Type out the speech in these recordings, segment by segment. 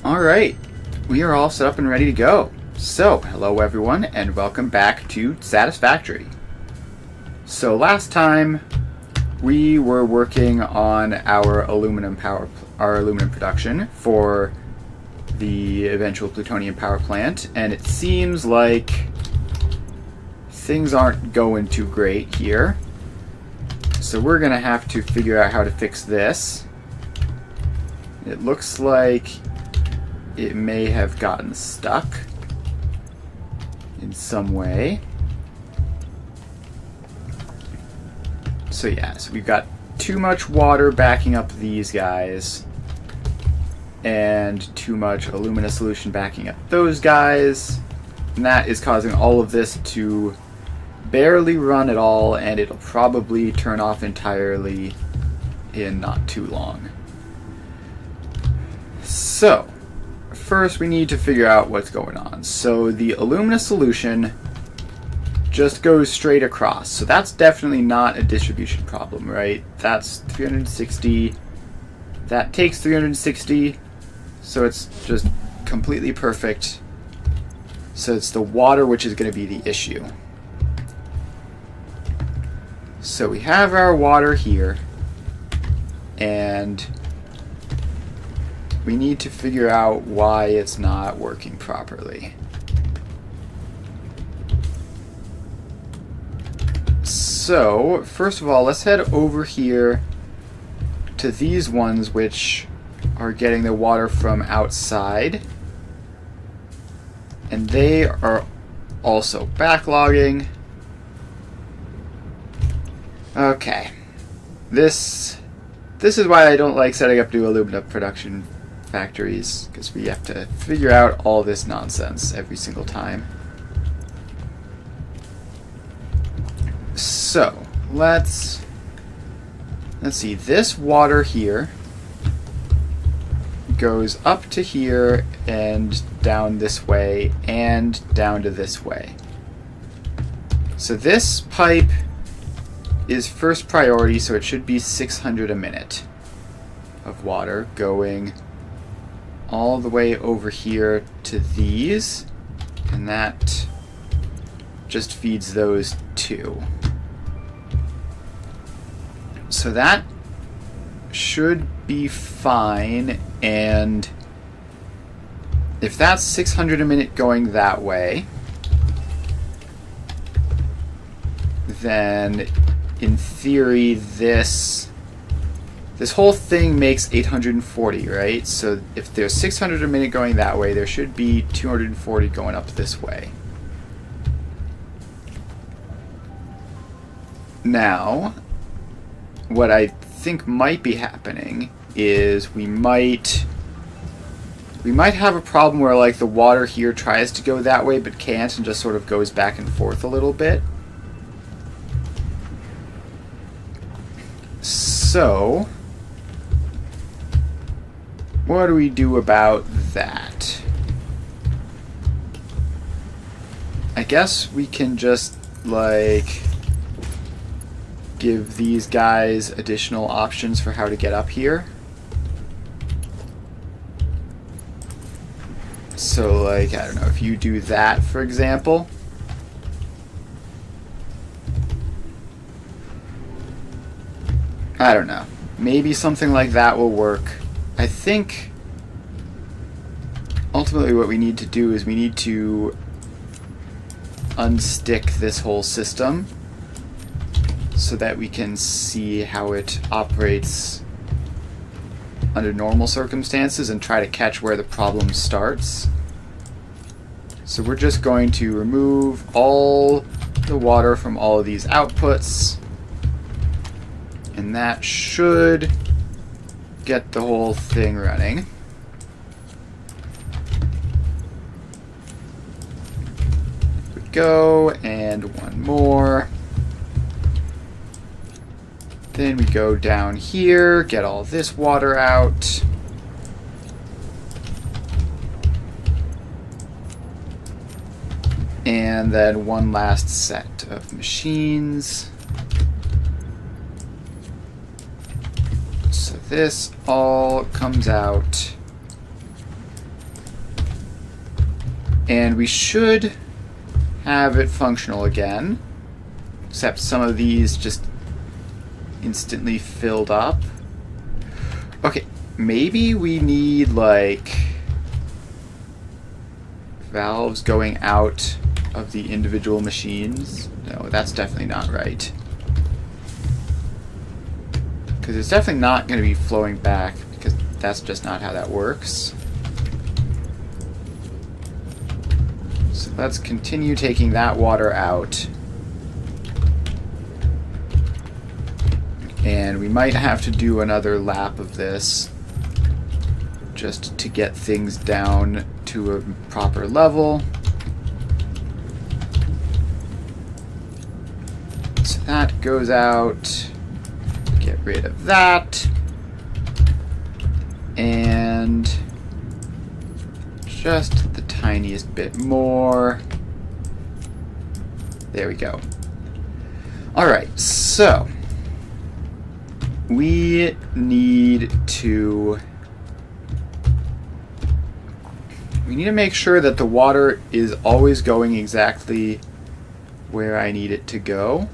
Alright, we are all set up and ready to go. So, hello everyone, and welcome back to Satisfactory. So last time, we were working on our aluminum production for the eventual plutonium power plant, and it seems like things aren't going too great here. So we're gonna have to figure out how to fix this. It looks like it may have gotten stuck in some way. So yeah, so we've got too much water backing up these guys and too much alumina solution backing up those guys, and that is causing all of this to barely run at all, and it'll probably turn off entirely in not too long. So first we need to figure out what's going on. So the alumina solution just goes straight across, so that's definitely not a distribution problem, right? That's 360, that takes 360, so it's just completely perfect. So it's the water which is going to be the issue. So we have our water here, and we need to figure out why it's not working properly. So, first of all, let's head over here to these ones which are getting the water from outside. And they are also backlogging. Okay. This is why I don't like setting up new alumina production factories, because we have to figure out all this nonsense every single time. So let's see, this water here goes up to here and down this way and down to this way. So this pipe is first priority, so it should be 600 a minute of water going all the way over here to these, and that just feeds those two. So that should be fine, and if that's 600 a minute going that way, then in theory this whole thing makes 840, right? So if there's 600 a minute going that way, there should be 240 going up this way. Now, what I think might be happening is we might have a problem where, like, the water here tries to go that way but can't, and just sort of goes back and forth a little bit. So what do we do about that? I guess we can just, like, give these guys additional options for how to get up here. So, like, I don't know, if you do that, for example, I don't know, maybe something like that will work. I think ultimately what we need to do is we need to unstick this whole system so that we can see how it operates under normal circumstances and try to catch where the problem starts. So we're just going to remove all the water from all of these outputs, and that should get the whole thing running. Here we go, and one more. Then we go down here, get all this water out. And then one last set of machines. So this all comes out And we should have it functional again. Except some of these just instantly filled up. Okay, maybe we need, like, valves going out of the individual machines. No, that's definitely not right. Because it's definitely not going to be flowing back, because that's just not how that works. So let's continue taking that water out. And we might have to do another lap of this just to get things down to a proper level. So that goes out. Get rid of that. And just the tiniest bit more. There we go. Alright, so we need to make sure that the water is always going exactly where I need it to go.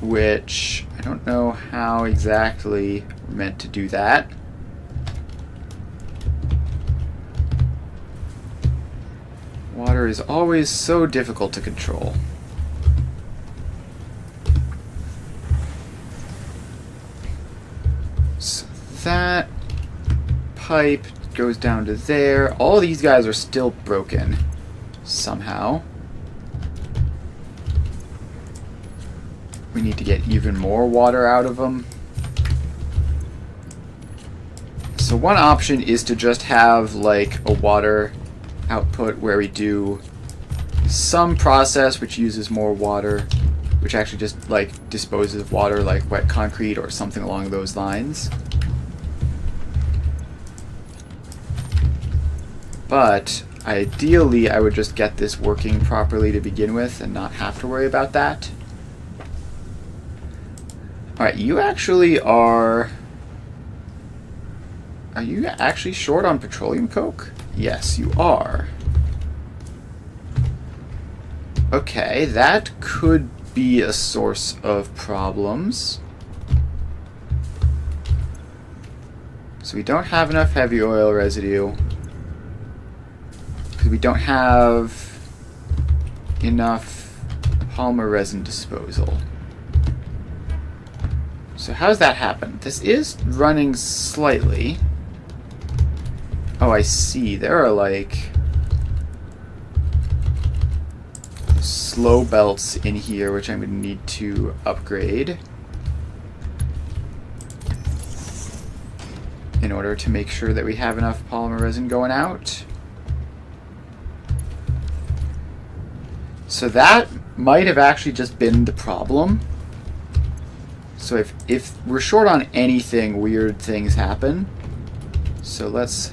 Which I don't know how exactly we're meant to do that. Water is always so difficult to control. So that pipe goes down to there. All these guys are still broken somehow. We need to get even more water out of them. So one option is to just have like a water output where we do some process which uses more water, which actually just like disposes of water, like wet concrete or something along those lines. But ideally I would just get this working properly to begin with and not have to worry about that. Alright, you actually are you actually short on petroleum coke? Yes, you are. Okay, that could be a source of problems. So we don't have enough heavy oil residue. Because we don't have enough polymer resin disposal. So how's that happen? This is running slightly. Oh, I see. There are like slow belts in here, which I'm going to need to upgrade in order to make sure that we have enough polymer resin going out. So that might have actually just been the problem. So if we're short on anything, weird things happen. So let's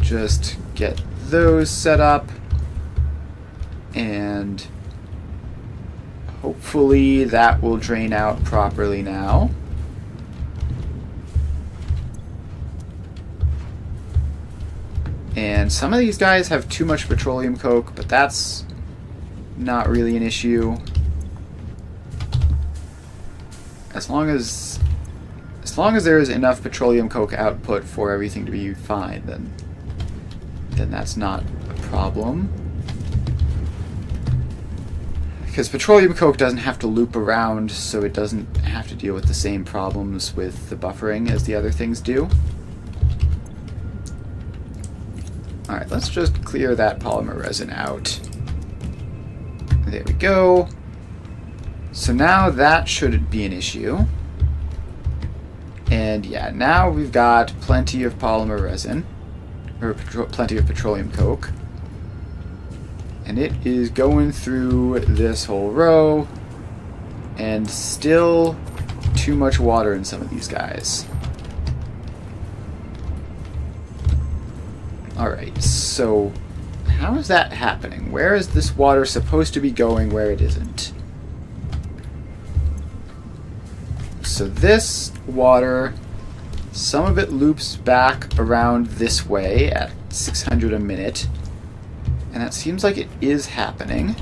just get those set up. And hopefully that will drain out properly now. And some of these guys have too much petroleum coke, but that's not really an issue. As long as there is enough petroleum coke output for everything to be fine, then that's not a problem. Because petroleum coke doesn't have to loop around, so it doesn't have to deal with the same problems with the buffering as the other things do. Alright, let's just clear that polymer resin out. There we go. So now that shouldn't be an issue. And yeah, now we've got plenty of polymer resin, or plenty of petroleum coke. And it is going through this whole row, and still too much water in some of these guys. Alright, so how is that happening? Where is this water supposed to be going where it isn't? So this water Some of it loops back around this way at 600 a minute. And that seems like it is happening.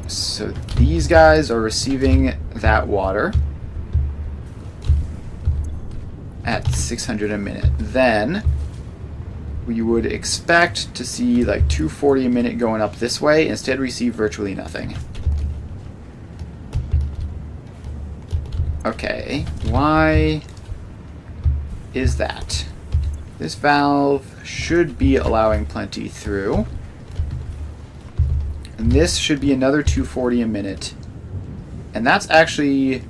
So these guys are receiving that water at 600 a minute. Then we would expect to see like 240 a minute going up this way. Instead, we see virtually nothing. Okay, why is that? This valve should be allowing plenty through. And this should be another 240 a minute. And that's actually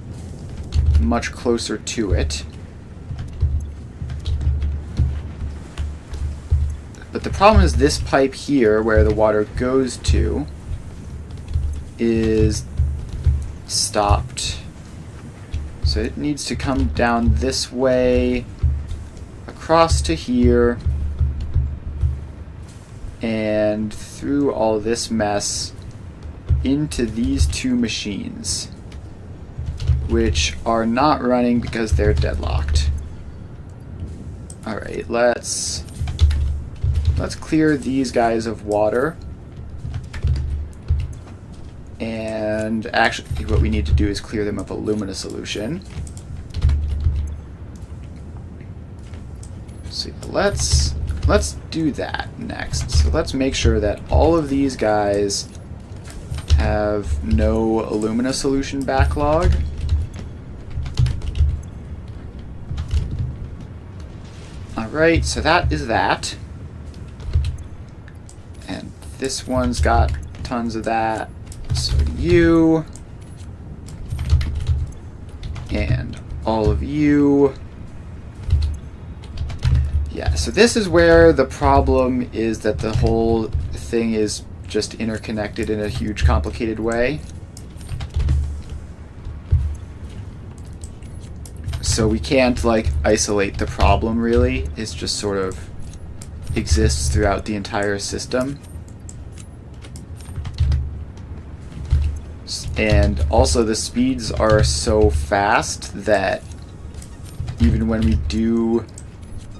much closer to it. But the problem is this pipe here, where the water goes to, is stopped. So it needs to come down this way, across to here, and through all this mess into these two machines, which are not running because they're deadlocked. Alright, let's clear these guys of water. And actually what we need to do is clear them of alumina solution. So let's do that next. So let's make sure that all of these guys have no alumina solution backlog. Alright, so that is that. And this one's got tons of that. So do you. And all of you. Yeah, so this is where the problem is, that the whole thing is just interconnected in a huge complicated way. So we can't like isolate the problem really. It's just sort of exists throughout the entire system. And also the speeds are so fast that even when we do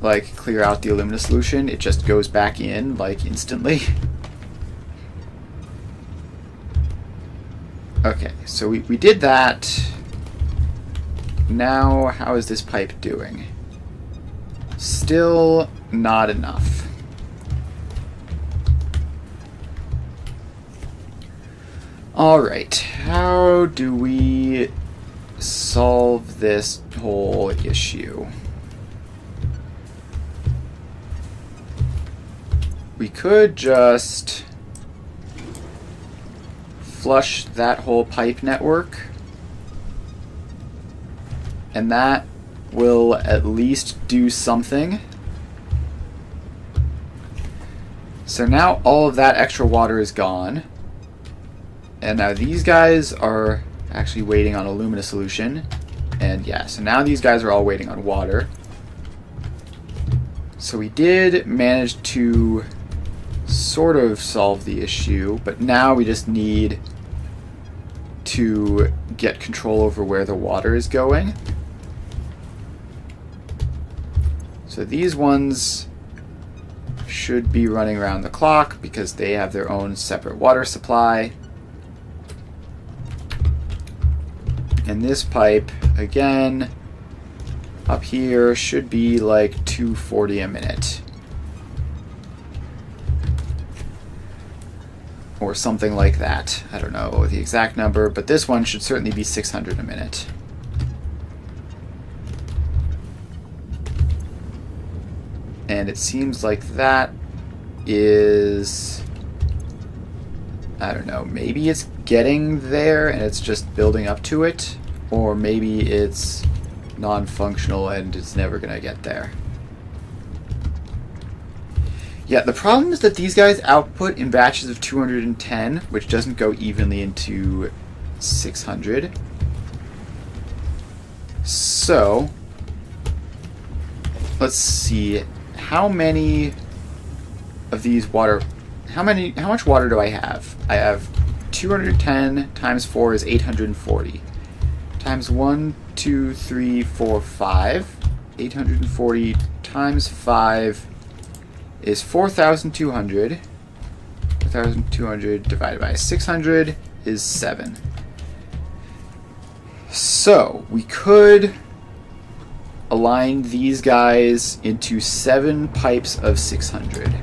like clear out the alumina solution, it just goes back in like instantly. Okay, so we did that. Now how is this pipe doing? Still not enough. Alright, how do we solve this whole issue? We could just flush that whole pipe network, and that will at least do something. So now all of that extra water is gone. And now these guys are actually waiting on alumina solution. And yeah, so now these guys are all waiting on water. So we did manage to sort of solve the issue, but now we just need to get control over where the water is going. So these ones should be running around the clock because they have their own separate water supply. And this pipe, again, up here should be like 240 a minute. Or something like that. I don't know the exact number, but this one should certainly be 600 a minute. And it seems like that is, I don't know, maybe it's getting there and it's just building up to it, or maybe it's non-functional and it's never gonna get there. Yeah, the problem is that these guys output in batches of 210, which doesn't go evenly into 600. So let's see, how many of these water, how much water do I have? I have 210 times 4 is 840. times 1, 2, 3, 4, 5. 840 times 5 is 4,200. 4,200 divided by 600 is 7. So we could align these guys into 7 pipes of 600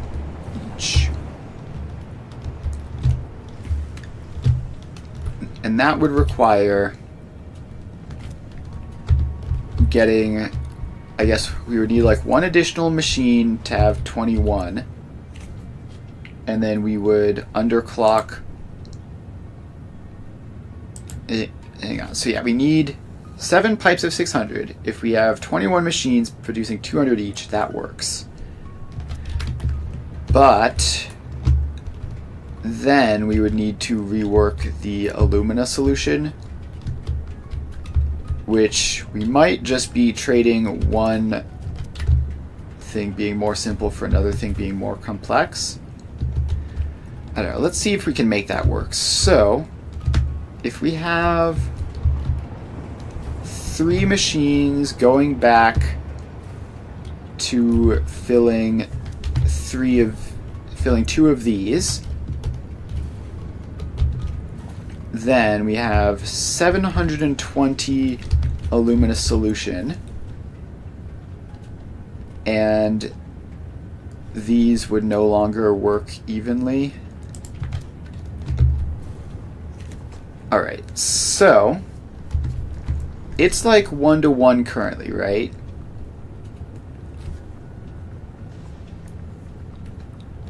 each. And that would require getting, I guess we would need like one additional machine to have 21. And then we would underclock. Hang on. So yeah, we need 7 pipes of 600. If we have 21 machines producing 200 each, that works. But then we would need to rework the alumina solution, which we might just be trading one thing being more simple for another thing being more complex. I don't know. Let's see if we can make that work. So if we have 3 machines going back to filling 2 of these, then we have 720 alumina solution, and these would no longer work evenly. Alright, so it's like 1-to-1 currently, right?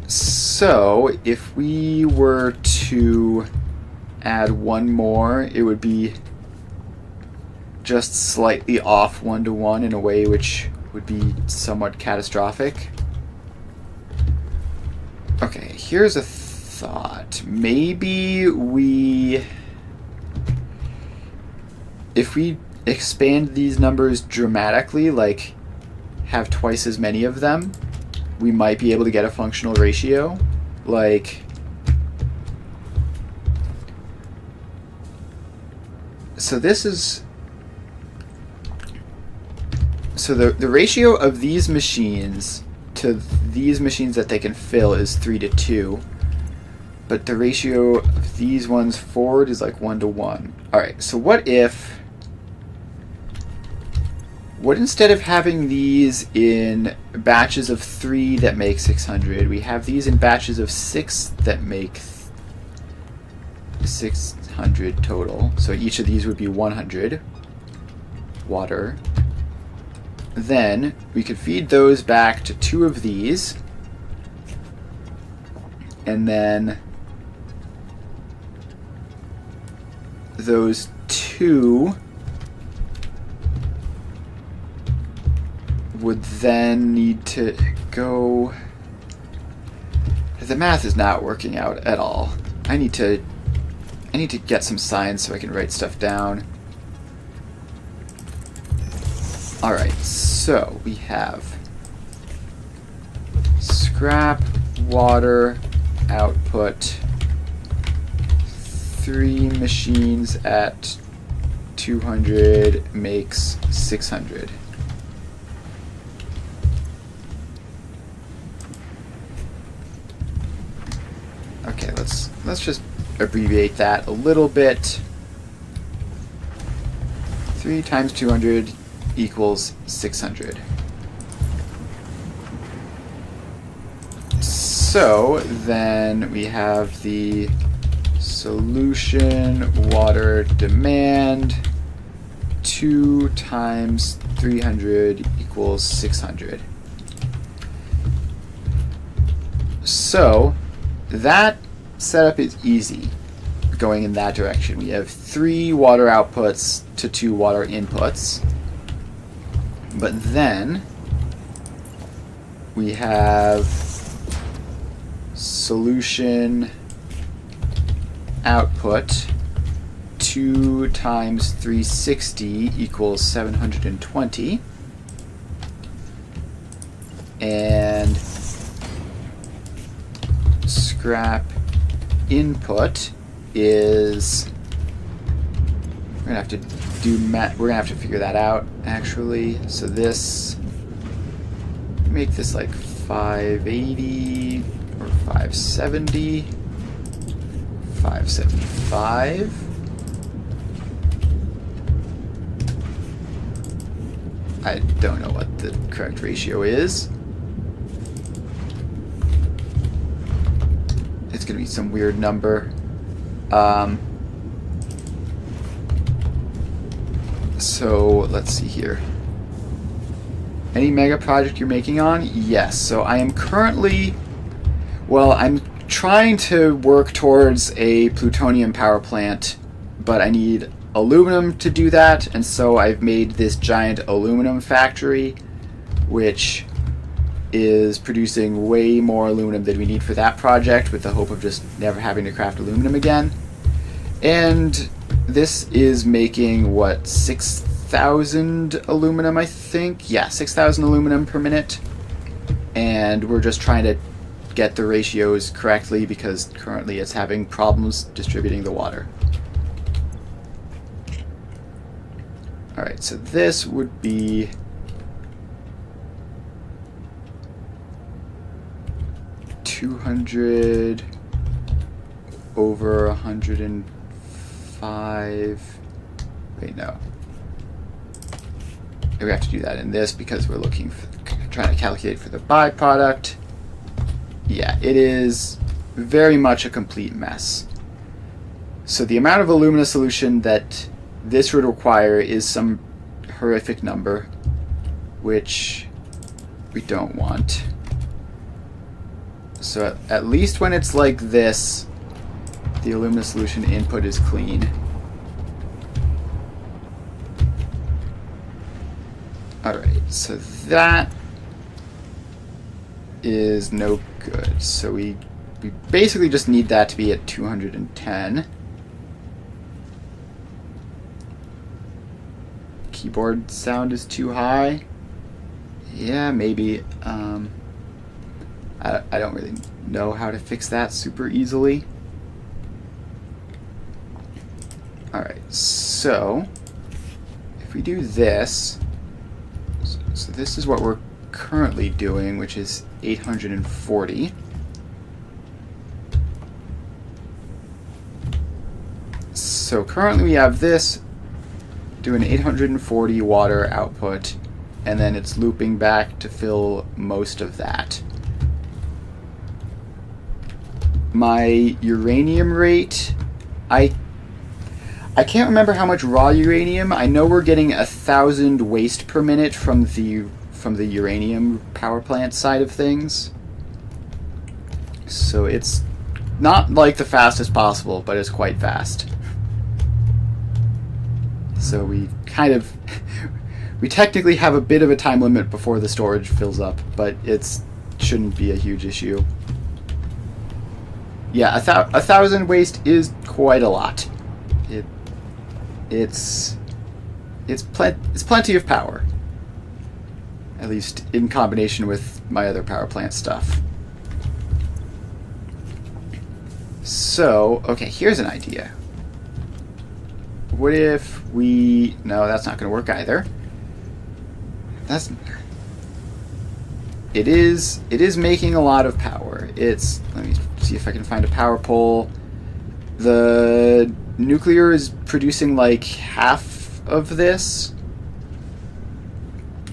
So if we were to add one more, it would be just slightly off 1-to-1 in a way which would be somewhat catastrophic. Okay, here's a thought. Maybe if we expand these numbers dramatically, like have twice as many of them, we might be able to get a functional ratio. Like, so this is, so the ratio of these machines to these machines that they can fill is 3-to-2, but the ratio of these ones forward is like 1-to-1. Alright, so what instead of having these in batches of 3 that make 600, we have these in batches of 6 that make 600 total. So each of these would be 100 water. Then we could feed those back to 2 of these, and then those 2 would then need to go. The math is not working out at all. I need to get some science so I can write stuff down. Alright, so we have scrap water output, 3 machines at 200 makes 600. Okay, let's just abbreviate that a little bit. 3 times 200 equals 600. So then we have the solution water demand. 2 times 300 equals 600. So that setup is easy going in that direction. We have 3 water outputs to 2 water inputs. But then we have solution output 2 times 360 equals 720. And scrap input is We're gonna have to do we're gonna have to figure that out actually. So this, make this like 580 or 570, 575. I don't know what the correct ratio is. It's gonna be some weird number. So let's see here. Any mega project you're making on? Yes. So I am currently, well, I'm trying to work towards a plutonium power plant, but I need aluminum to do that, and so I've made this giant aluminum factory, which is producing way more aluminum than we need for that project, with the hope of just never having to craft aluminum again. And this is making, what, 6,000 aluminum, I think? Yeah, 6,000 aluminum per minute. And we're just trying to get the ratios correctly because currently it's having problems distributing the water. Alright, so this would be $200 over 105. Wait, no. We have to do that in this because we're looking for, trying to calculate for the byproduct. Yeah, it is very much a complete mess. So the amount of alumina solution that this would require is some horrific number, which we don't want. So at least when it's like this, the alumina solution input is clean. Alright, so that is no good. So we basically just need that to be at 210. Keyboard sound is too high. Yeah, maybe. I don't really know how to fix that super easily. Alright, so if we do this, so this is what we're currently doing, which is 840. So currently we have this doing 840 water output, and then it's looping back to fill most of that. My uranium rate, I can't remember how much raw uranium. I know we're getting 1,000 waste per minute from the uranium power plant side of things. So it's not like the fastest possible, but it's quite fast. So we kind of we technically have a bit of a time limit before the storage fills up, but it shouldn't be a huge issue. Yeah, 1,000 waste is quite a lot. It's plenty of power, at least in combination with my other power plant stuff. So, okay, here's an idea. What if we... No, that's not going to work either. It is making a lot of power. Let me see if I can find a power pole. The nuclear is producing like half of this,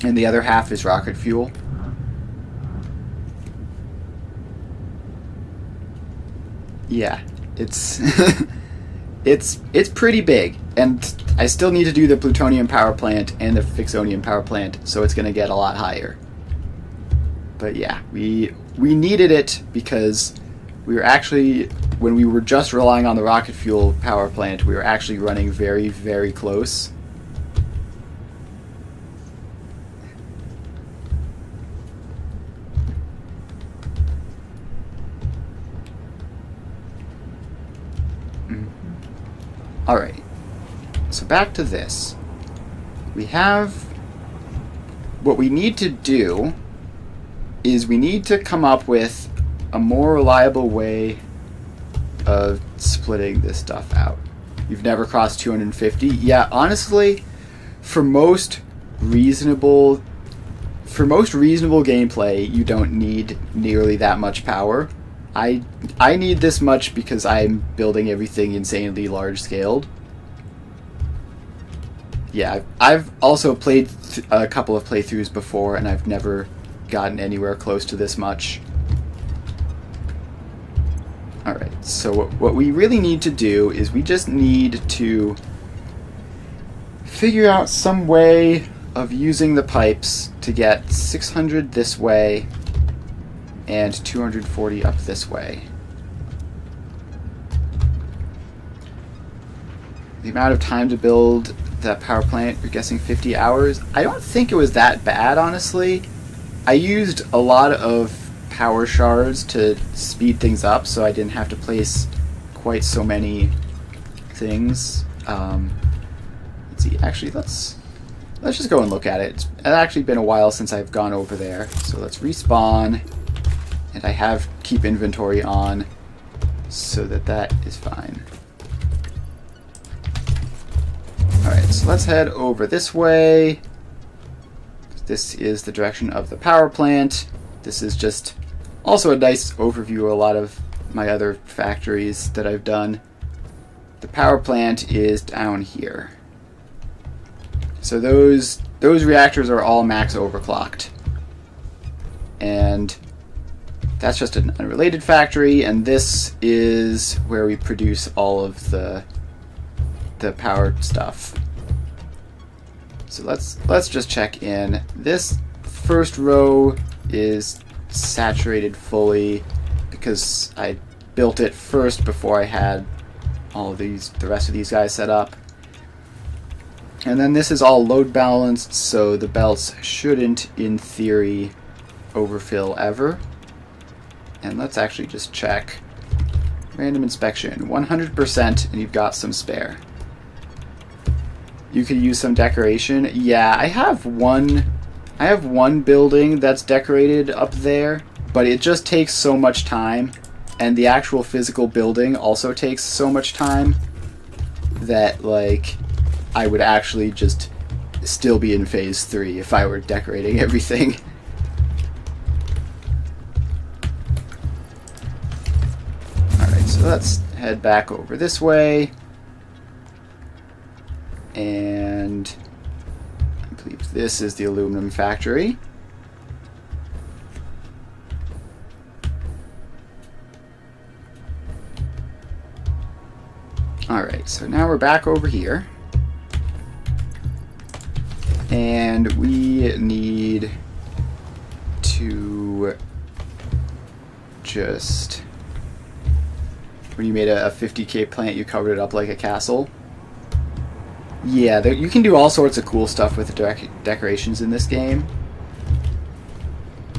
and the other half is rocket fuel. Yeah, it's it's pretty big, and I still need to do the plutonium power plant and the fixonium power plant, so it's going to get a lot higher. But yeah, we needed it because we were actually, when we were just relying on the rocket fuel power plant, we were actually running very, very close. Alright, so back to this. We have, what we need to do is we need to come up with a more reliable way of splitting this stuff out. You've never crossed 250. Yeah, honestly, for most reasonable gameplay, you don't need nearly that much power. I need this much because I'm building everything insanely large scaled. Yeah, I've also played a couple of playthroughs before, and I've never gotten anywhere close to this much. Alright, so what we really need to do is we just need to figure out some way of using the pipes to get 600 this way and 240 up this way. The amount of time to build that power plant, you're guessing 50 hours? I don't think it was that bad, honestly. I used a lot of power shards to speed things up, so I didn't have to place quite so many things. Let's see, actually, let's just go and look at it. It's actually been a while since I've gone over there, so let's respawn, and I have keep inventory on, so that is fine. Alright, so let's head over this way. This is the direction of the power plant. This is just also a nice overview of a lot of my other factories that I've done. The power plant is down here. So those reactors are all max overclocked. And that's just an unrelated factory, and this is where we produce all of the power stuff. So let's just check in. This first row is saturated fully because I built it first before I had all of the rest of these guys set up. And then this is all load balanced, so the belts shouldn't, in theory, overfill ever. And let's actually just check. Random inspection, 100%, and you've got some spare. You could use some decoration. Yeah, I have one building that's decorated up there, but it just takes so much time, and the actual physical building also takes so much time that, like, I would actually just still be in phase 3 if I were decorating everything. Alright, so let's head back over this way. And I believe this is the aluminum factory. Alright, so now we're back over here. And we need to just... When you made a 50k plant, you covered it up like a castle. Yeah, you can do all sorts of cool stuff with the decorations in this game.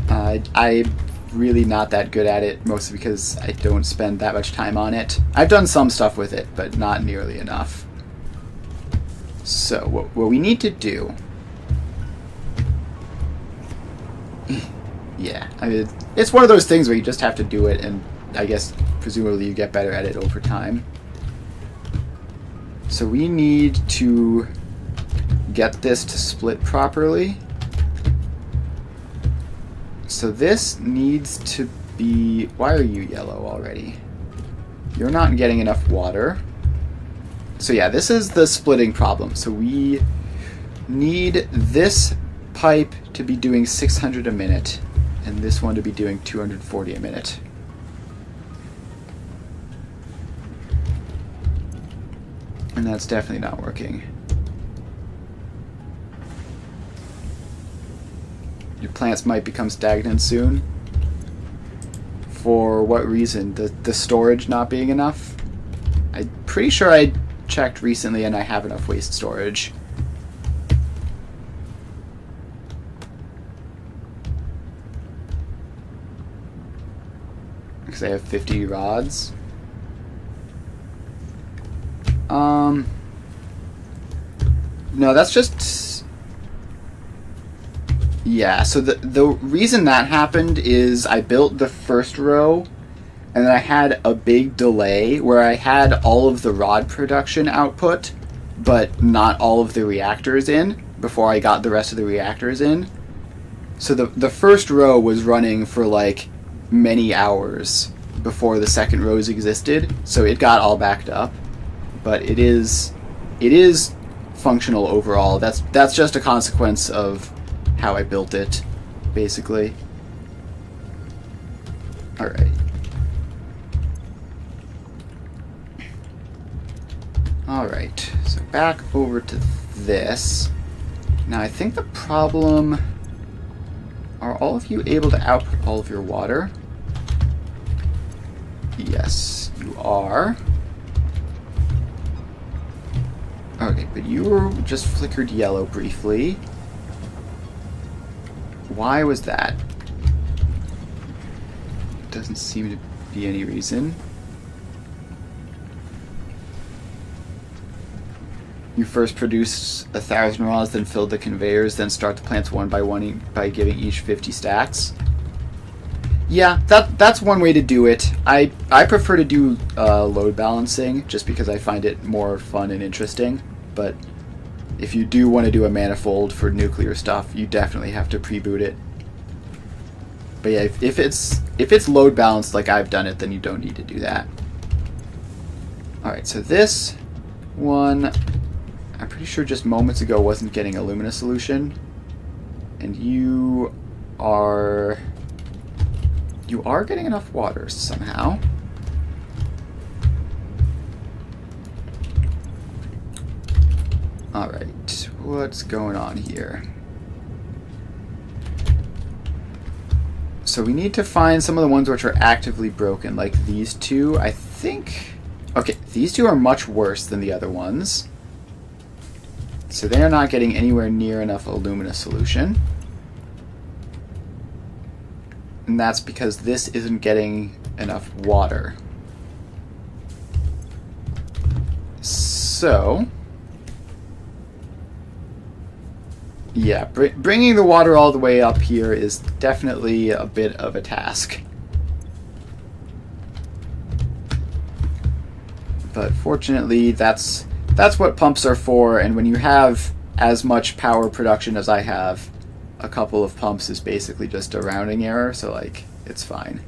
I'm really not that good at it, mostly because I don't spend that much time on it. I've done some stuff with it, but not nearly enough. So, what we need to do... yeah, I mean, it's one of those things where you just have to do it, and I guess, presumably, you get better at it over time. So we need to get this to split properly. So this needs to be... Why are you yellow already? You're not getting enough water. So yeah, this is the splitting problem. So we need this pipe to be doing 600 a minute, and this one to be doing 240 a minute. And that's definitely not working. Your plants might become stagnant soon. For what reason? The storage not being enough? I'm pretty sure I checked recently and I have enough waste storage. Because I have 50 rods. No, that's just... Yeah, so the reason that happened is I built the first row and then I had a big delay where I had all of the rod production output, but not all of the reactors in before I got the rest of the reactors in. So the first row was running for like many hours before the second rows existed, so it got all backed up. But it is functional overall. That's just a consequence of how I built it, basically. Alright. Alright, so back over to this. Now I think the problem... Are all of you able to output all of your water? Yes, you are. Okay, but you were just flickered yellow briefly. Why was that? Doesn't seem to be any reason. You first produce 1,000 rods, then fill the conveyors, then start the plants one by one by giving each 50 stacks. Yeah, that's one way to do it. I prefer to do load balancing just because I find it more fun and interesting. But if you do want to do a manifold for nuclear stuff, you definitely have to pre-boot it. But yeah, if it's load balanced like I've done it, then you don't need to do that. All right, so this one, I'm pretty sure just moments ago wasn't getting a Lumina solution, and you are getting enough water somehow. All right, what's going on here? So we need to find some of the ones which are actively broken, like these two. I think... Okay, these two are much worse than the other ones. So they're not getting anywhere near enough alumina solution. And that's because this isn't getting enough water. So... yeah, bringing the water all the way up here is definitely a bit of a task. But fortunately, that's what pumps are for, and when you have as much power production as I have, a couple of pumps is basically just a rounding error, so like, it's fine.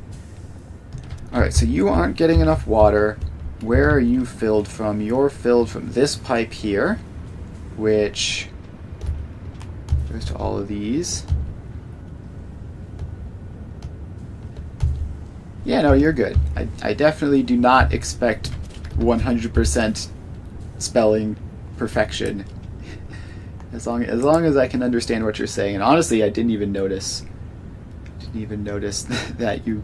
Alright, so you aren't getting enough water. Where are you filled from? You're filled from this pipe here, which... goes to all of these. Yeah, no, you're good. I definitely do not expect 100% spelling perfection. as long as I can understand what you're saying. And honestly, I didn't even notice that you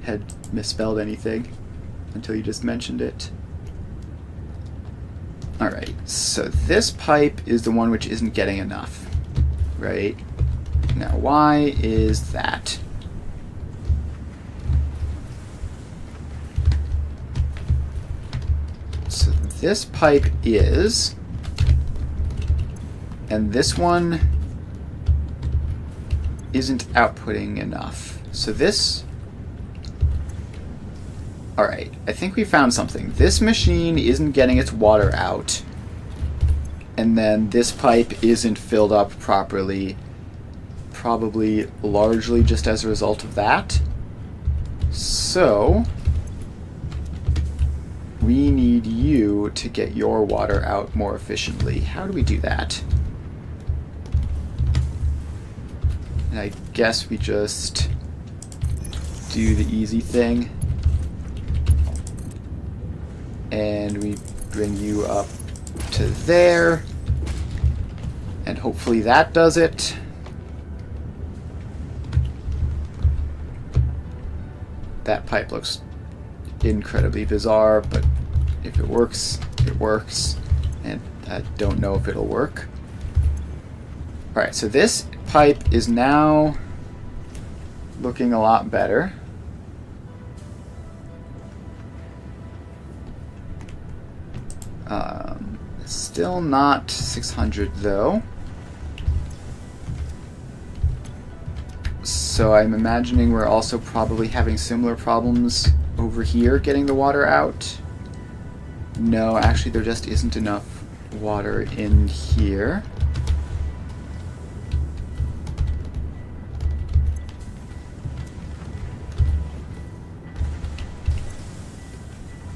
had misspelled anything until you just mentioned it. Alright, so this pipe is the one which isn't getting enough. Right? Now, why is that? So this pipe is, and this one isn't outputting enough. So this, alright, I think we found something. This machine isn't getting its water out. And then this pipe isn't filled up properly, probably largely just as a result of that. So, we need you to get your water out more efficiently. How do we do that? And I guess we just do the easy thing. And we bring you up to there, and hopefully that does it. That pipe looks incredibly bizarre, but if it works, it works, and I don't know if it'll work. Alright, so this pipe is now looking a lot better. Still not 600 though. So I'm imagining we're also probably having similar problems over here getting the water out? No, actually there just isn't enough water in here.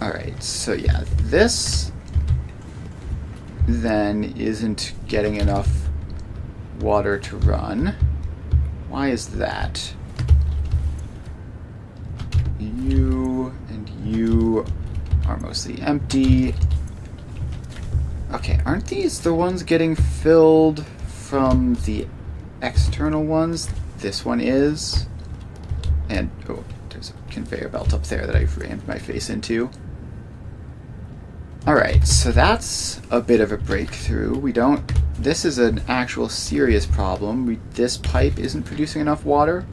Alright, so yeah, this then isn't getting enough water to run. Why is that? You and you are mostly empty. Okay, aren't these the ones getting filled from the external ones? This one is. And, oh, there's a conveyor belt up there that I've rammed my face into. Alright, so that's a bit of a breakthrough. This is an actual serious problem. This pipe isn't producing enough water.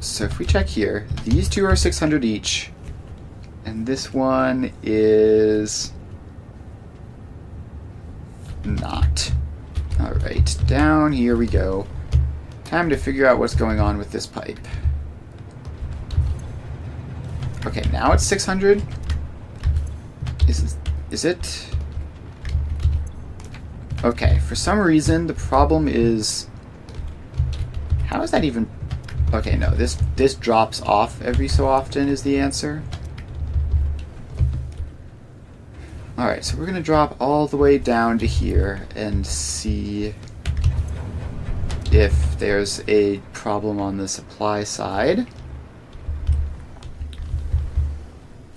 So if we check here, these two are 600 each, and this one is not. Alright, down here we go. Time to figure out what's going on with this pipe. Okay, now it's 600. Is it? Okay, for some reason the problem is... How is that even... Okay, no, this drops off every so often is the answer. Alright, so we're going to drop all the way down to here and see if there's a problem on the supply side.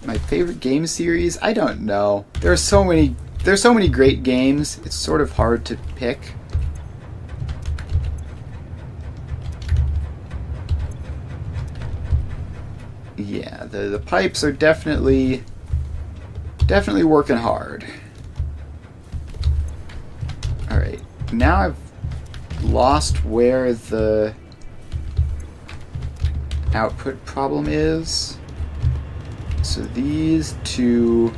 My favorite game series? I don't know. There's so many great games. It's sort of hard to pick. Yeah, the pipes are definitely working hard. Alright, now I've lost where the output problem is. So these two...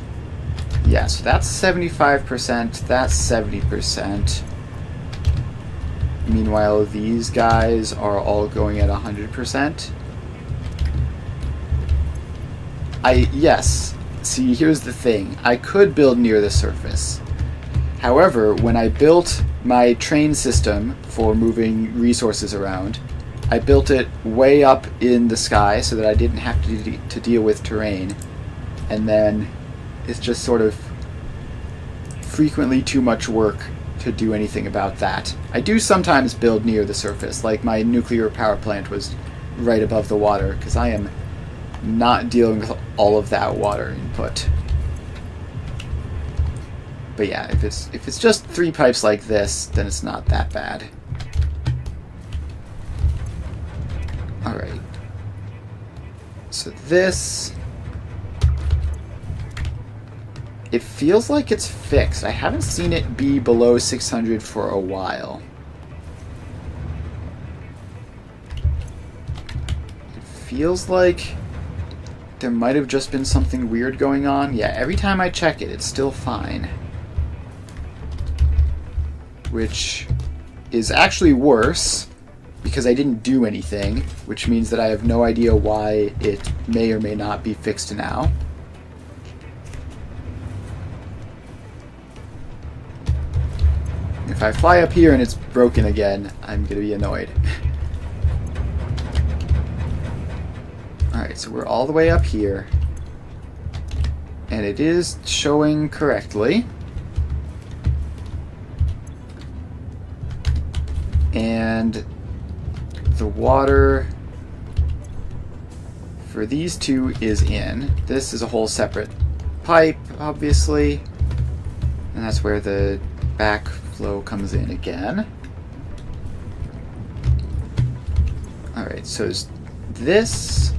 Yeah, so that's 75%, that's 70%. Meanwhile, these guys are all going at 100%. Yes. See, here's the thing. I could build near the surface. However, when I built my train system for moving resources around, I built it way up in the sky so that I didn't have to deal with terrain. And then it's just sort of frequently too much work to do anything about that. I do sometimes build near the surface, like my nuclear power plant was right above the water, because I am not dealing with all of that water input. But yeah, if it's just 3 pipes like this, then it's not that bad. Alright. So this... It feels like it's fixed. I haven't seen it be below 600 for a while. It feels like there might have just been something weird going on. Yeah, every time I check it, it's still fine. Which is actually worse, because I didn't do anything, which means that I have no idea why it may or may not be fixed now. If I fly up here and it's broken again, I'm going to be annoyed. Alright, so we're all the way up here. And it is showing correctly. And the water for these two is in. This is a whole separate pipe, obviously. And that's where the backflow comes in again. Alright, so is this...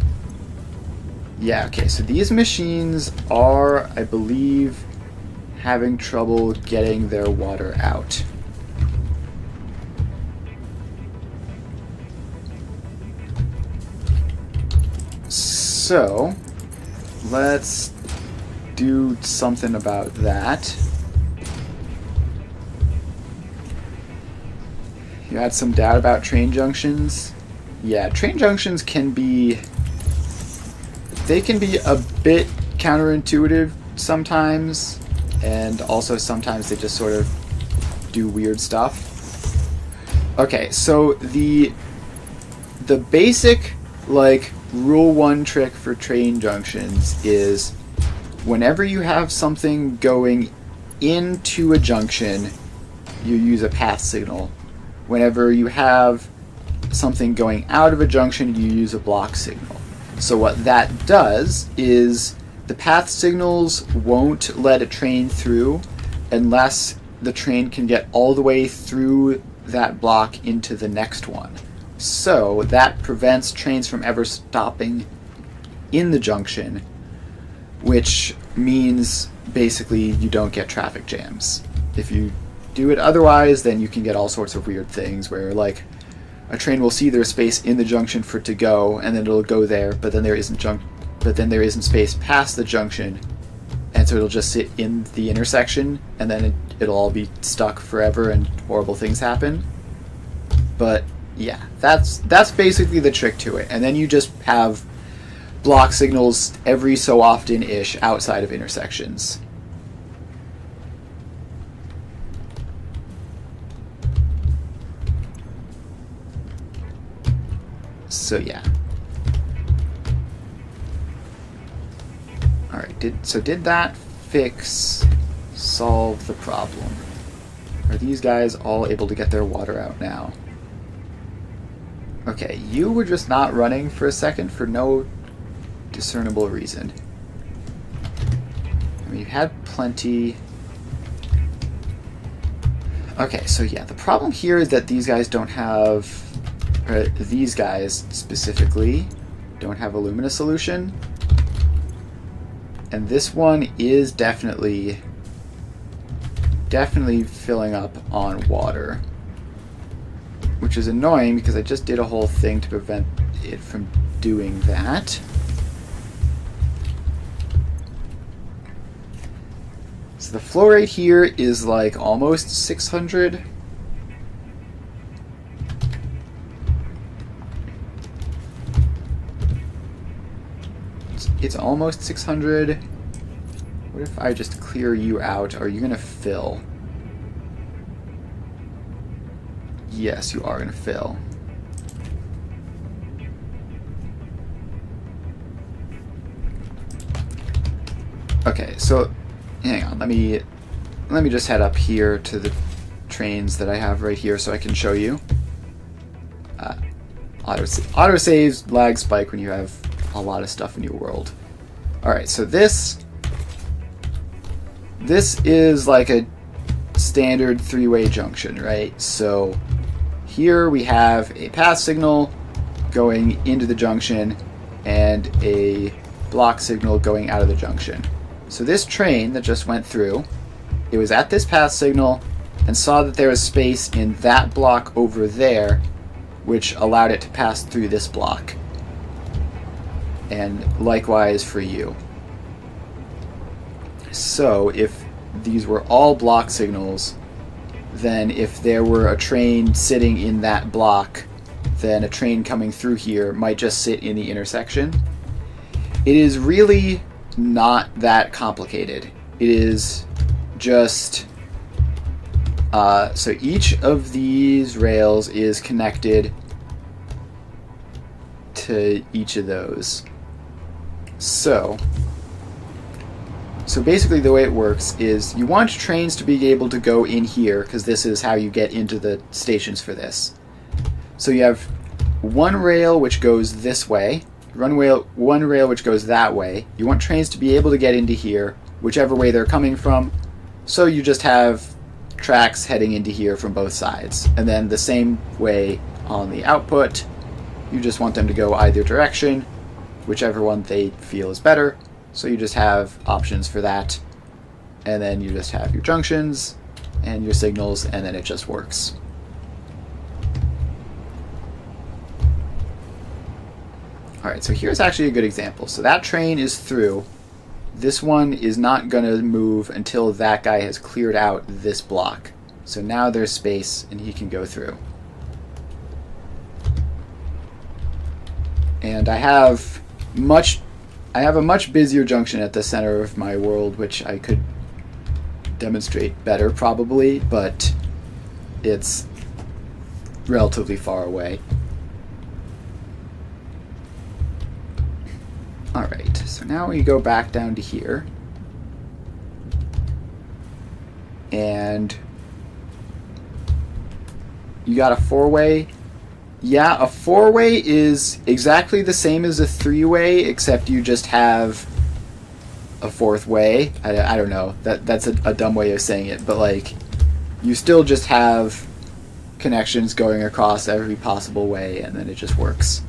Yeah, okay, so these machines are, I believe, having trouble getting their water out. So, let's do something about that. You had some doubt about train junctions? Yeah, train junctions can be... They can be a bit counterintuitive sometimes, and also sometimes they just sort of do weird stuff. Okay, so the basic, like, rule 1 trick for train junctions is whenever you have something going into a junction, you use a path signal. Whenever you have something going out of a junction, you use a block signal. So what that does is the path signals won't let a train through unless the train can get all the way through that block into the next one. So that prevents trains from ever stopping in the junction, which means basically you don't get traffic jams. If you do it otherwise, then you can get all sorts of weird things where, like, a train will see there's space in the junction for it to go, and then it'll go there, but then there isn't space past the junction, and so it'll just sit in the intersection, and then it'll all be stuck forever, and horrible things happen. But yeah, that's basically the trick to it. And then you just have block signals every so often-ish outside of intersections. So yeah. Alright, did that solve the problem? Are these guys all able to get their water out now? Okay, you were just not running for a second for no discernible reason. I mean, you had plenty. Okay, so yeah, the problem here is that these guys don't have, these guys specifically don't have a Lumina solution. And this one is definitely filling up on water, which is annoying because I just did a whole thing to prevent it from doing that. So the flow rate here is like almost 600. It's almost 600. What if I just clear you out? Are you going to fill? Yes, you are going to fill. Okay, so hang on. Let me just head up here to the trains that I have right here so I can show you. Autosaves lag spike when you have a lot of stuff in your world. Alright, so this is like a standard three-way junction, right? So here we have a path signal going into the junction and a block signal going out of the junction. So this train that just went through, it was at this path signal and saw that there was space in that block over there, which allowed it to pass through this block. And likewise for you. So if these were all block signals, then if there were a train sitting in that block, then a train coming through here might just sit in the intersection. It is really not that complicated. It is just so each of these rails is connected to each of those. So basically the way it works is you want trains to be able to go in here, because this is how you get into the stations for this. So you have one rail which goes this way, one rail which goes that way. You want trains to be able to get into here, whichever way they're coming from, so you just have tracks heading into here from both sides. And then the same way on the output, you just want them to go either direction, whichever one they feel is better. So you just have options for that, and then you just have your junctions and your signals, and then it just works. Alright, so here's actually a good example. So that train is through. This one is not going to move until that guy has cleared out this block. So now there's space and he can go through. And I have a much busier junction at the center of my world, which I could demonstrate better probably, but it's relatively far away. Alright, so now we go back down to here. And you got a 4-way. Yeah, a 4-way is exactly the same as a 3-way, except you just have a 4th way. I don't know. That's a dumb way of saying it, but like, you still just have connections going across every possible way, and then it just works.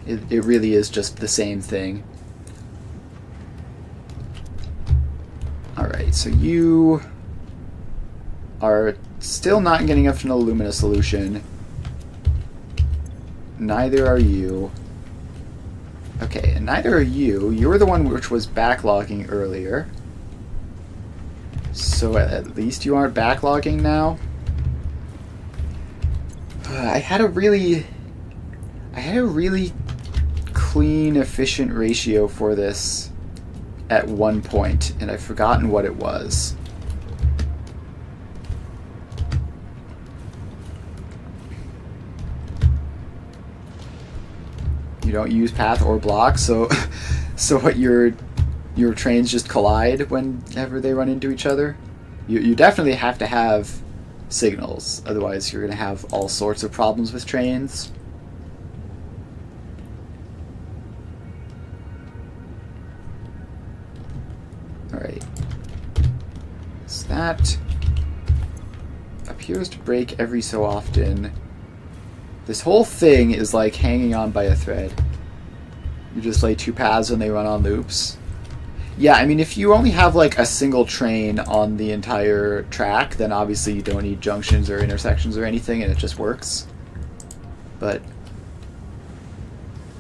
It really is just the same thing. Alright, so you are still not getting up to an Illumina solution. Neither are you. Okay, and neither are you. You were the one which was backlogging earlier. So at least you aren't backlogging now. I had a really clean, efficient ratio for this at one point, and I've forgotten what it was. You don't use path or block, so what, your trains just collide whenever they run into each other? You definitely have to have signals, otherwise you're going to have all sorts of problems with trains. Alright. So that appears to break every so often. This whole thing is like hanging on by a thread. You just lay 2 paths and they run on loops. Yeah, I mean, if you only have like a single train on the entire track, then obviously you don't need junctions or intersections or anything, and it just works. But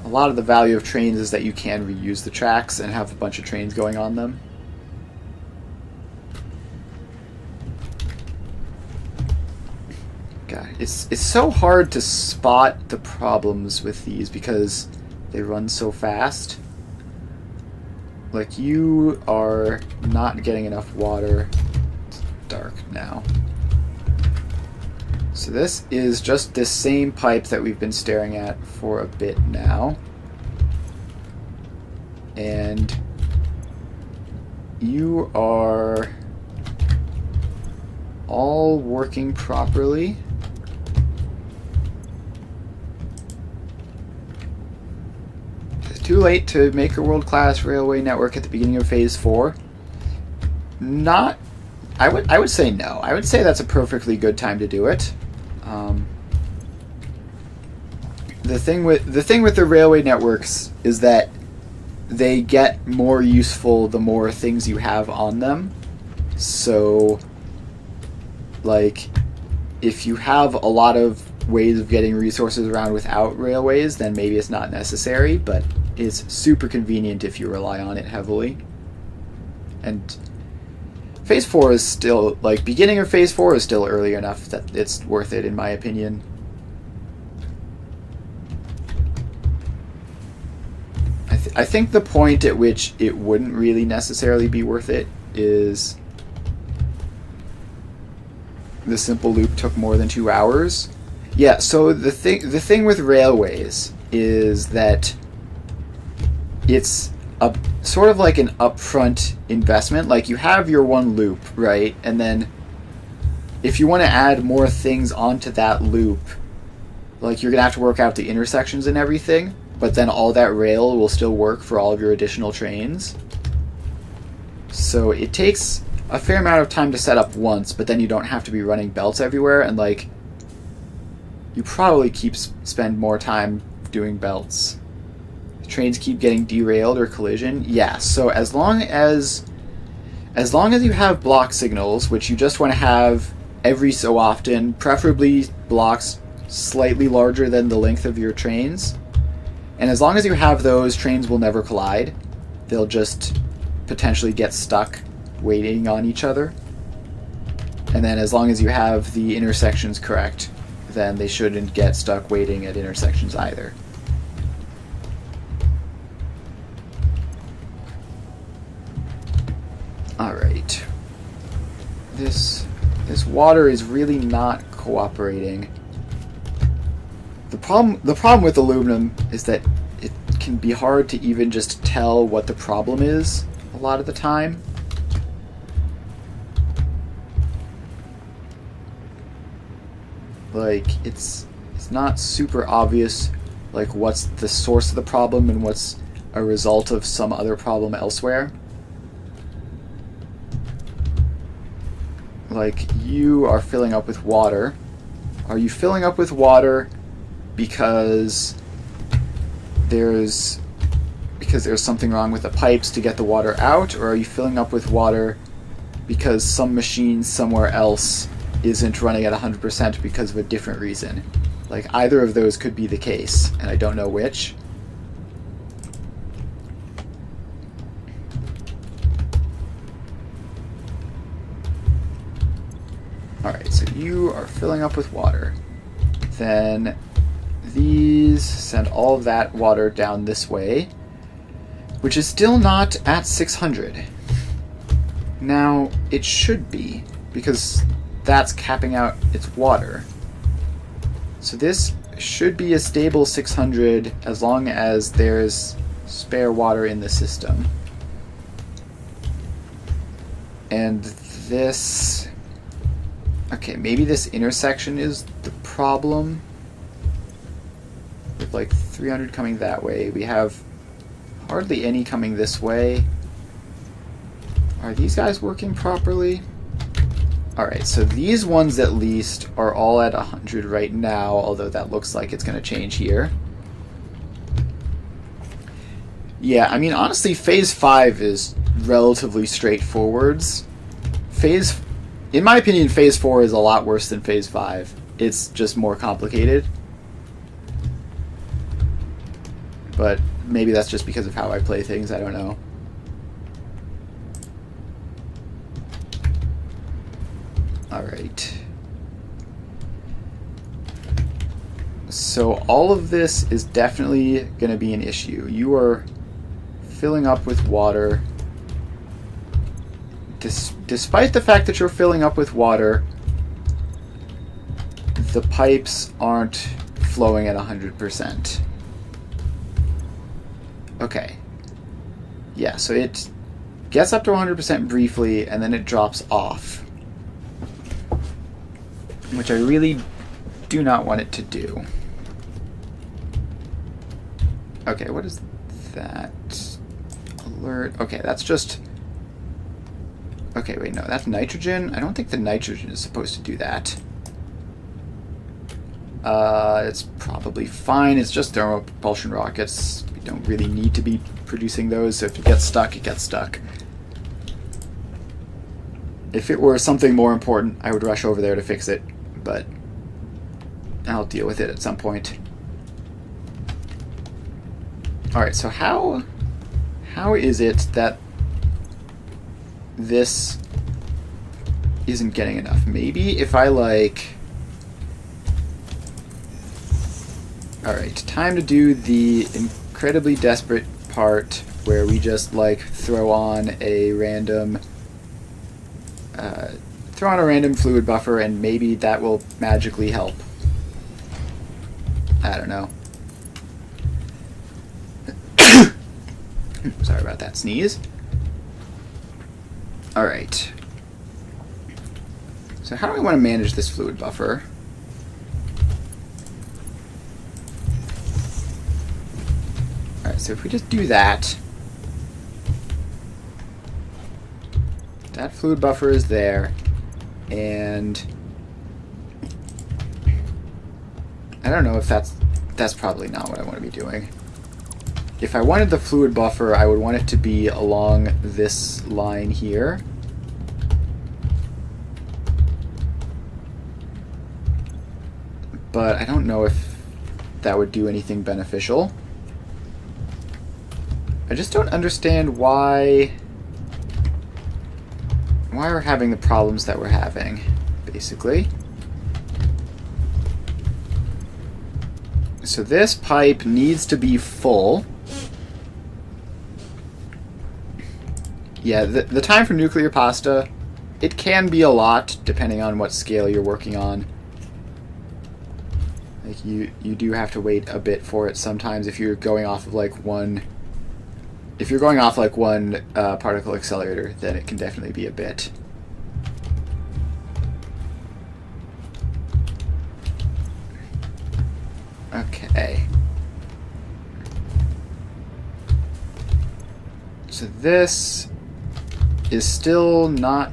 a lot of the value of trains is that you can reuse the tracks and have a bunch of trains going on them. God, it's so hard to spot the problems with these because they run so fast. Like, you are not getting enough water. It's dark now. So this is just this same pipe that we've been staring at for a bit now. And you are all working properly. Too late to make a world-class railway network at the beginning of Phase 4? Not... I would say no. I would say that's a perfectly good time to do it. The thing with the railway networks is that they get more useful the more things you have on them. So, like, if you have a lot of ways of getting resources around without railways, then maybe it's not necessary, but it's super convenient if you rely on it heavily. And Phase 4 is still, like, beginning of Phase 4 is still early enough that it's worth it, in my opinion. I think the point at which it wouldn't really necessarily be worth it is the simple loop took more than 2 hours. Yeah, so the thing with railways is that it's a sort of like an upfront investment. Like, you have your one loop, right? And then if you want to add more things onto that loop, like, you're going to have to work out the intersections and everything, but then all that rail will still work for all of your additional trains. So it takes a fair amount of time to set up once, but then you don't have to be running belts everywhere, and like, you probably spend more time doing belts. Trains keep getting derailed or collision. Yeah, so as long as you have block signals, which you just want to have every so often, preferably blocks slightly larger than the length of your trains, and as long as you have those, trains will never collide. They'll just potentially get stuck waiting on each other. And then as long as you have the intersections correct, then they shouldn't get stuck waiting at intersections either. Alright. This water is really not cooperating. The problem with aluminum is that it can be hard to even just tell what the problem is a lot of the time. Like, it's not super obvious, like, what's the source of the problem and what's a result of some other problem elsewhere. Like, you are filling up with water. Are you filling up with water because there's something wrong with the pipes to get the water out, or are you filling up with water because some machine somewhere else isn't running at 100% because of a different reason? Like, either of those could be the case, and I don't know which. Alright, so you are filling up with water. Then these send all of that water down this way, which is still not at 600. Now, it should be, because that's capping out its water. So this should be a stable 600 as long as there's spare water in the system. And this... Okay, maybe this intersection is the problem. With like 300 coming that way. We have hardly any coming this way. Are these guys working properly? Alright, so these ones at least are all at 100 right now, although that looks like it's going to change here. Yeah, I mean, honestly, Phase 5 is relatively straightforward. In my opinion, Phase 4 is a lot worse than Phase 5. It's just more complicated. But maybe that's just because of how I play things, I don't know. Alright. So all of this is definitely going to be an issue. You are filling up with water. Despite the fact that you're filling up with water, the pipes aren't flowing at 100%. Okay. Yeah, so it gets up to 100% briefly, and then it drops off. Which I really do not want it to do. Okay, what is that? Alert. Okay, that's just... Okay, wait, no, that's nitrogen? I don't think the nitrogen is supposed to do that. It's probably fine. It's just thermal propulsion rockets. We don't really need to be producing those, so if it gets stuck, it gets stuck. If it were something more important, I would rush over there to fix it, but I'll deal with it at some point. Alright, so how is it that this isn't getting enough? Maybe if I like... Alright, time to do the incredibly desperate part where we just like throw on a random fluid buffer, and maybe that will magically help. I don't know. Sorry about that sneeze. Alright. So how do we want to manage this fluid buffer? Alright, so if we just do that, that fluid buffer is there, and I don't know if that's probably not what I want to be doing. If I wanted the fluid buffer, I would want it to be along this line here. But I don't know if that would do anything beneficial. I just don't understand why we're having the problems that we're having, basically. So this pipe needs to be full. Yeah, the time for nuclear pasta, it can be a lot depending on what scale you're working on. Like you do have to wait a bit for it sometimes if you're going off of like one. If you're going off like one particle accelerator, then it can definitely be a bit. Okay. So this is still not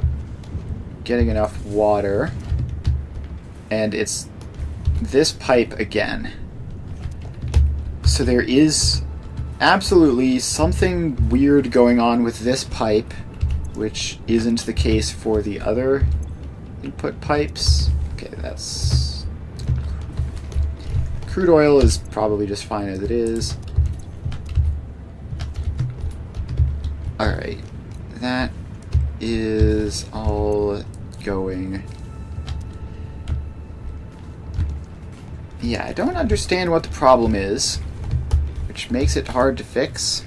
getting enough water, and it's this pipe again. So there is absolutely something weird going on with this pipe, which isn't the case for the other input pipes. Okay, that's... Crude oil is probably just fine as it is. Alright, that is all going. Yeah, I don't understand what the problem is, which makes it hard to fix.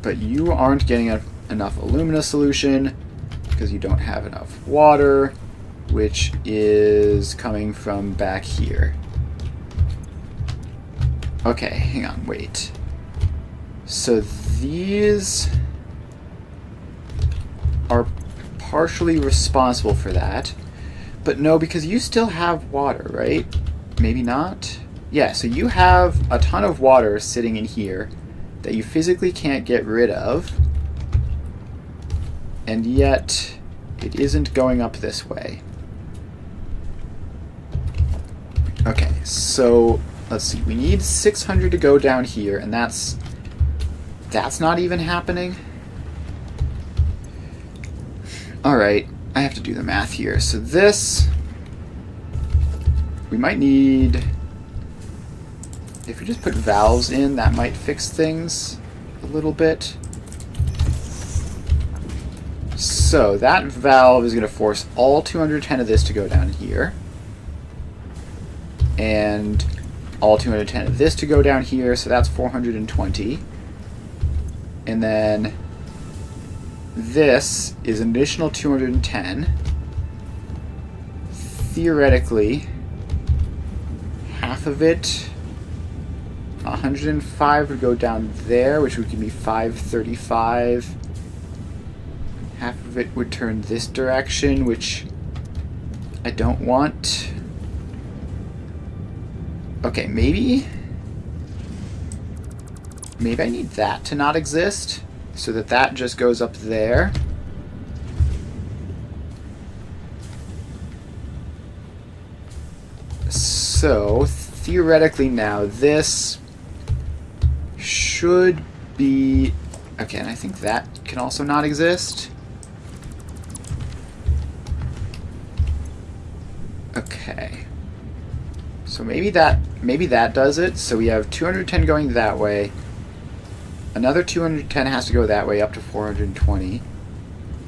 But you aren't getting enough alumina solution because you don't have enough water, which is coming from back here. Okay, hang on, wait. So these are partially responsible for that. But no, because you still have water, right? Maybe not? Yeah, so you have a ton of water sitting in here that you physically can't get rid of. And yet, it isn't going up this way. Okay, so let's see. We need 600 to go down here, and that's not even happening. Alright, I have to do the math here. So this, we might need, if we just put valves in, that might fix things a little bit. So that valve is going to force all 210 of this to go down here. And all 210 of this to go down here, so that's 420. And then this is an additional 210. Theoretically, half of it, 105 would go down there, which would give me 535. Half of it would turn this direction, which I don't want. Okay, maybe I need that to not exist, so that just goes up there. So, theoretically now, this should be... Okay, and I think that can also not exist. Okay. So maybe that does it. So we have 210 going that way. Another 210 has to go that way up to 420.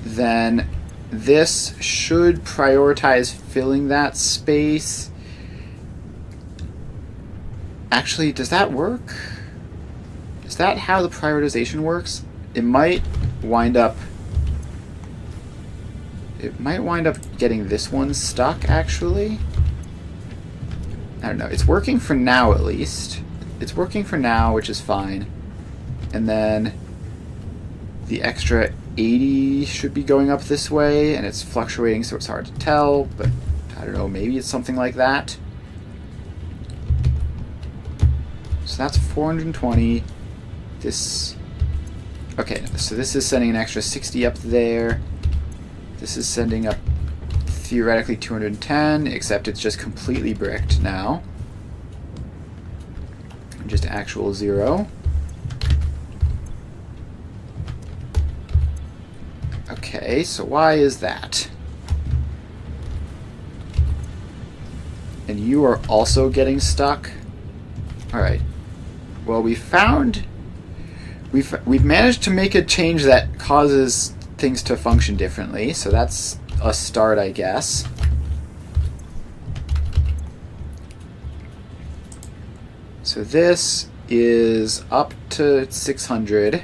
Then this should prioritize filling that space. Actually, does that work? Is that how the prioritization works? It might wind up getting this one stuck, actually. I don't know. It's working for now, at least. It's working for now, which is fine. And then the extra 80 should be going up this way, and it's fluctuating, so it's hard to tell, but I don't know, maybe it's something like that. So that's 420. This... Okay, so this is sending an extra 60 up there. This is sending up theoretically 210, except it's just completely bricked now. Just actual 0. Okay, so why is that? And you are also getting stuck? Alright. Well, we've managed to make a change that causes things to function differently, so that's a start, I guess. So this is up to 600.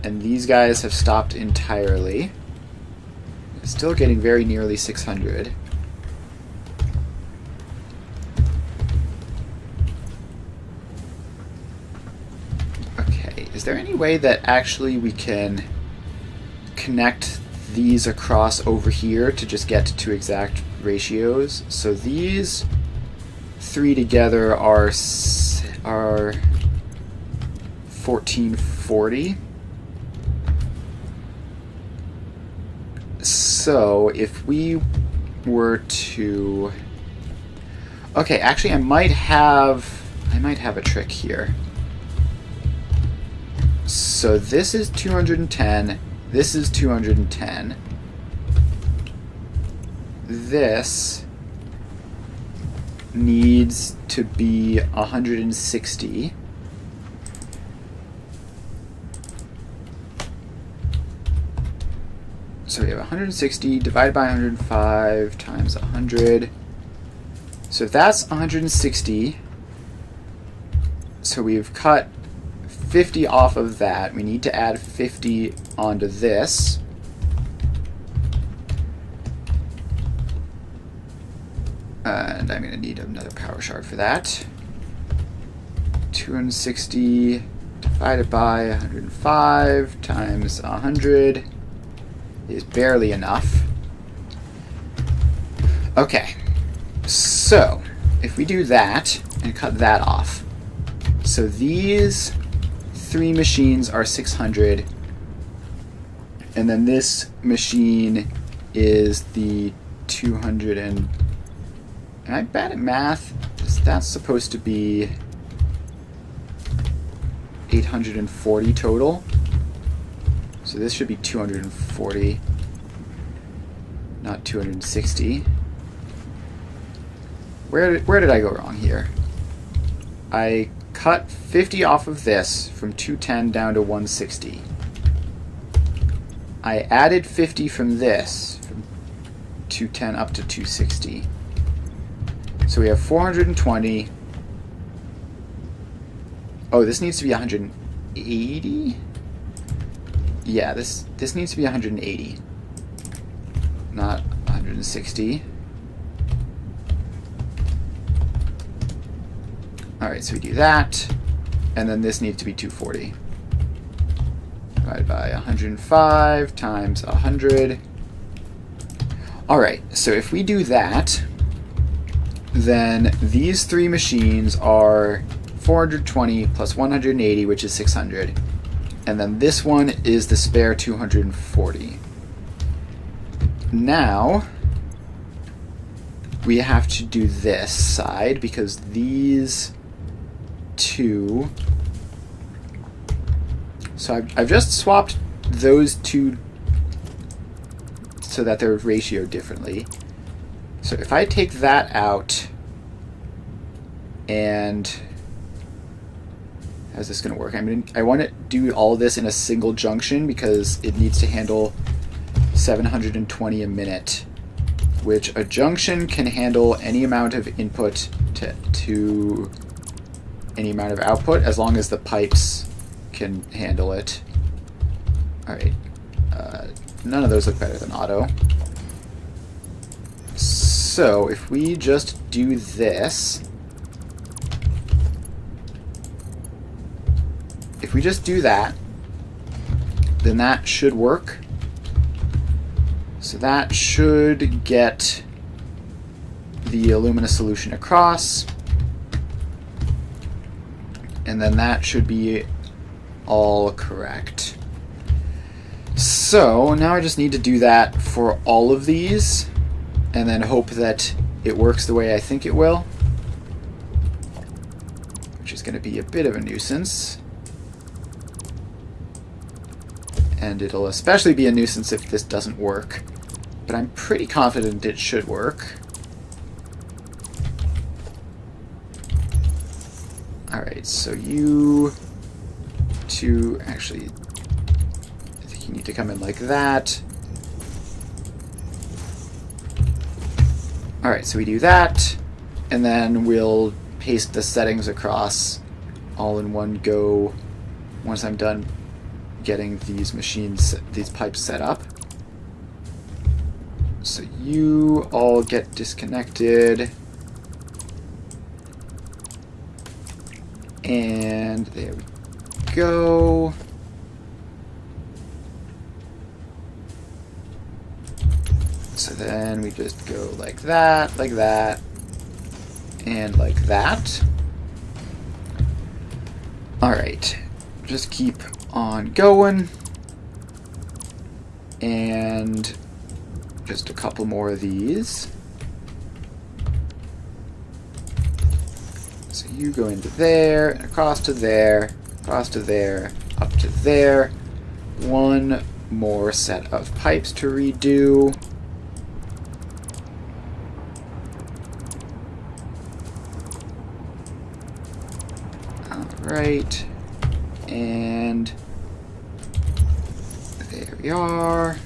And these guys have stopped entirely. Still getting very nearly 600. Okay, is there any way that actually we can connect these across over here to just get to exact ratios? So these three together are 1440. So if we were to... Okay, actually I might have a trick here. So this is 210, this is 210. This needs to be 160. So we have 160 divided by 105 times 100. So if that's 160, so we've cut 50 off of that. We need to add 50 onto this. And I'm going to need another power shard for that. 260 divided by 105 times 100 is barely enough. Okay, so if we do that and cut that off, so these three machines are 600, and then this machine is the 200 and am I bad at math? That's supposed to be 840 total. So this should be 240, not 260. Where did I go wrong here? I cut 50 off of this from 210 down to 160. I added 50 from this, from 210 up to 260. So we have 420. Oh, this needs to be 180? Yeah, this needs to be 180, not 160. Alright, so we do that, and then this needs to be 240. Divided by 105 times 100. Alright, so if we do that, then these three machines are 420 plus 180, which is 600. And then this one is the spare 240. Now, we have to do this side because these two... So I've just swapped those two so that they're ratioed differently. So if I take that out and... How's this going to work? I want to do all this in a single junction because it needs to handle 720 a minute, which a junction can handle any amount of input to any amount of output as long as the pipes can handle it. Alright, none of those look better than auto. So if we just do this... If we just do that, then that should work. So that should get the Illumina solution across. And then that should be all correct. So now I just need to do that for all of these and then hope that it works the way I think it will, which is going to be a bit of a nuisance. And it'll especially be a nuisance if this doesn't work. But I'm pretty confident it should work. Alright, so you two... Actually, I think You need to come in like that. Alright, so we do that, and then we'll paste the settings across all in one go once I'm done getting these pipes set up. So you all get disconnected. And there we go. So then we just go like that, and like that. Alright, just keep on going. And just a couple more of these. So you go into there, and across to there, up to there. One more set of pipes to redo. Alright, and there we are.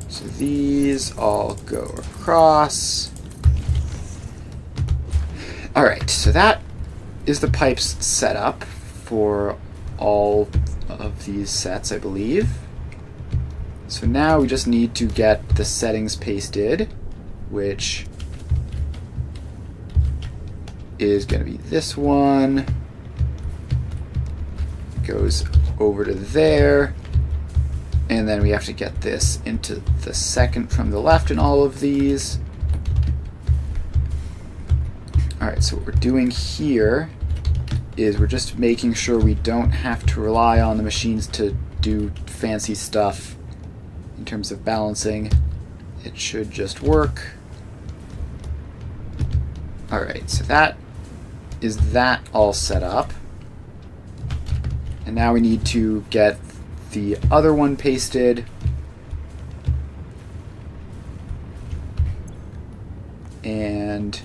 So these all go across. Alright, so that is the pipes set up for all of these sets, I believe. So now we just need to get the settings pasted, which is going to be this one. Goes over to there, and then we have to get this into the second from the left in all of these. Alright, so what we're doing here is we're just making sure we don't have to rely on the machines to do fancy stuff in terms of balancing. It should just work. Alright, so that is that all set up. And now we need to get the other one pasted. And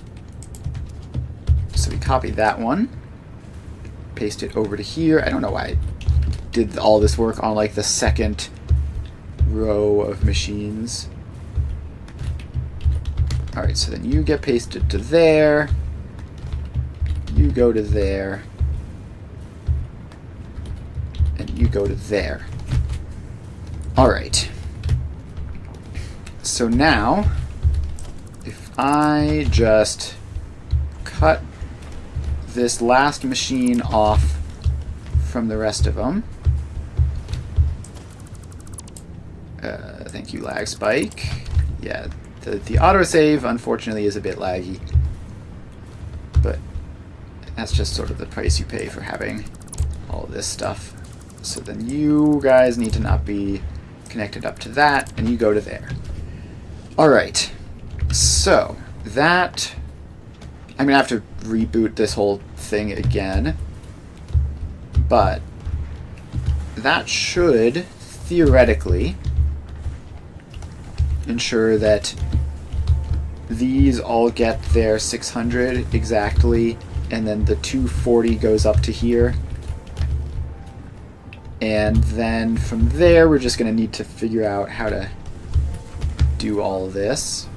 so we copy that one, paste it over to here. I don't know why I did all this work on like the second row of machines. Alright, so then you get pasted to there. You go to there. And you go to there. Alright. So now, if I just cut this last machine off from the rest of them. Thank you, lag spike. Yeah, the autosave unfortunately is a bit laggy. But that's just sort of the price you pay for having all this stuff. So then you guys need to not be connected up to that, and you go to there. Alright, so that... I'm going to have to reboot this whole thing again, but that should, theoretically, ensure that these all get their 600 exactly, and then the 240 goes up to here. And then from there, we're just going to need to figure out how to do all of this.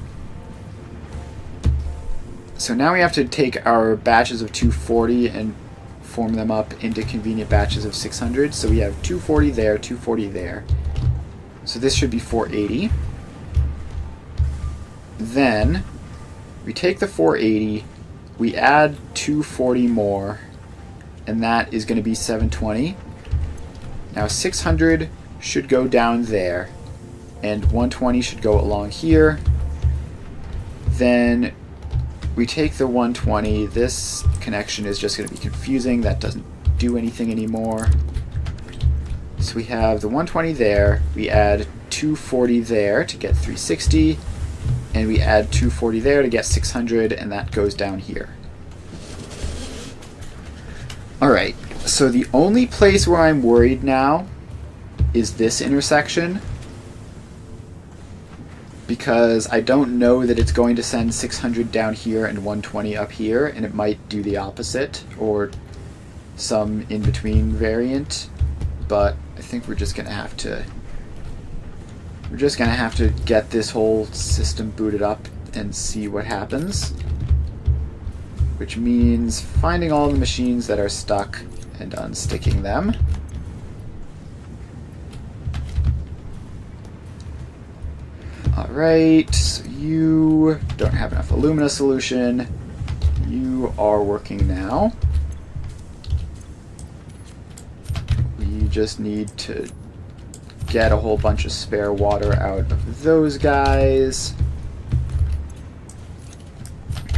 So now we have to take our batches of 240 and form them up into convenient batches of 600. So we have 240 there, 240 there. So this should be 480. Then we take the 480, we add 240 more, and that is going to be 720. Now 600 should go down there, and 120 should go along here. Then we take the 120. This connection is just going to be confusing. That doesn't do anything anymore. So we have the 120 there. We add 240 there to get 360. And we add 240 there to get 600, and that goes down here. Alright, so the only place where I'm worried now is this intersection, because I don't know that it's going to send 600 down here and 120 up here, and it might do the opposite, or some in-between variant, but I think we're just going to have to We're just going to have to get this whole system booted up and see what happens. Which means finding all the machines that are stuck and unsticking them. Alright, so you don't have enough alumina solution. You are working now. We just need to get a whole bunch of spare water out of those guys.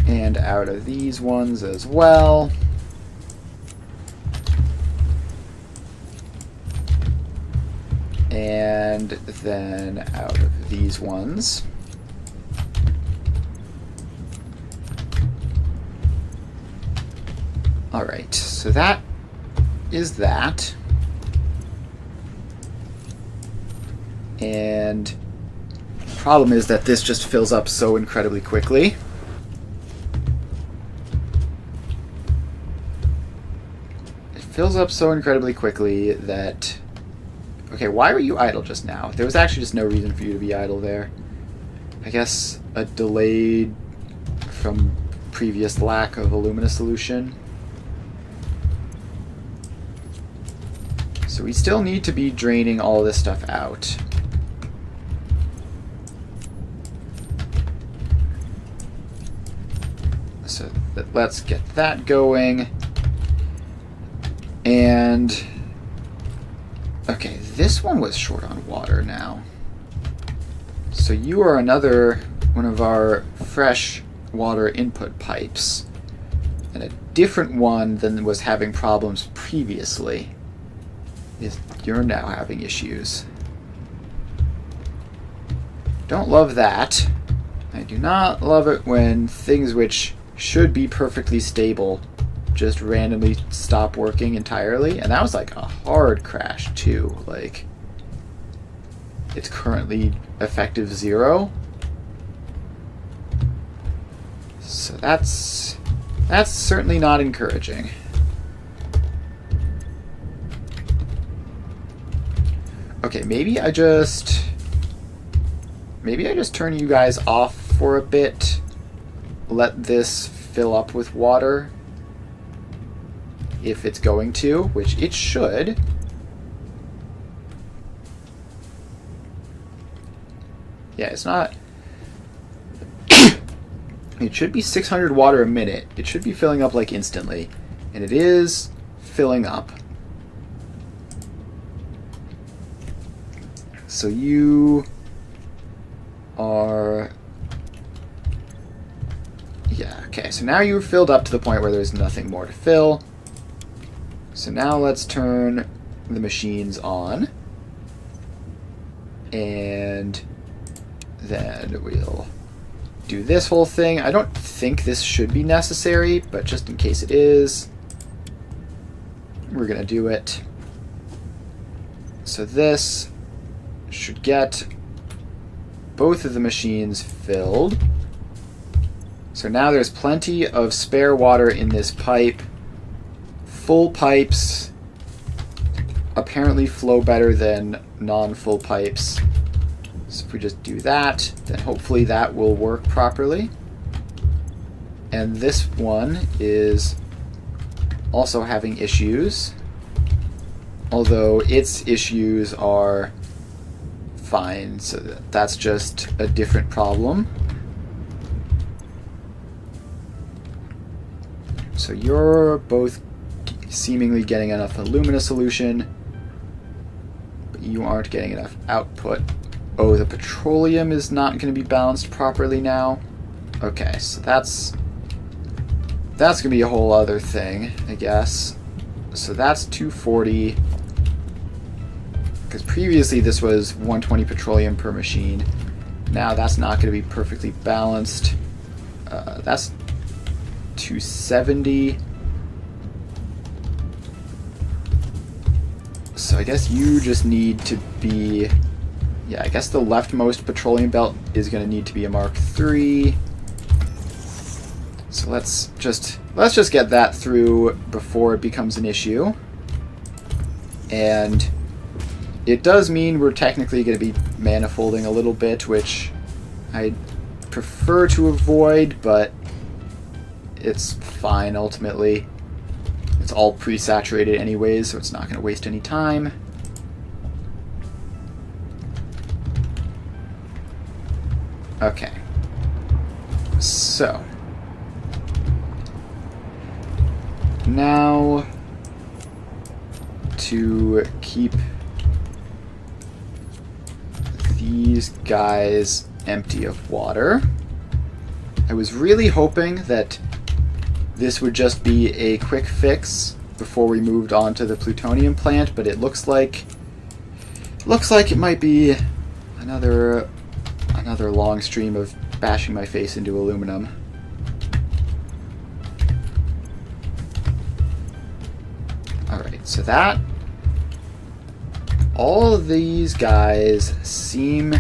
And out of these ones as well. And then out of these ones. Alright, so that is that. And the problem is that this just fills up so incredibly quickly. It fills up so incredibly quickly that... Okay, why were you idle just now? There was actually just no reason for you to be idle there. I guess a delayed from previous lack of alumina solution. So we still need to be draining all this stuff out. So let's get that going. And... okay, this one was short on water now. So you are another one of our fresh water input pipes. And a different one than was having problems previously. You're now having issues. Don't love that. I do not love it when things which should be perfectly stable just randomly stop working entirely. And that was like a hard crash too. Like, it's currently effective 0. So that's certainly not encouraging. Okay, maybe I just turn you guys off for a bit. Let this fill up with water. If it's going to, which it should. Yeah, it's not... it should be 600 water a minute. It should be filling up like instantly. And it is filling up. So you are... yeah, okay. So now you're filled up to the point where there's nothing more to fill. So now let's turn the machines on. And then we'll do this whole thing. I don't think this should be necessary, but just in case it is, we're going to do it. So this should get both of the machines filled. So now there's plenty of spare water in this pipe. Full pipes apparently flow better than non-full pipes. So if we just do that, then hopefully that will work properly. And this one is also having issues, although its issues are fine, so that's just a different problem. So you're both seemingly getting enough alumina solution, but you aren't getting enough output. Oh, the petroleum is not going to be balanced properly now. Okay, so that's going to be a whole other thing, I guess. So that's 240. Because previously this was 120 petroleum per machine. Now that's not going to be perfectly balanced. That's 270. So I guess you just need to be... yeah, I guess the leftmost petroleum belt is going to need to be a Mark III. So let's just get that through before it becomes an issue. And it does mean we're technically going to be manifolding a little bit, which I prefer to avoid, but it's fine ultimately. It's all pre-saturated anyways, so it's not going to waste any time. Okay. So. Now, to keep these guys empty of water, I was really hoping that this would just be a quick fix before we moved on to the plutonium plant, but it looks like it might be another long stream of bashing my face into aluminum. Alright, so that all of these guys seem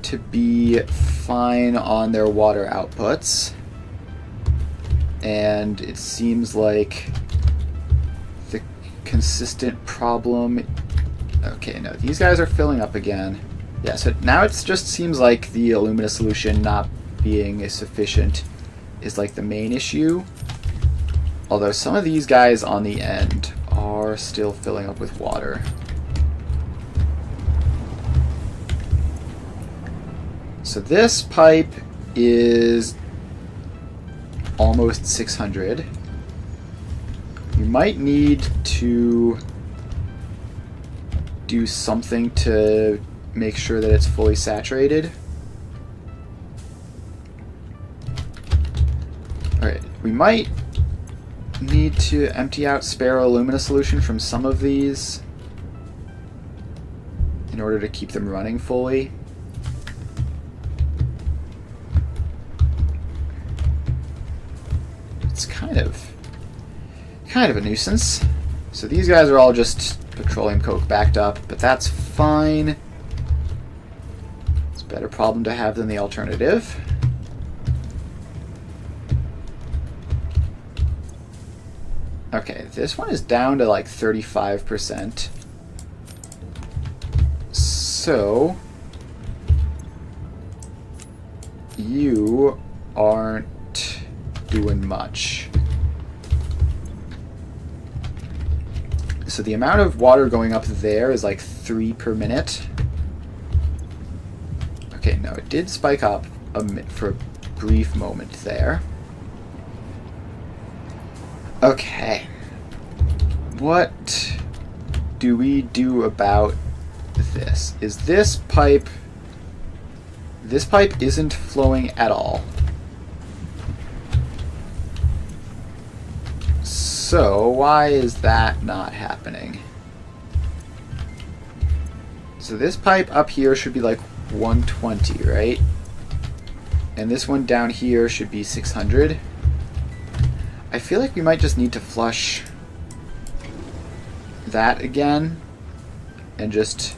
to be fine on their water outputs. And it seems like the consistent problem... Okay, no, these guys are filling up again. Yeah, so now it just seems like the alumina solution not being sufficient is like the main issue. Although some of these guys on the end are still filling up with water. So this pipe is almost 600. You might need to do something to make sure that it's fully saturated. Alright, we might need to empty out spare alumina solution from some of these in order to keep them running fully. It's kind of a nuisance. So these guys are all just petroleum coke backed up, but that's fine. It's a better problem to have than the alternative. Okay, this one is down to like 35%. So you aren't doing much. So the amount of water going up there is like 3 per minute. Okay, no, it did spike up for a brief moment there. Okay. What do we do about this? Is this pipe... This pipe isn't flowing at all. So, why is that not happening? So this pipe up here should be like 120, right? And this one down here should be 600. I feel like we might just need to flush that again and just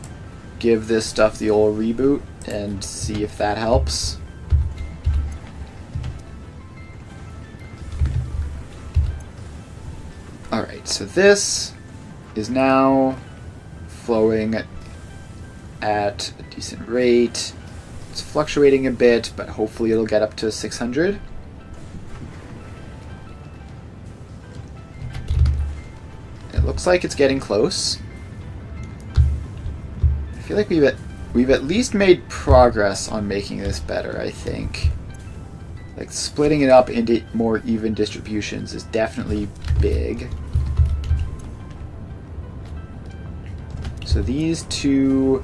give this stuff the old reboot and see if that helps. Alright, so this is now flowing at a decent rate. It's fluctuating a bit, but hopefully it'll get up to 600. It looks like it's getting close. I feel like we've at least made progress on making this better, I think. Like, splitting it up into more even distributions is definitely big. So these two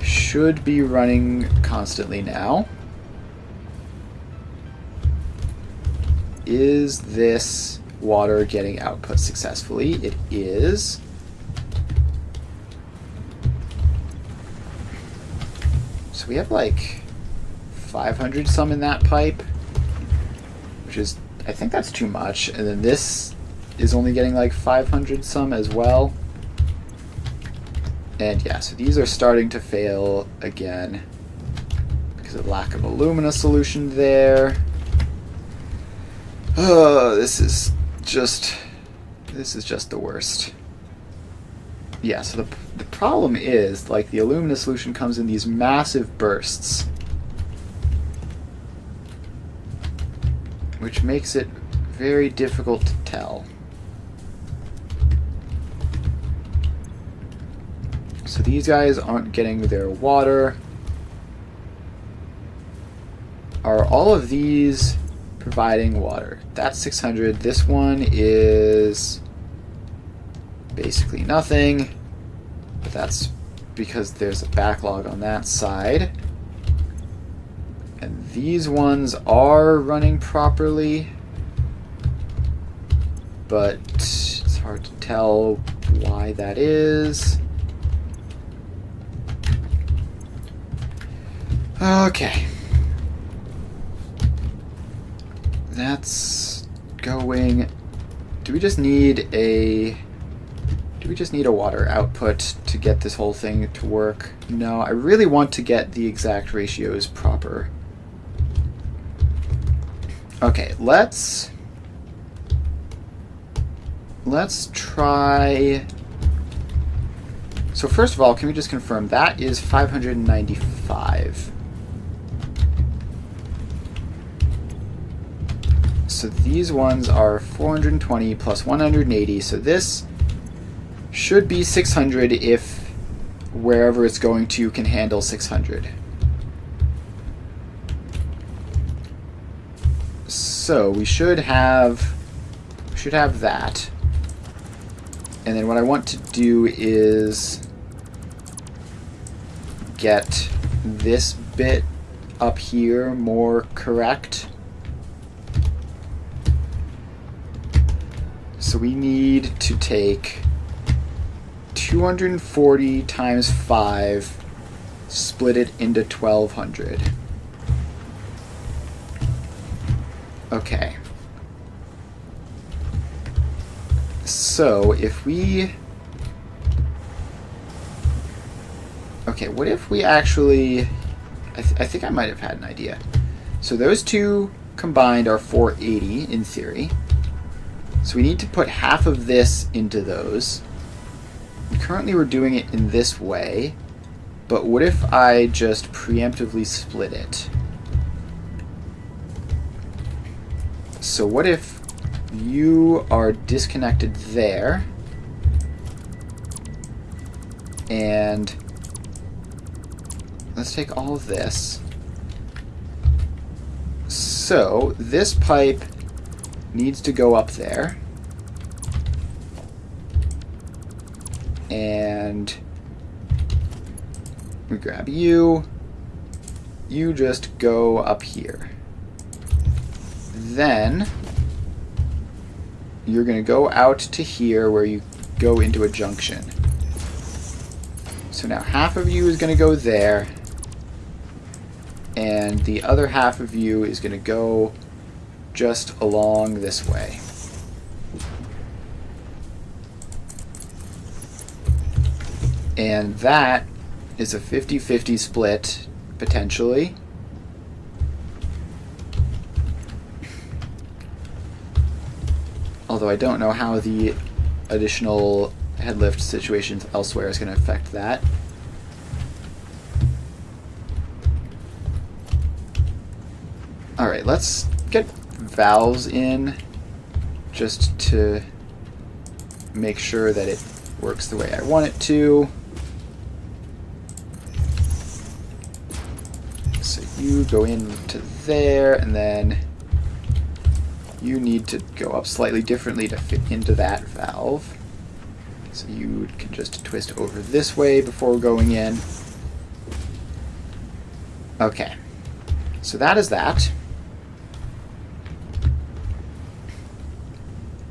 should be running constantly now. Is this water getting output successfully? It is. So we have like 500 some in that pipe, which is, I think that's too much. And then this is only getting like 500 some as well. And yeah, so these are starting to fail again because of lack of alumina solution there. Oh, this is just the worst. Yeah, so The problem is, like, the alumina solution comes in these massive bursts, which makes it very difficult to tell. So these guys aren't getting their water. Are all of these providing water? That's 600. This one is basically nothing, but that's because there's a backlog on that side. And these ones are running properly, but it's hard to tell why that is. Okay. That's going. Do we just need a water output to get this whole thing to work? No, I really want to get the exact ratios proper. Okay, let's try. So first of all, can we just confirm that is 595? So these ones are 420 plus 180, so this should be 600 if wherever it's going to can handle 600. So we should have that. And then what I want to do is get this bit up here more correct. So we need to take 240 times 5, split it into 1200. Okay. So if we... Okay, what if we actually... I think I might have had an idea. So those two combined are 480 in theory. So we need to put half of this into those. And currently we're doing it in this way, but what if I just preemptively split it? So what if you are disconnected there, and let's take all of this. So this pipe needs to go up there, and we grab you just go up here. Then you're going to go out to here where you go into a junction. So now half of you is going to go there, and the other half of you is going to go just along this way. And that is a 50-50 split, potentially. Although I don't know how the additional headlift situations elsewhere is going to affect that. Alright, let's get valves in just to make sure that it works the way I want it to. So you go into there, and then you need to go up slightly differently to fit into that valve. So you can just twist over this way before going in. Okay, so that is that.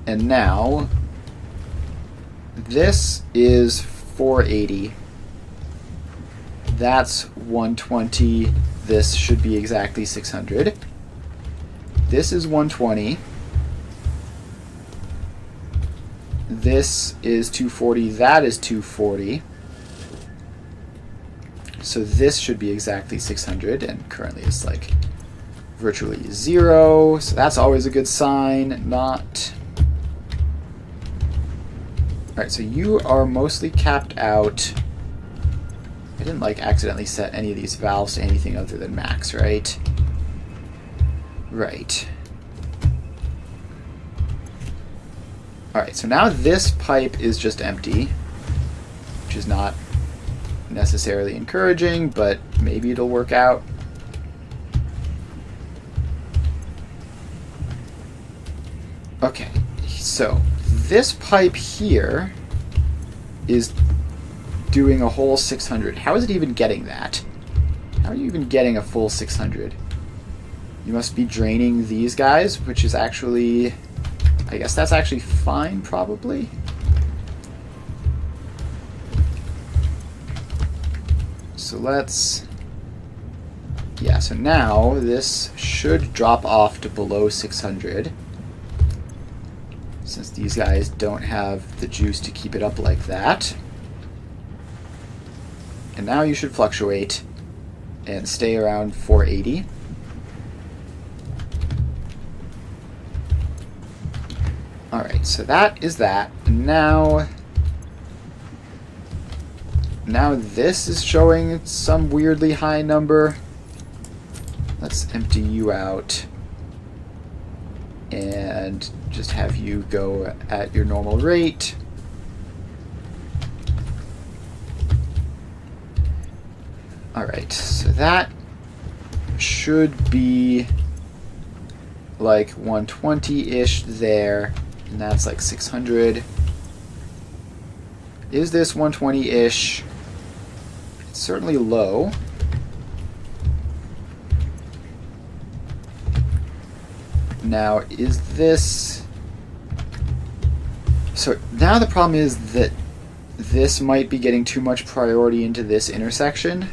And now, this is 480. That's 120. This should be exactly 600. This is 120. This is 240. That is 240. So this should be exactly 600, and currently it's like virtually 0. So that's always a good sign. Not Alright, so you are mostly capped out. I didn't like accidentally set any of these valves to anything other than max, right? Right. Alright, so now this pipe is just empty, which is not necessarily encouraging, but maybe it'll work out. Okay, so this pipe here is doing a whole 600. How is it even getting that? How are you even getting a full 600? You must be draining these guys, which is actually... I guess that's actually fine, probably. So let's... Yeah, so now this should drop off to below 600. Since these guys don't have the juice to keep it up like that. And now you should fluctuate and stay around 480. Alright, so that is that. Now this is showing some weirdly high number. Let's empty you out and just have you go at your normal rate. Alright, so that should be like 120-ish there, and that's like 600. Is this 120-ish? It's certainly low. Now, is this... So now the problem is that this might be getting too much priority into this intersection,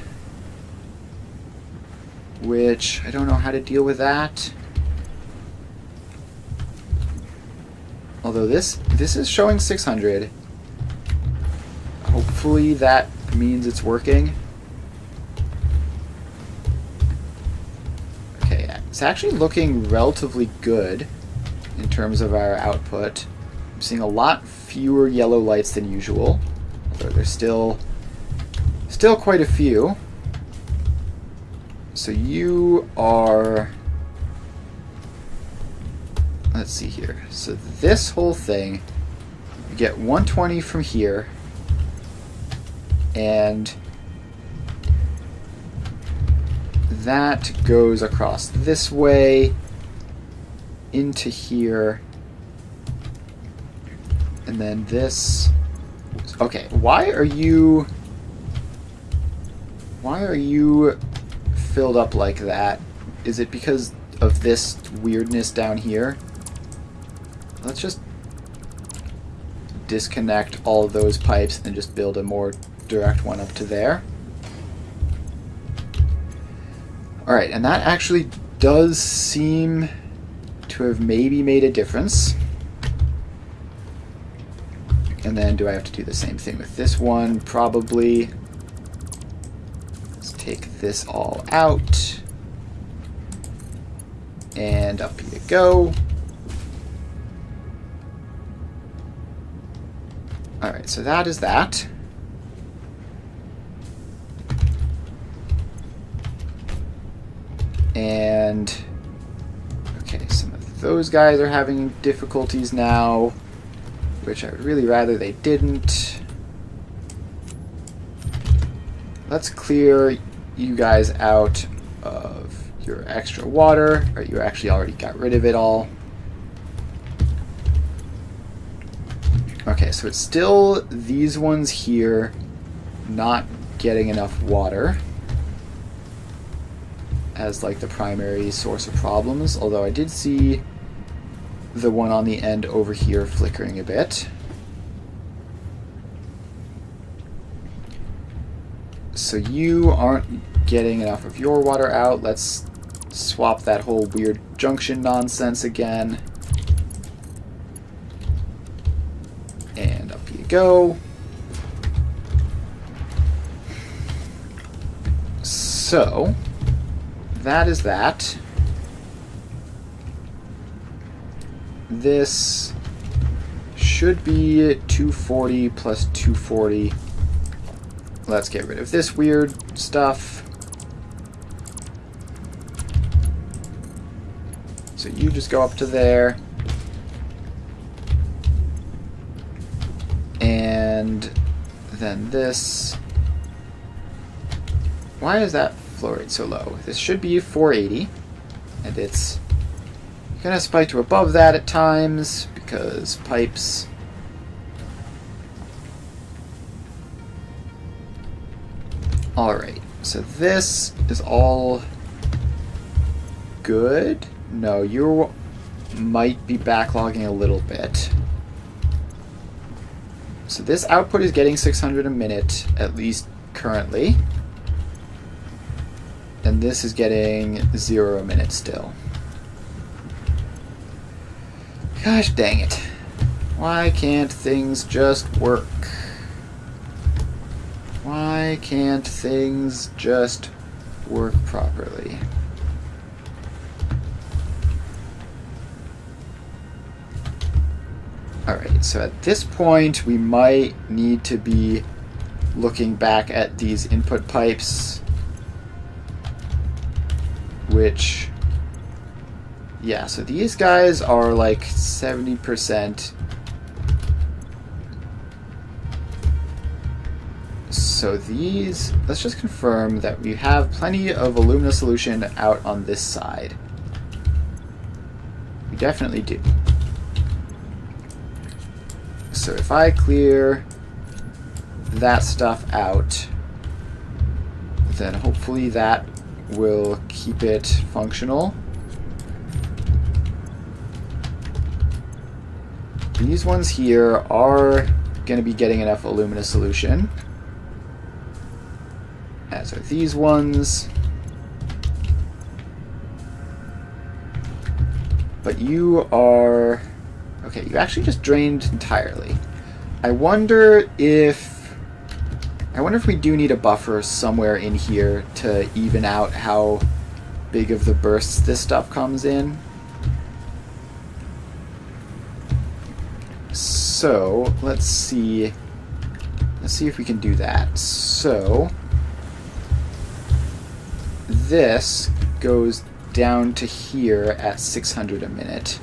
which I don't know how to deal with that. Although this is showing 600. Hopefully that means it's working. Okay, it's actually looking relatively good in terms of our output. I'm seeing a lot fewer yellow lights than usual, although there's still quite a few. So you are... Let's see here. So this whole thing, you get 120 from here, and that goes across this way into here, and then this... Okay, why are you filled up like that? Is it because of this weirdness down here? Let's just disconnect all of those pipes and just build a more direct one up to there. Alright, and that actually does seem to have maybe made a difference. And then do I have to do the same thing with this one? Probably. Let's take this all out. And up you go. Alright, so that is that. And... Okay, some of those guys are having difficulties now, which I would really rather they didn't. Let's clear you guys out of your extra water, or you actually already got rid of it all. Okay, so it's still these ones here not getting enough water as like the primary source of problems, although I did see the one on the end over here flickering a bit. So you aren't getting enough of your water out. Let's swap that whole weird junction nonsense again. And up you go. So that is that. This should be 240 plus 240. Let's get rid of this weird stuff. So you just go up to there. And then this. Why is that flow rate so low? This should be 480. And it's going to spike to above that at times because pipes. Alright, so this is all good. No, you might be backlogging a little bit. So this output is getting 600 a minute, at least currently. And this is getting 0 a minute still. Gosh dang it. Why can't things just work? Why can't things just work properly? Alright, so at this point we might need to be looking back at these input pipes, which, yeah, so these guys are like 70%. So these, let's just confirm that we have plenty of alumina solution out on this side. We definitely do. So if I clear that stuff out, then hopefully that will keep it functional. These ones here are going to be getting enough alumina solution, as are these ones. But you are... okay, you actually just drained entirely. I wonder if we do need a buffer somewhere in here to even out how big of the bursts this stuff comes in. So let's see if we can do that. So this goes down to here at 600 a minute.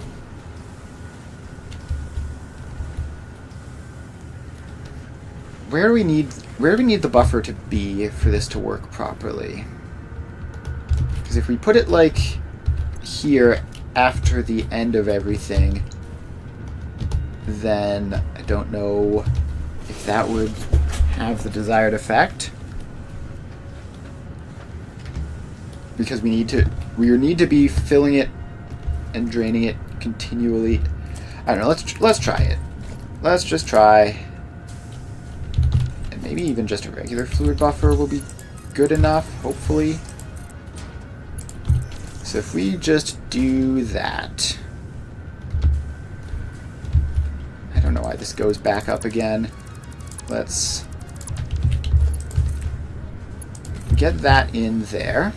Where do we need the buffer to be for this to work properly? Because if we put it like here after the end of everything, then I don't know if that would have the desired effect. Because we need to be filling it and draining it continually. I don't know, let's try it. Let's just try. Maybe even just a regular fluid buffer will be good enough, hopefully. So if we just do that... I don't know why this goes back up again. Let's get that in there.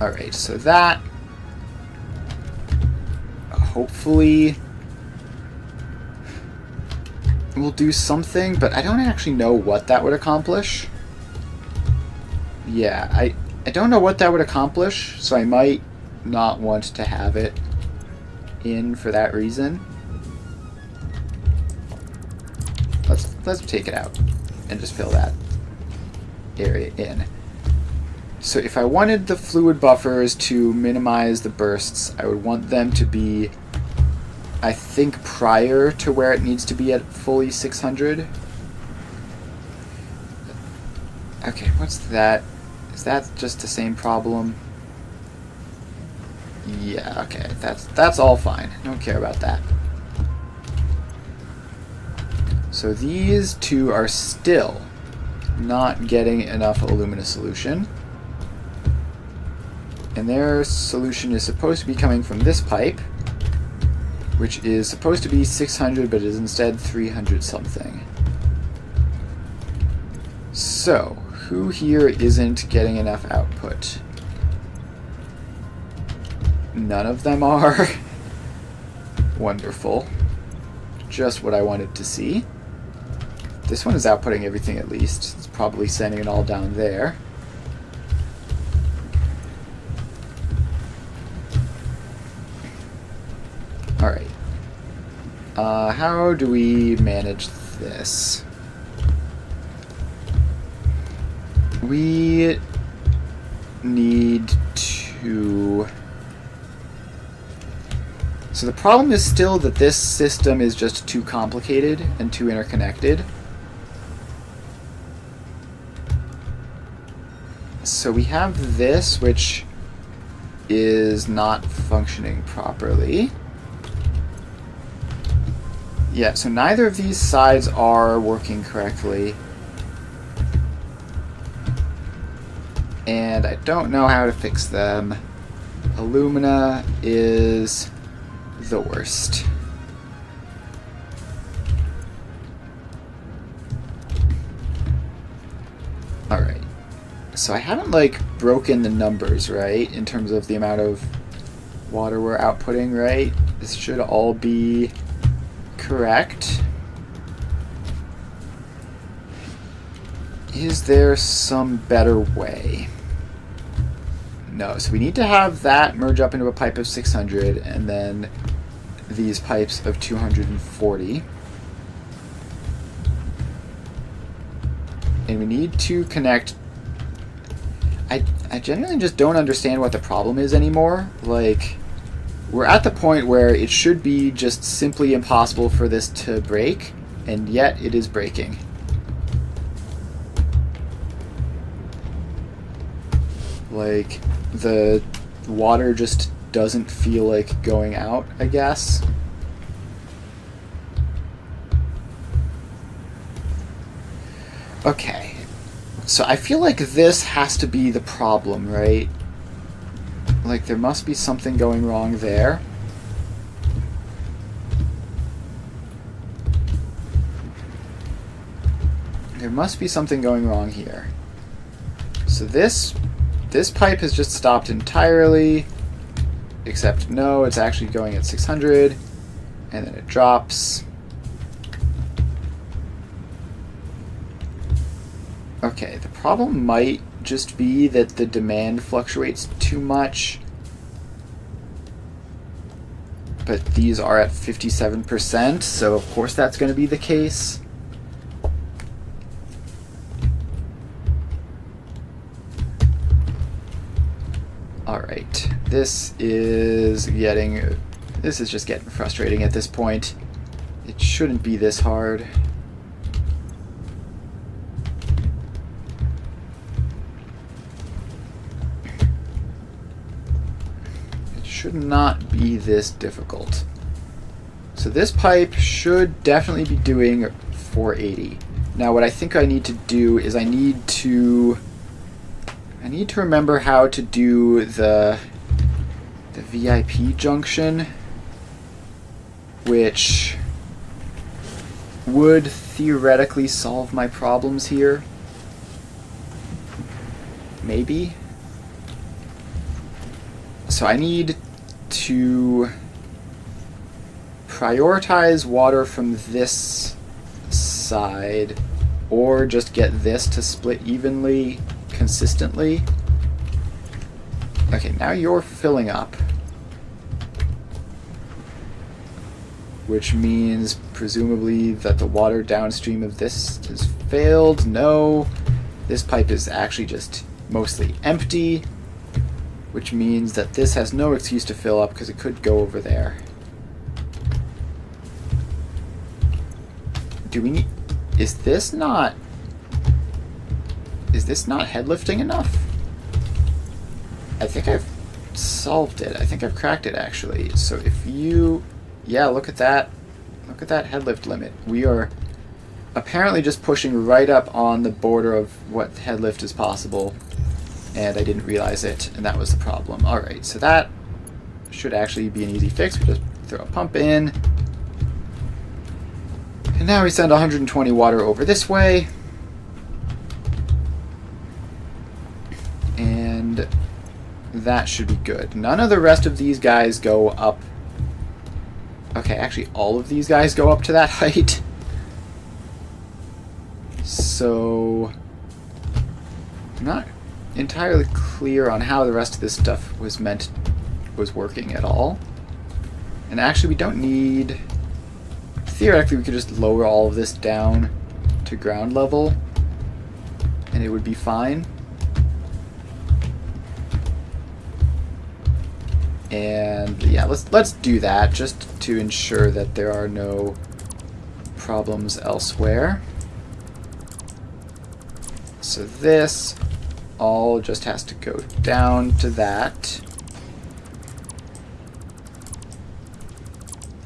Alright, so that hopefully will do something, but I don't actually know what that would accomplish. Yeah, I don't know what that would accomplish, so I might not want to have it in for that reason. Let's take it out and just fill that area in. So if I wanted the fluid buffers to minimize the bursts, I would want them to be, I think, prior to where it needs to be at fully 600. Okay, what's that? Is that just the same problem? Yeah, okay, that's all fine. I don't care about that. So these two are still not getting enough alumina solution. And their solution is supposed to be coming from this pipe, which is supposed to be 600, but is instead 300 something. So, who here isn't getting enough output? None of them are. Wonderful. Just what I wanted to see. This one is outputting everything at least. It's probably sending it all down there. Alright. How do we manage this? We need to... So the problem is still that this system is just too complicated and too interconnected. So we have this, which is not functioning properly. Yeah, so neither of these sides are working correctly. And I don't know how to fix them. Alumina is the worst. Alright. So I haven't, like, broken the numbers, right? In terms of the amount of water we're outputting, right? This should all be correct. Is there some better way? No, so we need to have that merge up into a pipe of 600 and then these pipes of 240. And we need to connect... I genuinely just don't understand what the problem is anymore. Like, we're at the point where it should be just simply impossible for this to break, and yet it is breaking. Like, the water just doesn't feel like going out, I guess. Okay. So I feel like this has to be the problem, right? Like, there must be something going wrong there. There must be something going wrong here. So this pipe has just stopped entirely, except no, it's actually going at 600, and then it drops. Okay, the problem might just be that the demand fluctuates too much, but these are at 57%, so of course that's going to be the case. Alright, this is just getting frustrating at this point. It shouldn't be this hard. It should not be this difficult. So this pipe should definitely be doing 480. Now what I think I need to do is I need to remember how to do the VIP junction, which would theoretically solve my problems here. Maybe. So I need to prioritize water from this side, or just get this to split evenly, consistently. Okay, now you're filling up, which means presumably that the water downstream of this has failed. No, this pipe is actually just mostly empty, which means that this has no excuse to fill up because it could go over there. Do we need... Is this not head lifting enough? I think I've solved it. I think I've cracked it, actually. So if you... Yeah, look at that. Look at that head lift limit. We are apparently just pushing right up on the border of what head lift is possible, and I didn't realize it, and that was the problem. Alright, so that should actually be an easy fix. We just throw a pump in, and now we send 120 water over this way, and that should be good. None of the rest of these guys go up Okay, actually all of these guys go up to that height. So I'm not entirely clear on how the rest of this stuff was working at all. And actually we don't need... Theoretically we could just lower all of this down to ground level and it would be fine. And yeah, let's do that just to ensure that there are no problems elsewhere. So this all just has to go down to that.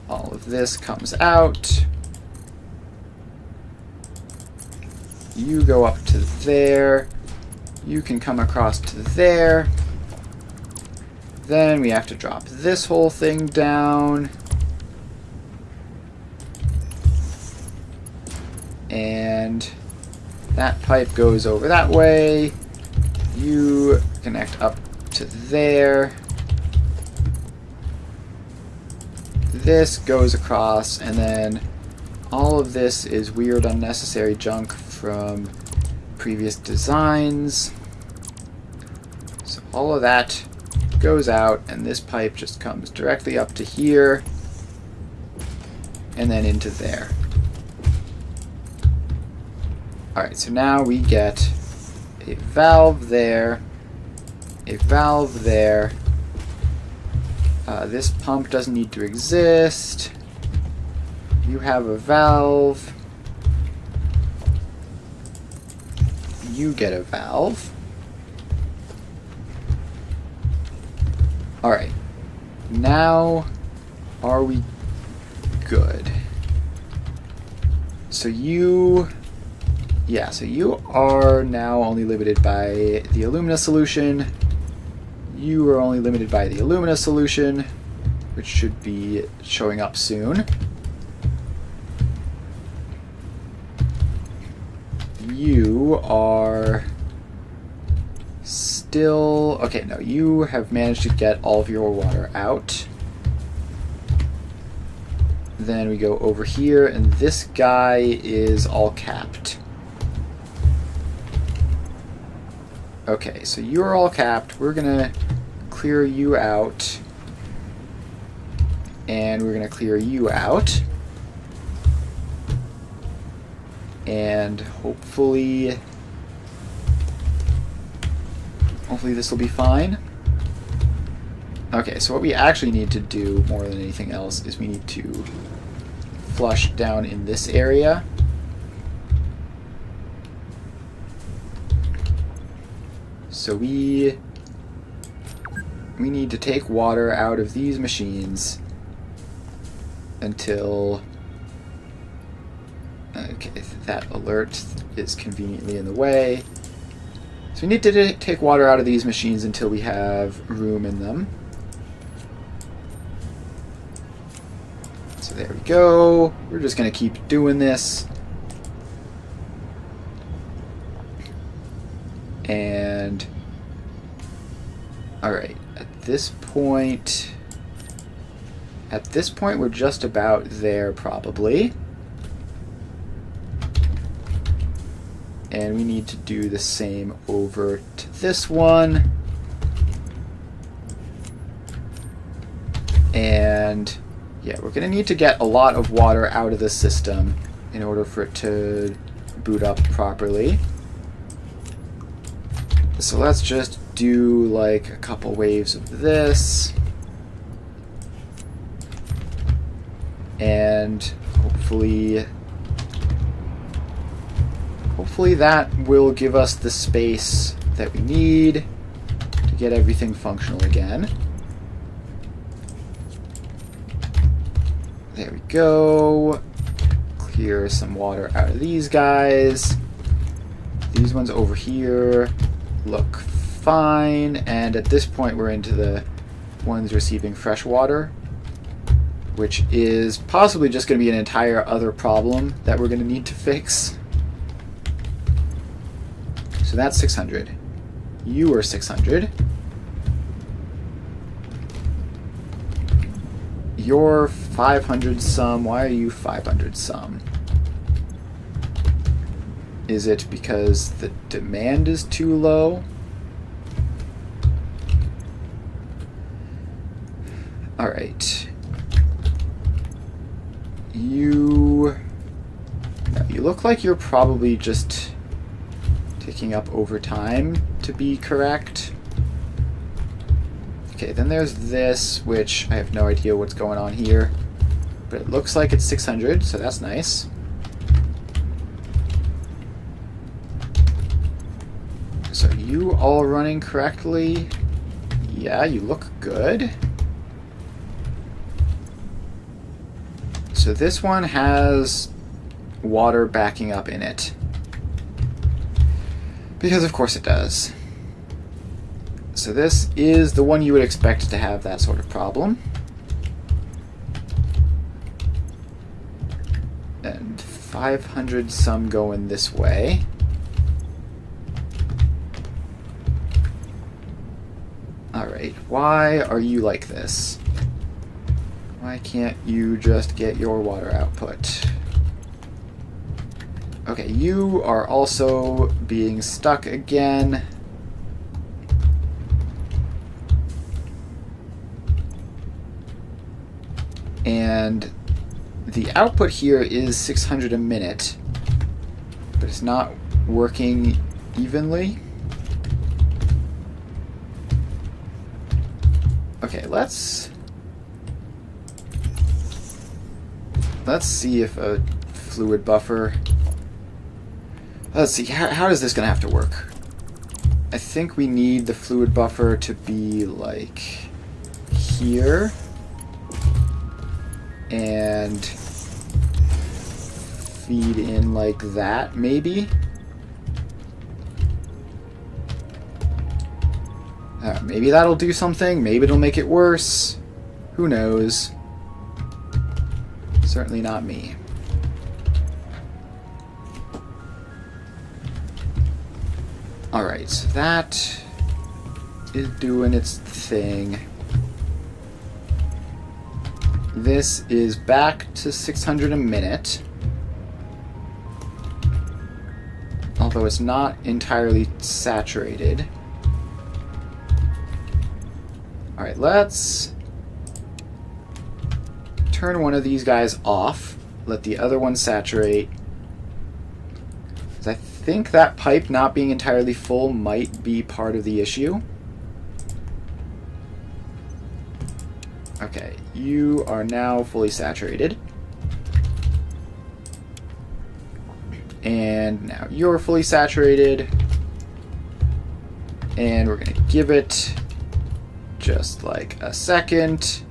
All of this comes out. You go up to there. You can come across to there. Then we have to drop this whole thing down. And that pipe goes over that way. You connect up to there. This goes across, and then all of this is weird, unnecessary junk from previous designs. So all of that goes out, and this pipe just comes directly up to here and then into there. Alright, so now we get a valve there, a valve there. This pump doesn't need to exist. You have a valve. You get a valve. Alright. Now, are we good? So you... Yeah, so you are now only limited by the alumina solution. You are only limited by the alumina solution, which should be showing up soon. You are still... Okay, no, you have managed to get all of your water out. Then we go over here, and this guy is all capped. Okay, so you're all capped. We're gonna clear you out. And we're gonna clear you out. And hopefully this will be fine. Okay, so what we actually need to do more than anything else is we need to flush down in this area. So we need to take water out of these machines until... Okay, that alert is conveniently in the way. So we need to take water out of these machines until we have room in them. So there we go. We're just going to keep doing this. And... Alright, at this point we're just about there probably. And we need to do the same over to this one. And yeah, we're going to need to get a lot of water out of the system in order for it to boot up properly. So let's just do like a couple waves of this. And hopefully that will give us the space that we need to get everything functional again. There we go. Clear some water out of these guys. These ones over here look fine, and at this point we're into the ones receiving fresh water, which is possibly just going to be an entire other problem that we're going to need to fix. So that's 600. You are 600. You're 500 some. Why are you 500 some? Is it because the demand is too low? Alright. You look like you're probably just ticking up over time to be correct. Okay, then there's this, which I have no idea what's going on here. But it looks like it's 600, so that's nice. So are you all running correctly? Yeah, you look good. So this one has water backing up in it. Because of course it does. So this is the one you would expect to have that sort of problem. And 500 some going this way. Alright, why are you like this? Why can't you just get your water output? Okay, you are also being stuck again. And the output here is 600 a minute, but it's not working evenly. Okay, let's see if a fluid buffer... Let's see, how is this going to have to work? I think we need the fluid buffer to be like here. And feed in like that, maybe? Maybe that'll do something. Maybe it'll make it worse. Who knows? Certainly not me. Alright, so that is doing its thing. This is back to 600 a minute. Although it's not entirely saturated. Alright, let's turn one of these guys off. Let the other one saturate. I think that pipe not being entirely full might be part of the issue. Okay, you are now fully saturated. And now you're fully saturated. And we're going to give it just like a second.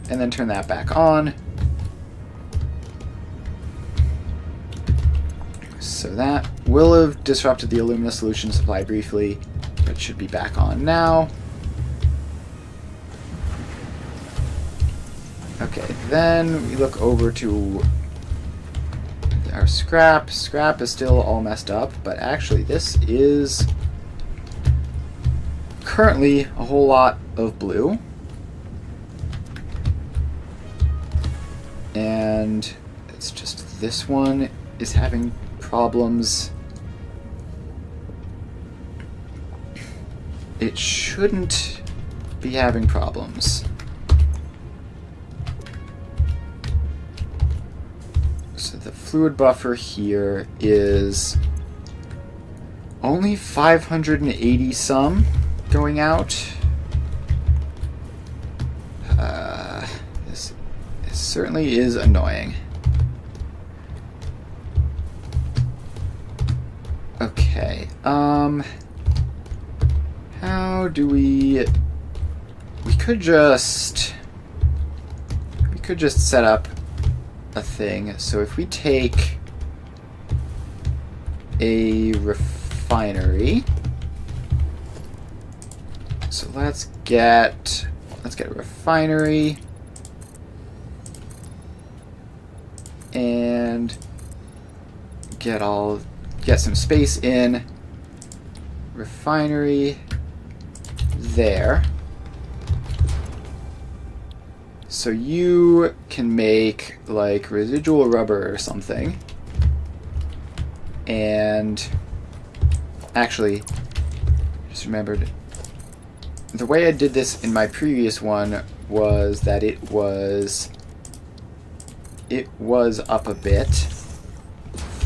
And then turn that back on. So that will have disrupted the alumina solution supply briefly, but should be back on now. Okay, then we look over to our scrap. Scrap is still all messed up, but actually this is currently a whole lot of blue. And it's just this one is having problems. It shouldn't be having problems. So the fluid buffer here is only 580 some going out. This certainly is annoying. Okay, how do we could just set up a thing. So if we take a refinery, so let's get a refinery and get some space in refinery there. So you can make like residual rubber or something. And actually, just remembered, the way I did this in my previous one was that it was up a bit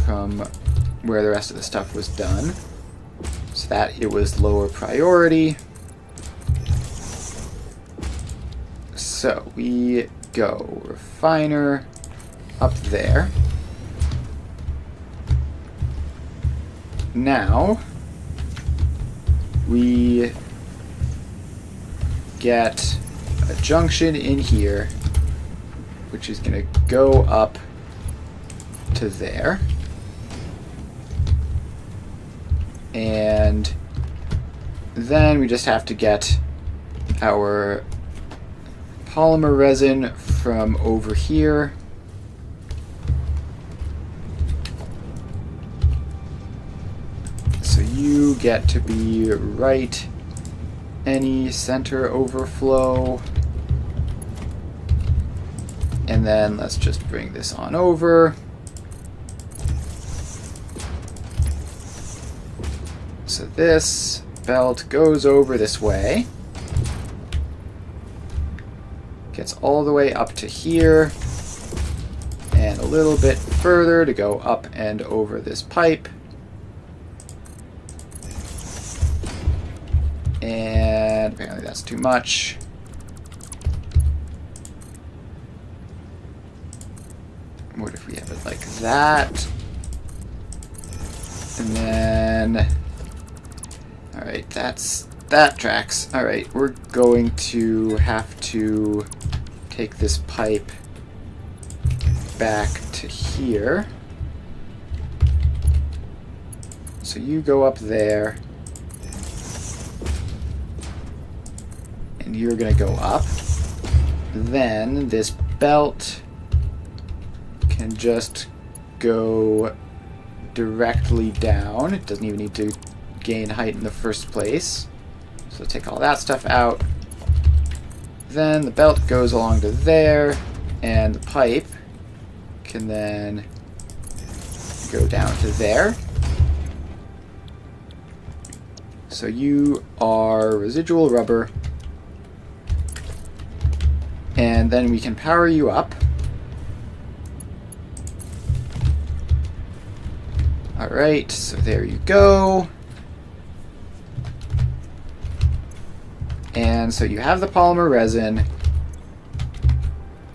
from where the rest of the stuff was done, so that it was lower priority. So we go refiner up there. Now we get a junction in here, which is going to go up to there. And then we just have to get our polymer resin from over here. So you get to be right any center overflow. And then let's just bring this on over. So this belt goes over this way, gets all the way up to here, and a little bit further to go up and over this pipe. And apparently that's too much. What if we have it like that? And then... Alright, that tracks. Alright, we're going to have to take this pipe back to here. So you go up there. And you're going to go up. Then this belt can just go directly down. It doesn't even need to gain height in the first place. So take all that stuff out. Then the belt goes along to there, and the pipe can then go down to there. So you are residual rubber, and then we can power you up. Alright, so there you go. And so you have the polymer resin,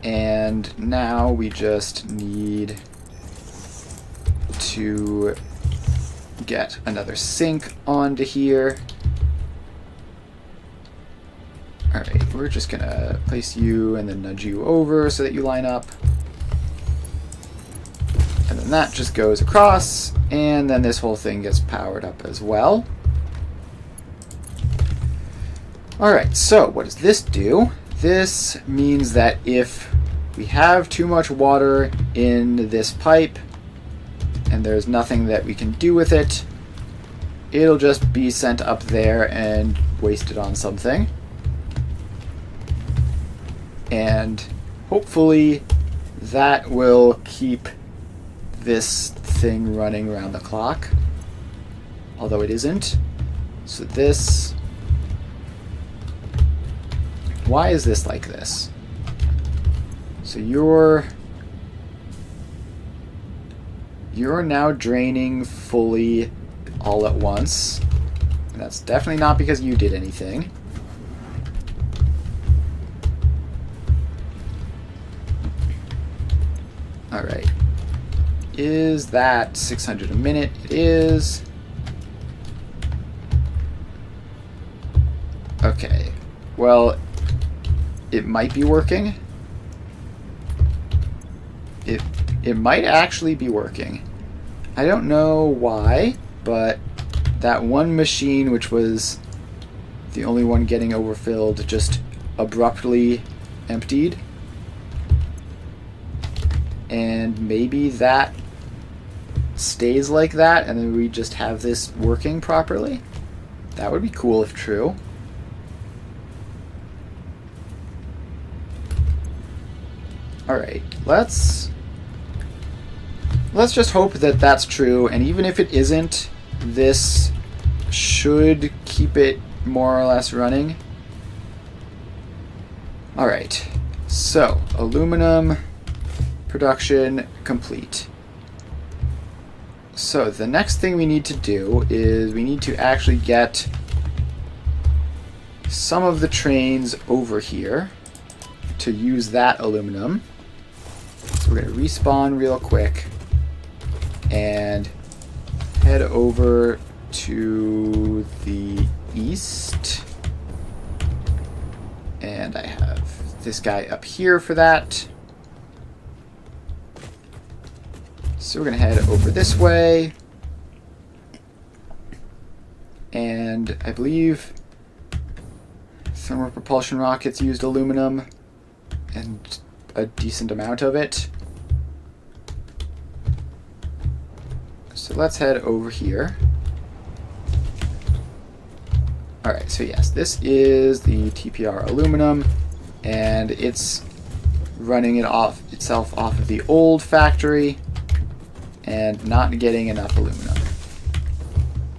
and now we just need to get another sink onto here. Alright, we're just gonna place you and then nudge you over so that you line up. And then that just goes across, and then this whole thing gets powered up as well. Alright, so what does this do? This means that if we have too much water in this pipe and there's nothing that we can do with it, it'll just be sent up there and wasted on something. And hopefully that will keep this thing running around the clock, although it isn't. So this... Why is this like this? So you're now draining fully all at once. And that's definitely not because you did anything. Alright. Is that 600 a minute? It is. Okay. Well, it might be working. It might actually be working. I don't know why, but that one machine, which was the only one getting overfilled, just abruptly emptied. And maybe that stays like that, and then we just have this working properly. That would be cool if true. Alright, let's just hope that that's true, and even if it isn't, this should keep it more or less running. Alright, so aluminum production complete. So the next thing we need to do is we need to actually get some of the trains over here to use that aluminum. So we're going to respawn real quick and head over to the east. And I have this guy up here for that. So we're going to head over this way. And I believe thermal propulsion rockets used aluminum, and a decent amount of it. So let's head over here. Alright, so yes, this is the TPR aluminum, and it's running itself off of the old factory and not getting enough aluminum.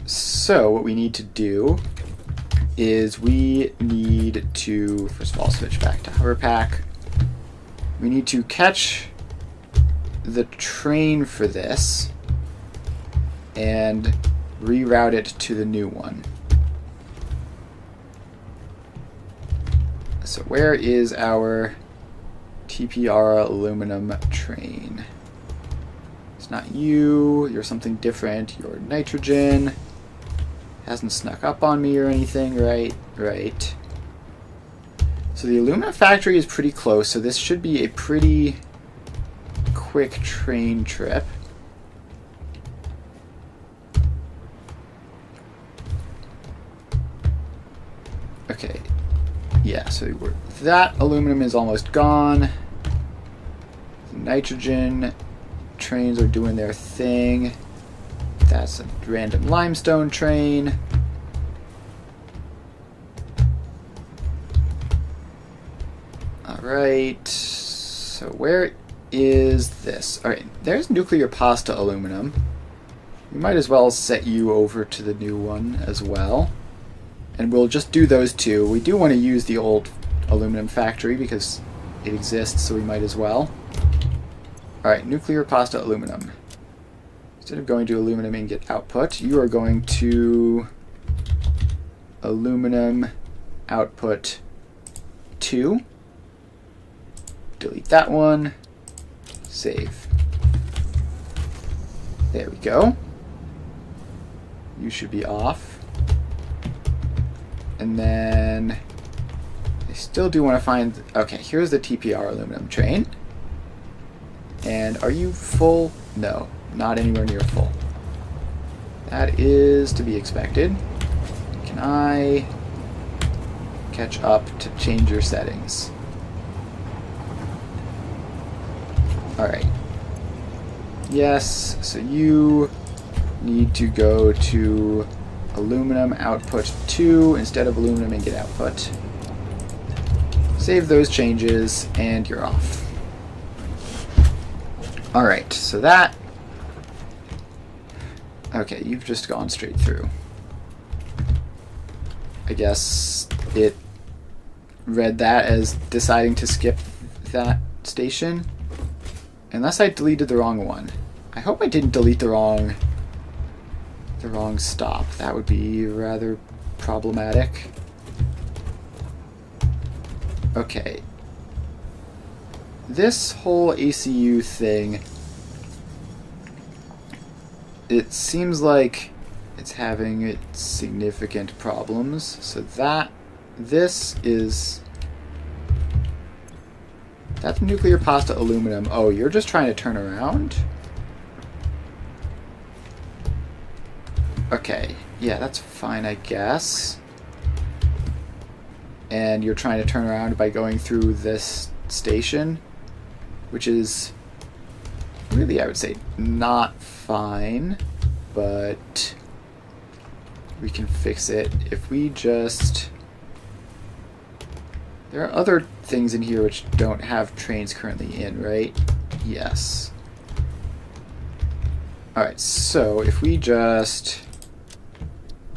So what we need to do is we need to, first of all, switch back to hover pack. We need to catch the train for this and reroute it to the new one. So where is our TPR aluminum train? It's not you, you're something different, you're nitrogen. Hasn't snuck up on me or anything, right? Right. So the aluminum factory is pretty close, so this should be a pretty quick train trip. Okay. Yeah, so that aluminum is almost gone. The nitrogen trains are doing their thing. That's a random limestone train. Alright, so where is this? Alright, there's nuclear pasta aluminum. We might as well set you over to the new one as well. And we'll just do those two. We do want to use the old aluminum factory because it exists, so we might as well. Alright, nuclear pasta aluminum. Instead of going to aluminum ingot output, you are going to aluminum output 2. Delete that one. Save. There we go. You should be off. And then I still do want to find... Okay, here's the TPR aluminum train. And are you full? No. Not anywhere near full. That is to be expected. Can I catch up to change your settings? Alright. Yes, so you need to go to aluminum output 2 instead of aluminum ingot output. Save those changes and you're off. Alright, so that... Okay, you've just gone straight through. I guess it read that as deciding to skip that station. Unless I deleted the wrong one. I hope I didn't delete the wrong stop. That would be rather problematic. Okay. This whole ACU thing, it seems like it's having its significant problems. So this is... That's nuclear pasta aluminum. Oh, you're just trying to turn around? Okay. Yeah, that's fine, I guess. And you're trying to turn around by going through this station, which is really, I would say, not fine, but we can fix it if we just There are other things in here which don't have trains currently in, right? Yes. Alright, so if we just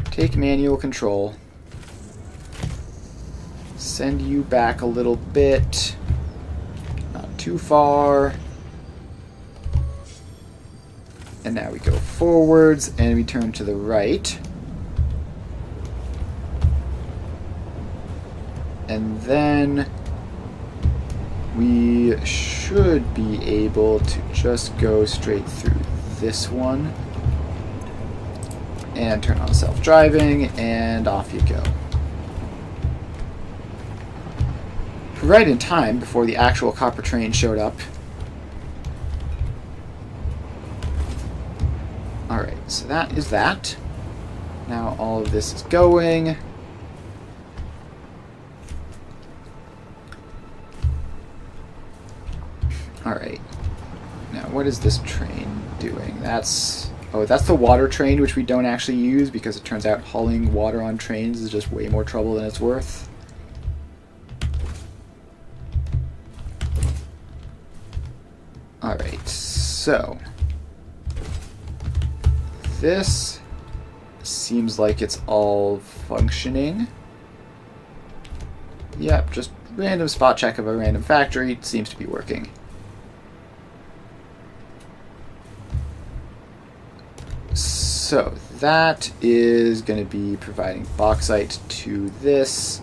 take manual control, send you back a little bit, not too far, and now we go forwards and we turn to the right, and then we should be able to just go straight through this one and turn on self-driving, and off you go. Right in time before the actual copper train showed up. Alright, so that is that. Now all of this is going. Alright. Now what is this train doing? That's the water train, which we don't actually use because it turns out hauling water on trains is just way more trouble than it's worth. Alright, so this seems like it's all functioning. Yep, just random spot check of a random factory. It seems to be working. So that is going to be providing bauxite to this,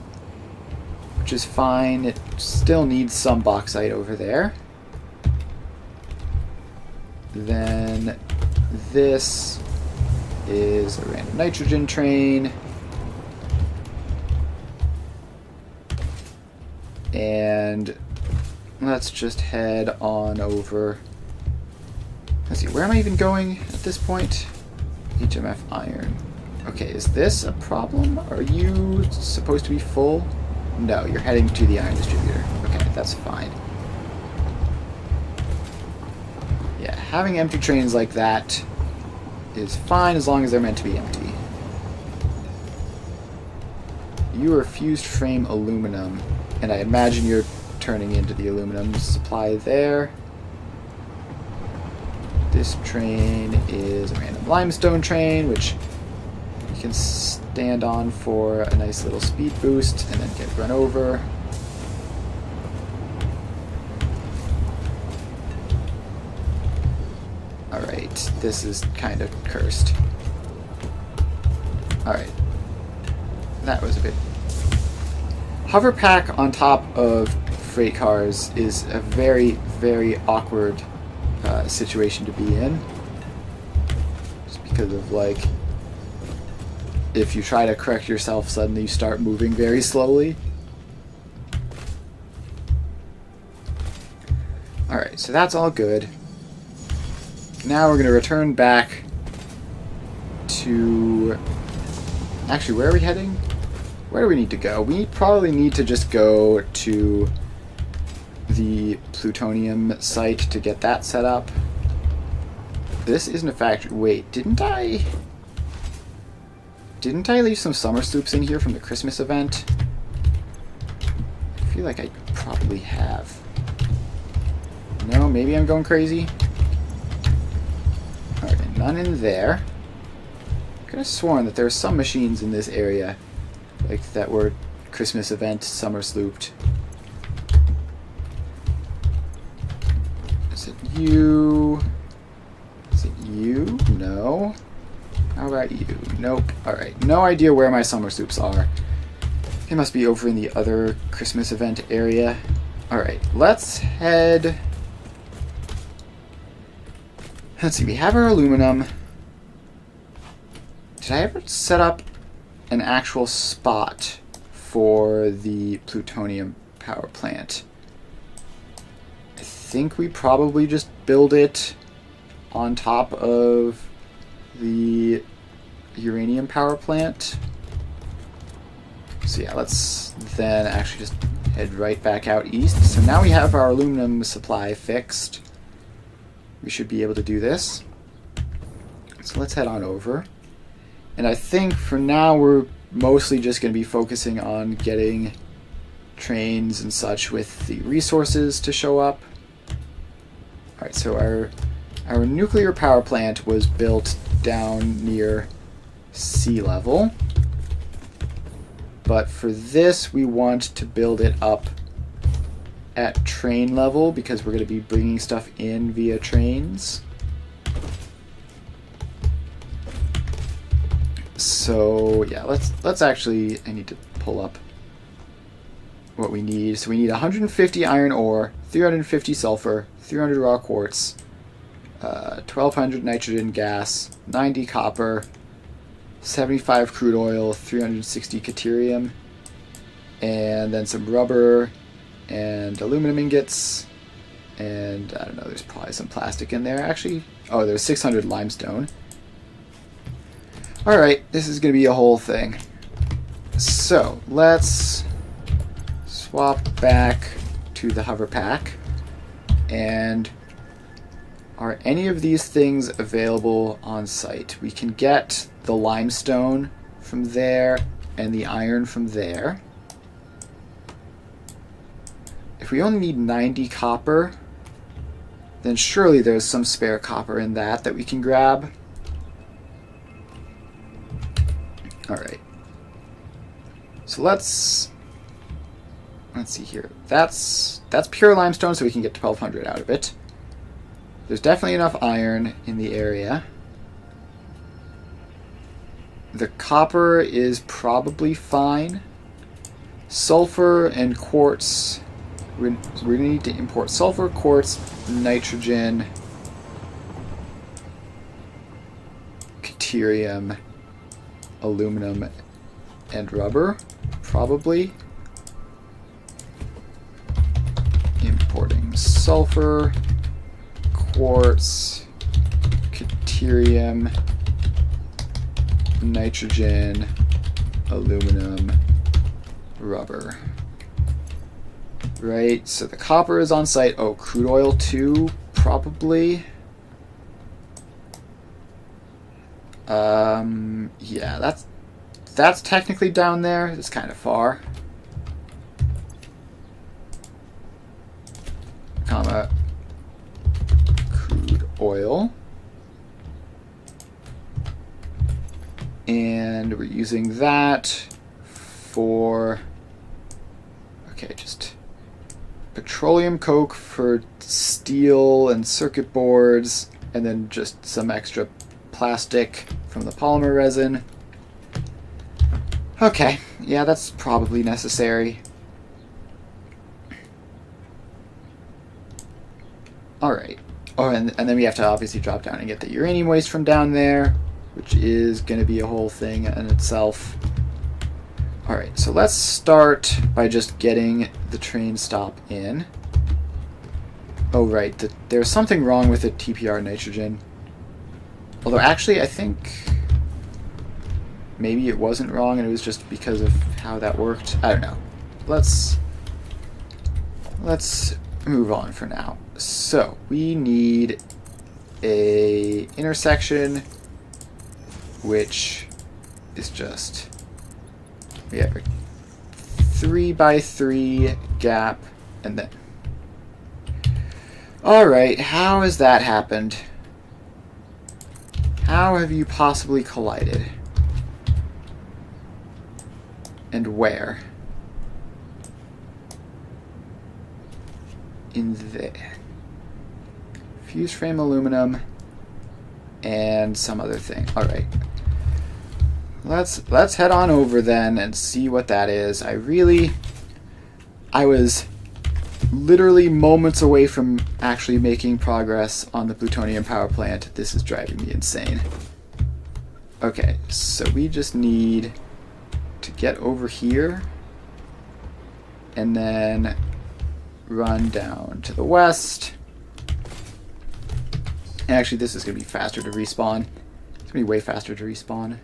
which is fine. It still needs some bauxite over there. Then this is a random nitrogen train. And let's just head on over. Let's see, where am I even going at this point? HMF iron. Okay, is this a problem? Are you supposed to be full? No, you're heading to the iron distributor. Okay, that's fine. Yeah, having empty trains like that is fine as long as they're meant to be empty. You are fused frame aluminum, and I imagine you're turning into the aluminum supply there. This train is a random limestone train, which you can stand on for a nice little speed boost and then get run over. Alright, this is kind of cursed. Alright. That was a bit... Hover pack on top of freight cars is a very, very awkward situation to be in. Just because of, like, if you try to correct yourself, suddenly you start moving very slowly. Alright, so that's all good. Now we're going to return back to... Actually, where are we heading? Where do we need to go? We probably need to just go to the Plutonium site to get that set up. This isn't a factory. Wait, didn't I leave some summer sloops in here from the Christmas event? I feel like I probably have. No, maybe I'm going crazy. Alright, none in there. I could have sworn that there were some machines in this area, like, that were Christmas event summer slooped. Is it you? Is it you? No. How about you? Nope. Alright, no idea where my summer sloops are. They must be over in the other Christmas event area. Alright, let's head... Let's see, we have our aluminum. Did I ever set up an actual spot for the plutonium power plant? I think we probably just build it on top of the uranium power plant. So yeah, let's then actually just head right back out east. So now we have our aluminum supply fixed. We should be able to do this. So let's head on over. And I think for now we're mostly just going to be focusing on getting trains and such with the resources to show up. Alright, so our nuclear power plant was built down near sea level. But for this, we want to build it up at train level because we're going to be bringing stuff in via trains. So yeah, let's actually, I need to pull up what we need. So we need 150 iron ore, 350 sulfur, 300 raw quartz, 1200 nitrogen gas, 90 copper, 75 crude oil, 360 deuterium, and then some rubber and aluminum ingots, and I don't know, there's probably some plastic in there actually. Oh, there's 600 limestone. Alright, this is going to be a whole thing. So, let's swap back to the hover pack. And are any of these things available on site? We can get the limestone from there and the iron from there. If we only need 90 copper, then surely there's some spare copper in that we can grab. Alright. So let's see here. That's pure limestone, so we can get 1200 out of it. There's definitely enough iron in the area. The copper is probably fine. Sulfur and quartz. We're going to need to import sulfur, quartz, nitrogen, deuterium, aluminum, and rubber, probably. Importing sulfur, quartz, deuterium, nitrogen, aluminum, rubber. Right, so the copper is on site. Oh, crude oil too, probably. Yeah, that's technically down there. It's kind of far. Comma, crude oil. And we're using that for, okay, just petroleum coke for steel and circuit boards, and then just some extra plastic from the polymer resin. Okay, yeah, that's probably necessary. Alright. Oh, and then we have to obviously drop down and get the uranium waste from down there, which is going to be a whole thing in itself. Alright, so let's start by just getting the train stop in. Oh, right, there's something wrong with the TPR nitrogen. Although, actually, I think maybe it wasn't wrong and it was just because of how that worked. I don't know. Let's move on for now. So, we need a intersection, which is just, we have a 3x3 gap, and then, alright, how has that happened? How have you possibly collided? And where? In there. Fuse frame aluminum and some other thing. Alright. Let's head on over then and see what that is. I was literally moments away from actually making progress on the plutonium power plant. This is driving me insane. Okay, so we just need to get over here and then run down to the west. And actually, this is going to be faster to respawn. It's going to be way faster to respawn.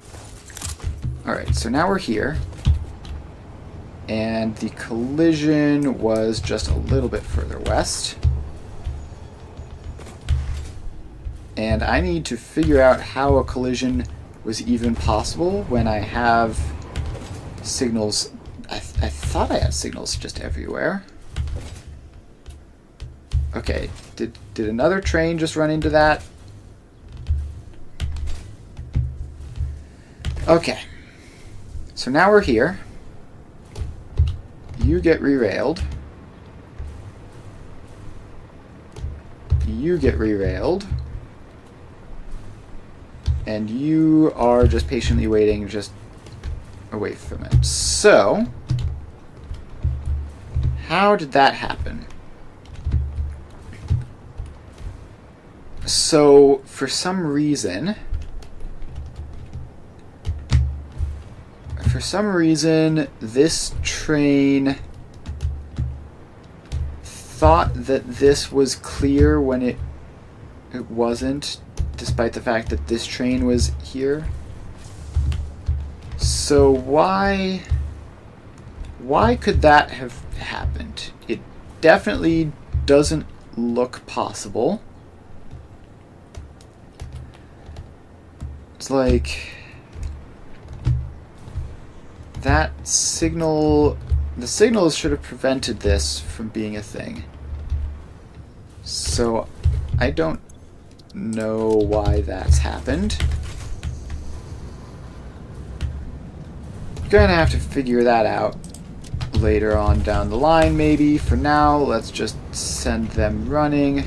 Alright, so now we're here. And the collision was just a little bit further west. And I need to figure out how a collision was even possible when I have signals I thought I had signals just everywhere. Okay, did another train just run into that? Okay. So now we're here. You get re-railed. You get re-railed. And you are just patiently waiting just away from it. So, how did that happen? So, for some reason, this train thought that this was clear when it wasn't, despite the fact that this train was here. So why could that have happened? It definitely doesn't look possible. It's like that signal, the signals should have prevented this from being a thing. So I don't know why that's happened. Gonna have to figure that out later on down the line, maybe. For now, let's just send them running.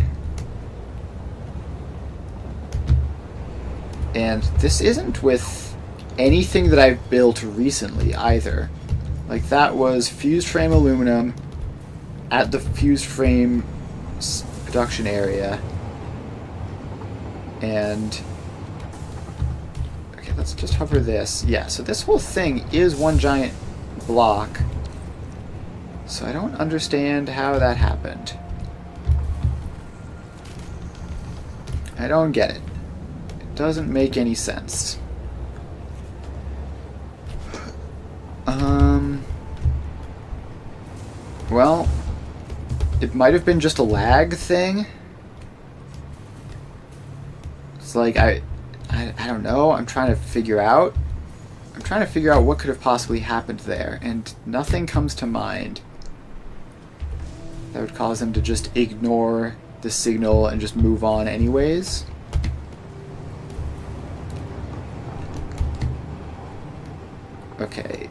And this isn't with anything that I've built recently either. Like, that was fused frame aluminum at the fused frame production area. And okay, let's just hover this. Yeah, so this whole thing is one giant block. So I don't understand how that happened. I don't get it. It doesn't make any sense. Well, it might have been just a lag thing. It's like I don't know. I'm trying to figure out what could have possibly happened there, and nothing comes to mind that would cause them to just ignore the signal and just move on anyways. Okay,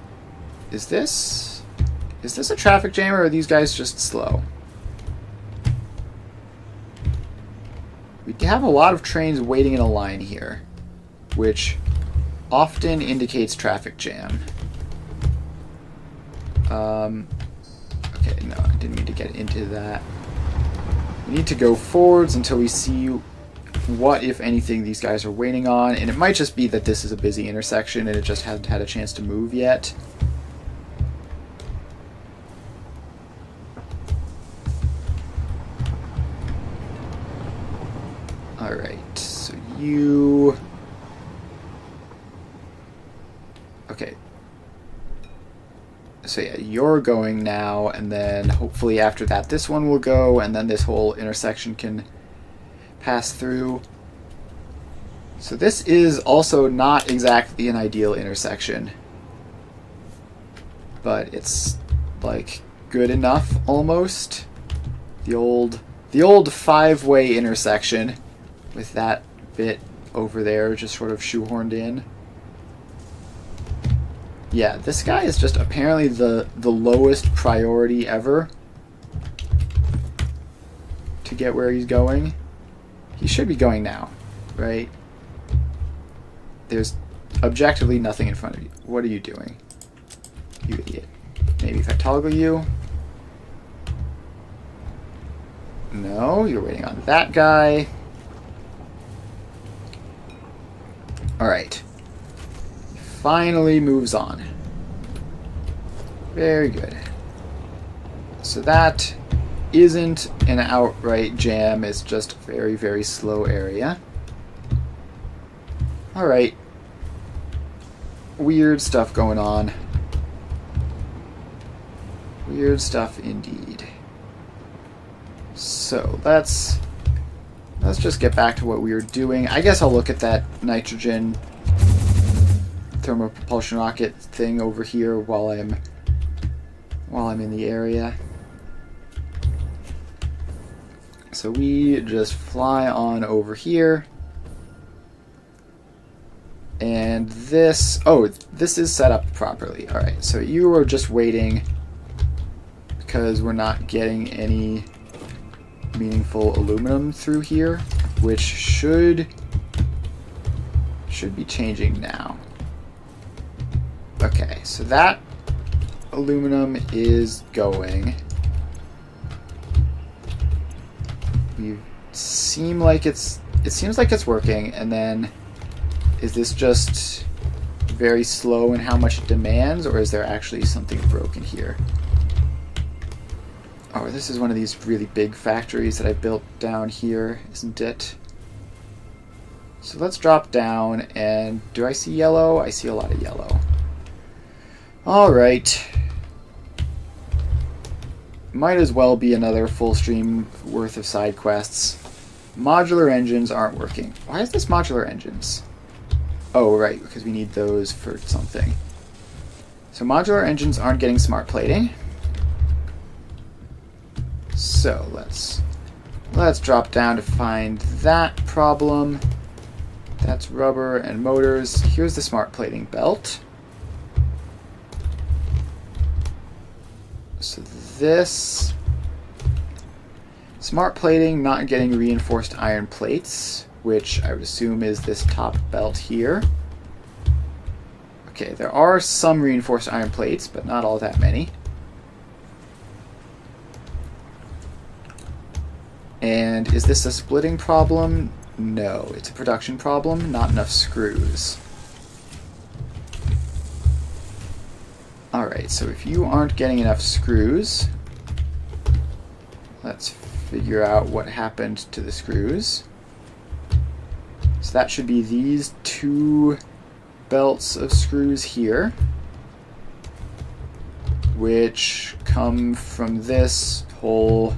is this a traffic jam, or are these guys just slow? We have a lot of trains waiting in a line here, which often indicates traffic jam. Okay, no, I didn't mean to get into that. We need to go forwards until we see what, if anything, these guys are waiting on, and it might just be that this is a busy intersection and it just hasn't had a chance to move yet. Alright, so you... Okay. So yeah, you're going now, and then hopefully after that this one will go, and then this whole intersection can pass through. So this is also not exactly an ideal intersection, but it's like good enough almost. The old five-way intersection with that bit over there just sort of shoehorned in. Yeah, this guy is just apparently the lowest priority ever to get where he's going. He should be going now, right? There's objectively nothing in front of you. What are you doing? You idiot. Maybe if I toggle you. No, you're waiting on that guy. Alright. Finally moves on. Very good. So that isn't an outright jam, it's just a very, very slow area. Alright. Weird stuff going on. Weird stuff indeed. So let's just get back to what we were doing. I guess I'll look at that nitrogen thermal propulsion rocket thing over here while I'm while I'm in the area. So we just fly on over here. And this... Oh, this is set up properly. Alright, so you are just waiting because we're not getting any meaningful aluminum through here, which should be changing now. Okay, so that aluminum is going. It seems like it's working, and then is this just very slow in how much it demands, or is there actually something broken here? Oh, this is one of these really big factories that I built down here, isn't it? So let's drop down, and do I see yellow? I see a lot of yellow. Alright. Might as well be another full stream worth of side quests. Modular engines aren't working. Why is this modular engines? Oh, right, because we need those for something. So modular engines aren't getting smart plating. So let's drop down to find that problem. That's rubber and motors. Here's the smart plating belt. So this smart plating not getting reinforced iron plates, which I would assume is this top belt here. Okay, there are some reinforced iron plates, but not all that many. And is this a splitting problem? No, it's a production problem, not enough screws. Alright, so if you aren't getting enough screws, let's figure out what happened to the screws. So that should be these two belts of screws here, which come from this whole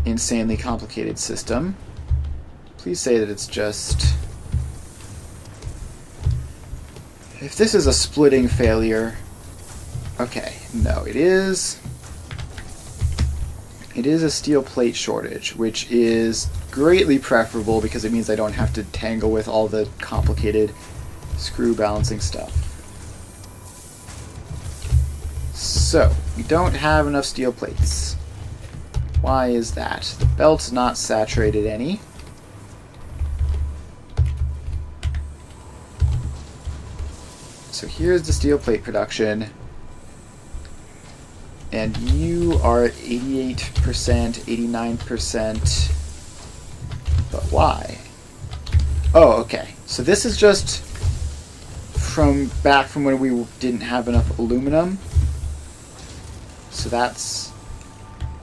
insanely complicated system. Please say that it's just... If this is a splitting failure... Okay, no, it is a steel plate shortage, which is greatly preferable because it means I don't have to tangle with all the complicated screw balancing stuff. So, we don't have enough steel plates. Why is that? The belt's not saturated any. So here's the steel plate production. And you are at 88%, 89%. But why? Oh, okay. So this is just from back from when we didn't have enough aluminum. So that's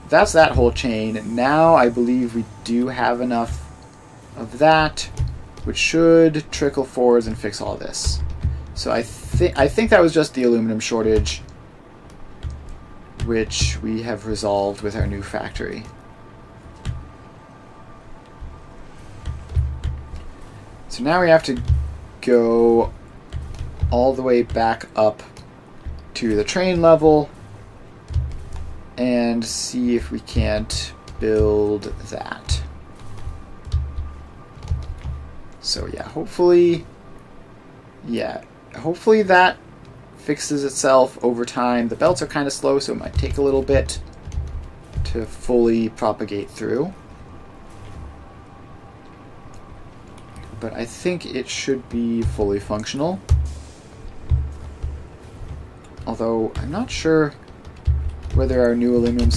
that whole chain. Now I believe we do have enough of that, which should trickle forwards and fix all this. So I think that was just the aluminum shortage, which we have resolved with our new factory. So now we have to go all the way back up to the train level and see if we can't build that. So yeah, hopefully that fixes itself over time. The belts are kind of slow, so it might take a little bit to fully propagate through. But I think it should be fully functional. Although I'm not sure whether our new aluminum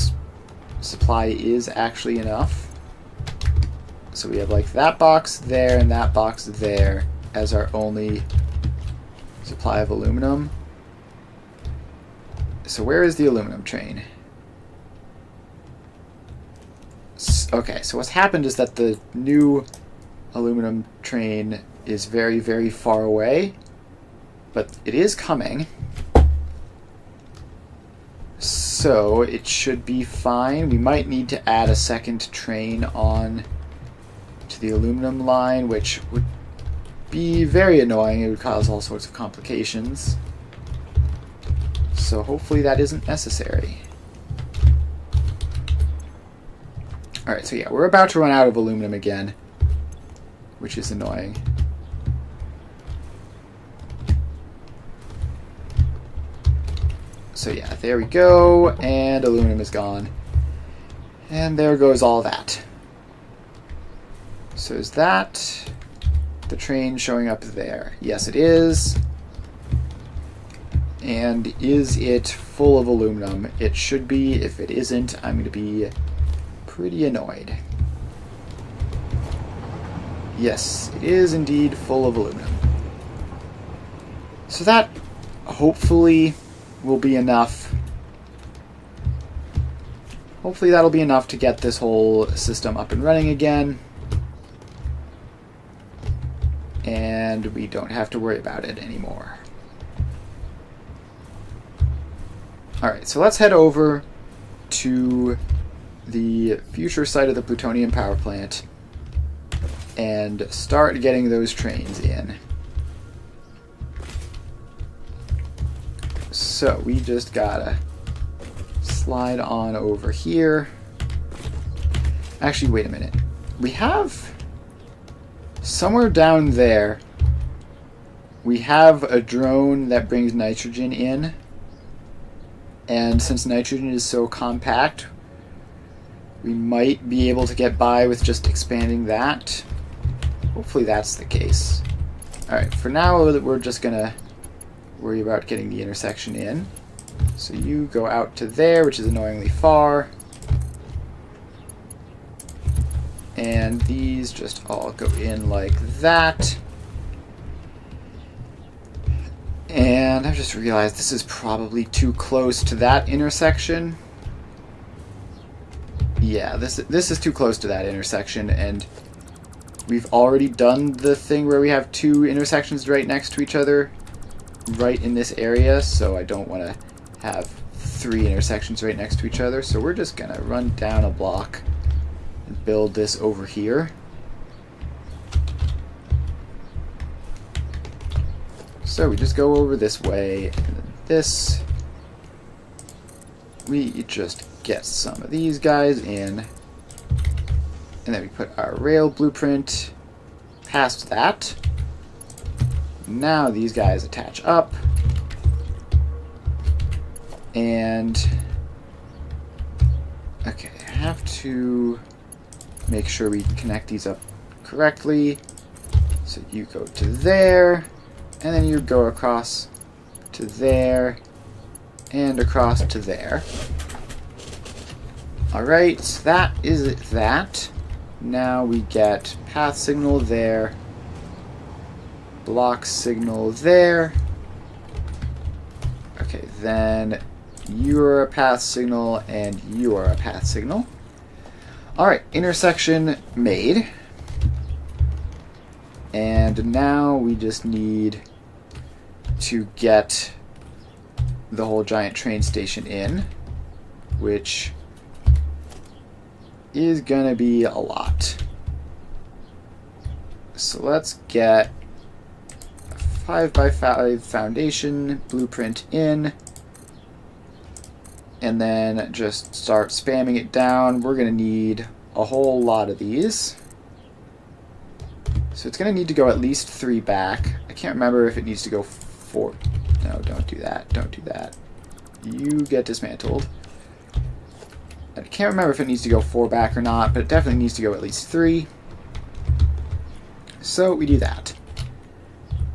supply is actually enough. So we have like that box there and that box there as our only supply of aluminum. So where is the aluminum train? Okay, so what's happened is that the new aluminum train is very, very far away, but it is coming. So it should be fine. We might need to add a second train on to the aluminum line, which would be very annoying. It would cause all sorts of complications. so hopefully that isn't necessary. Alright, so yeah, we're about to run out of aluminum again, which is annoying. So yeah, there we go, and aluminum is gone. And there goes all that. So is that the train showing up there? Yes, it is. And is it full of aluminum? It should be. If it isn't, I'm going to be pretty annoyed. Yes, it is indeed full of aluminum. So that hopefully will be enough. Hopefully that'll be enough to get this whole system up and running again. And we don't have to worry about it anymore. Alright, so let's head over to the future site of the plutonium power plant and start getting those trains in. So we just gotta slide on over here. Actually, wait a minute. We have somewhere down there, we have a drone that brings nitrogen in. And since nitrogen is so compact, we might be able to get by with just expanding that. Hopefully that's the case. Alright, for now we're just gonna worry about getting the intersection in. So you go out to there, which is annoyingly far. And these just all go in like that. And I've just realized this is probably too close to that intersection. Yeah, this is too close to that intersection, and we've already done the thing where we have two intersections right next to each other right in this area, so I don't want to have three intersections right next to each other. So we're just going to run down a block and build this over here. So we just go over this way, and then this, we just get some of these guys in, and then we put our rail blueprint past that. Now these guys attach up, and okay, I have to make sure we connect these up correctly. So you go to there, and then you go across to there, and across to there. Alright, so that is that. Now we get path signal there, block signal there. Okay, then you are a path signal, and you are a path signal. Alright, intersection made. And now we just need to get the whole giant train station in, which is gonna be a lot. So let's get a 5x5 foundation blueprint in, and then just start spamming it down. We're gonna need a whole lot of these. So it's gonna need to go at least 3 back. I can't remember if it needs to go 4. No, don't do that. Don't do that. You get dismantled. I can't remember if it needs to go 4 back or not, but it definitely needs to go at least 3. So we do that.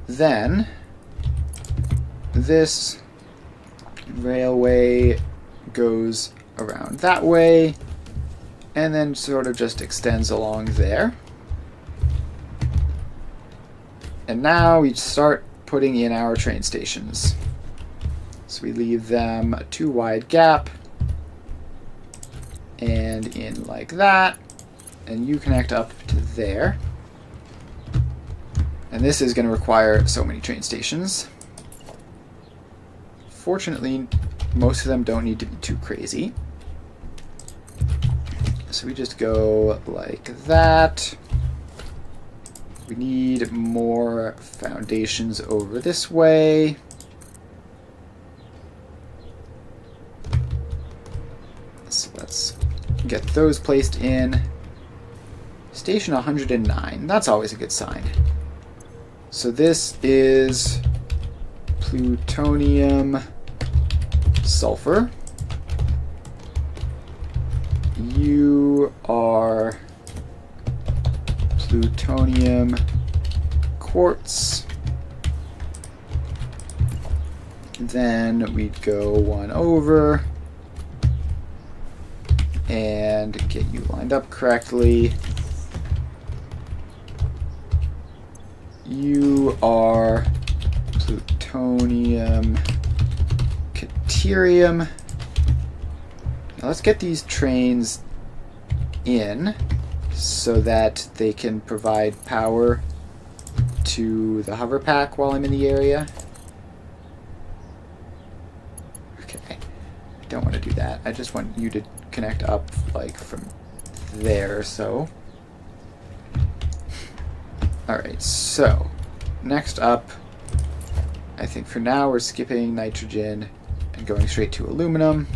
Then this railway goes around that way, and then sort of just extends along there. And now we start putting in our train stations. So we leave them a 2 wide gap, and in like that, and you connect up to there. And this is going to require so many train stations. Fortunately, most of them don't need to be too crazy. So we just go like that. We need more foundations over this way. can get those placed in. Station 109. That's always a good sign. So this is plutonium sulfur. You are plutonium quartz. Then we'd go one over and get you lined up correctly. You are plutonium deuterium. Now let's get these trains in so that they can provide power to the hover pack while I'm in the area. Okay, I don't want to do that. I just want you to connect up like from there, so. Alright, so next up, I think for now we're skipping nitrogen and going straight to aluminum.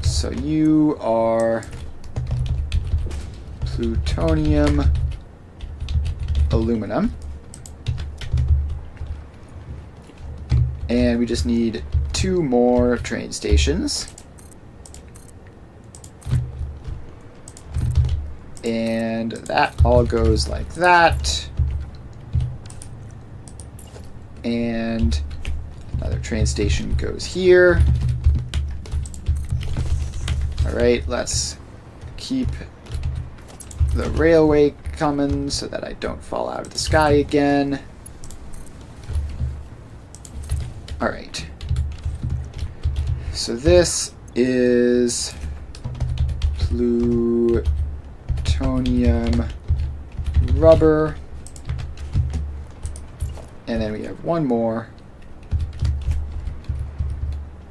So you are plutonium aluminum. And we just need 2 more train stations. And that all goes like that. And another train station goes here. Alright, let's keep the railway coming so that I don't fall out of the sky again. Alright. So this is plutonium rubber. And then we have one more,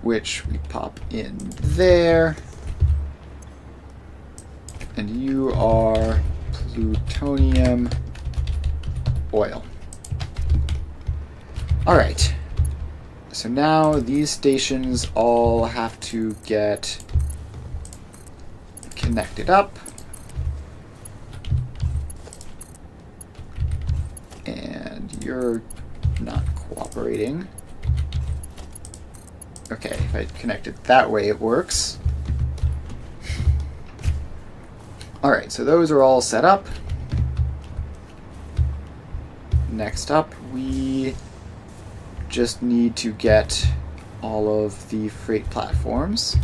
which we pop in there. And you are plutonium oil. Alright. So now these stations all have to get connected up. And you're not cooperating. Okay, if I connect it that way, it works. Alright, so those are all set up. Next up, we just need to get all of the freight platforms.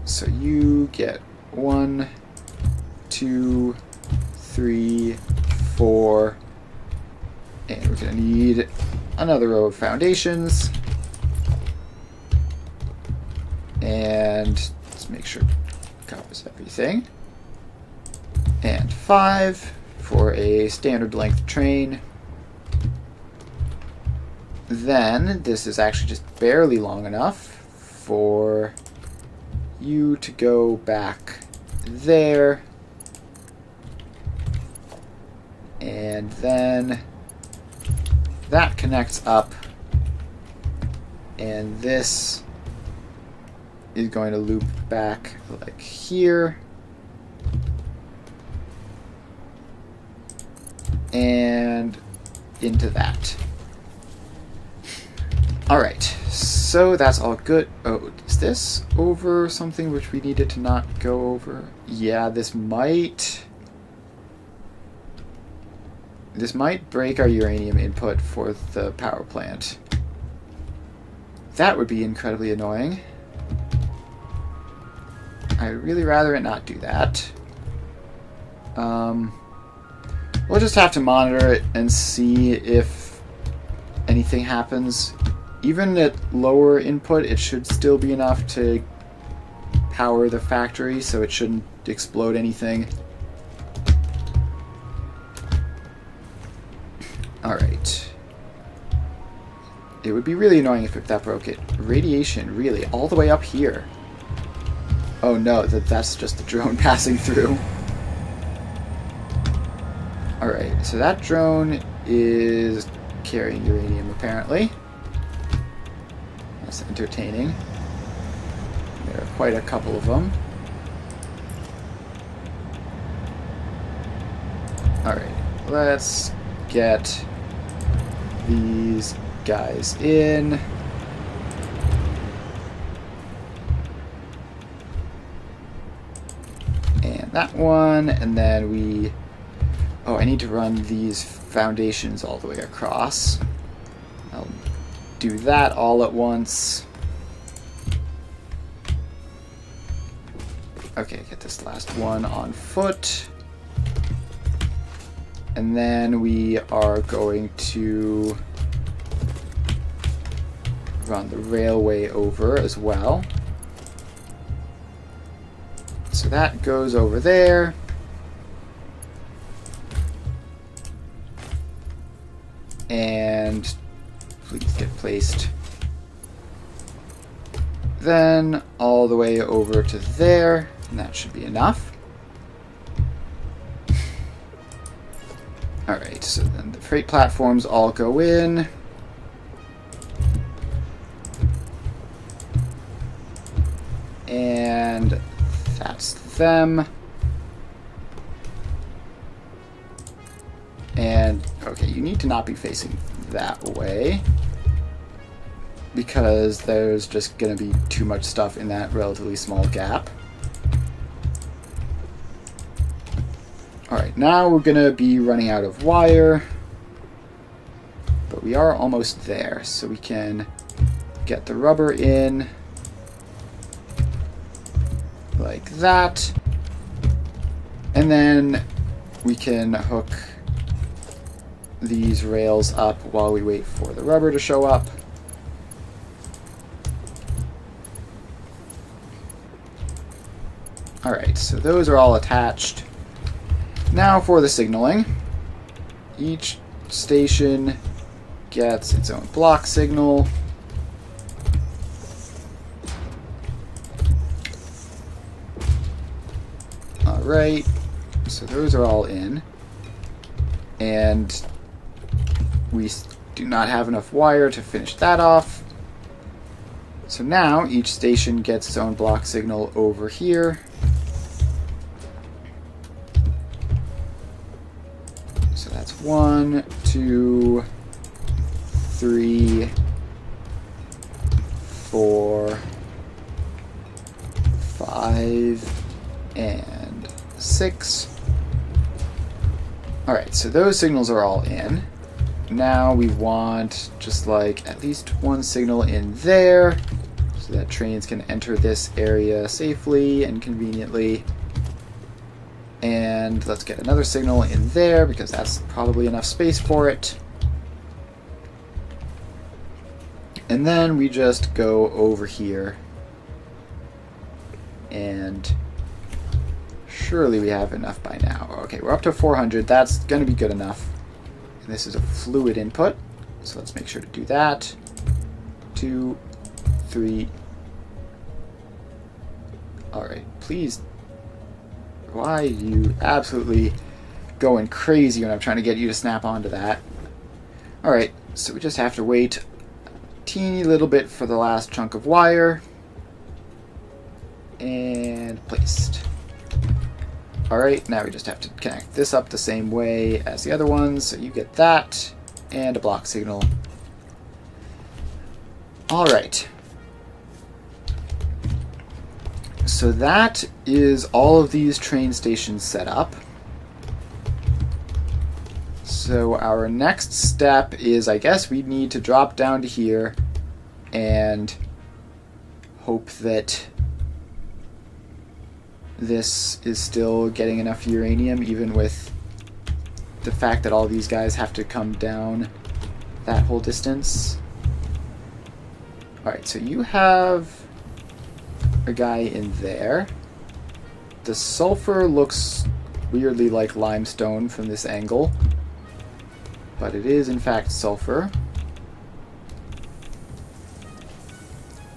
So you get 1, 2, 3, 4, and we're going to need another row of foundations. And let's make sure it covers everything. And 5 for a standard length train. Then this is actually just barely long enough for you to go back there. And then that connects up. And this is going to loop back like here. And into that. Alright, so that's all good. Oh, is this over something which we needed to not go over? Yeah, this might break our uranium input for the power plant. That would be incredibly annoying. I'd really rather it not do that. We'll just have to monitor it and see if anything happens. Even at lower input, it should still be enough to power the factory, so it shouldn't explode anything. Alright. It would be really annoying if that broke it. Radiation, really, all the way up here. Oh no, that's just the drone passing through. Alright, so that drone is carrying uranium, apparently. That's entertaining. There are quite a couple of them. Alright, let's get these guys in. And that one, and then we... Oh, I need to run these foundations all the way across. I'll do that all at once. Okay, get this last one on foot. And then we are going to run the railway over as well. So that goes over there. And please get placed. Then all the way over to there, and that should be enough. Alright, so then the freight platforms all go in. And that's them. And, okay, you need to not be facing that way, because there's just going to be too much stuff in that relatively small gap. Alright, now we're going to be running out of wire, but we are almost there, so we can get the rubber in like that, and then we can hook these rails up while we wait for the rubber to show up. Alright, so those are all attached. Now for the signaling. Each station gets its own block signal. Alright, so those are all in. And we do not have enough wire to finish that off. So now each station gets its own block signal over here. So that's 1, 2, 3, 4, 5, and 6. Alright, so those signals are all in. Now we want just like at least one signal in there so that trains can enter this area safely and conveniently. And let's get another signal in there because that's probably enough space for it. And then we just go over here and surely we have enough by now. Okay, we're up to 400. That's going to be good enough. And this is a fluid input, so let's make sure to do that. 2, 3. Alright, please. Why are you absolutely going crazy when I'm trying to get you to snap onto that? Alright, so we just have to wait a teeny little bit for the last chunk of wire. And placed. Alright, now we just have to connect this up the same way as the other ones, so you get that, and a block signal. Alright. So that is all of these train stations set up. So our next step is, I guess we need to drop down to here and hope that this is still getting enough uranium, even with the fact that all these guys have to come down that whole distance. Alright, so you have a guy in there. The sulfur looks weirdly like limestone from this angle, but it is in fact sulfur.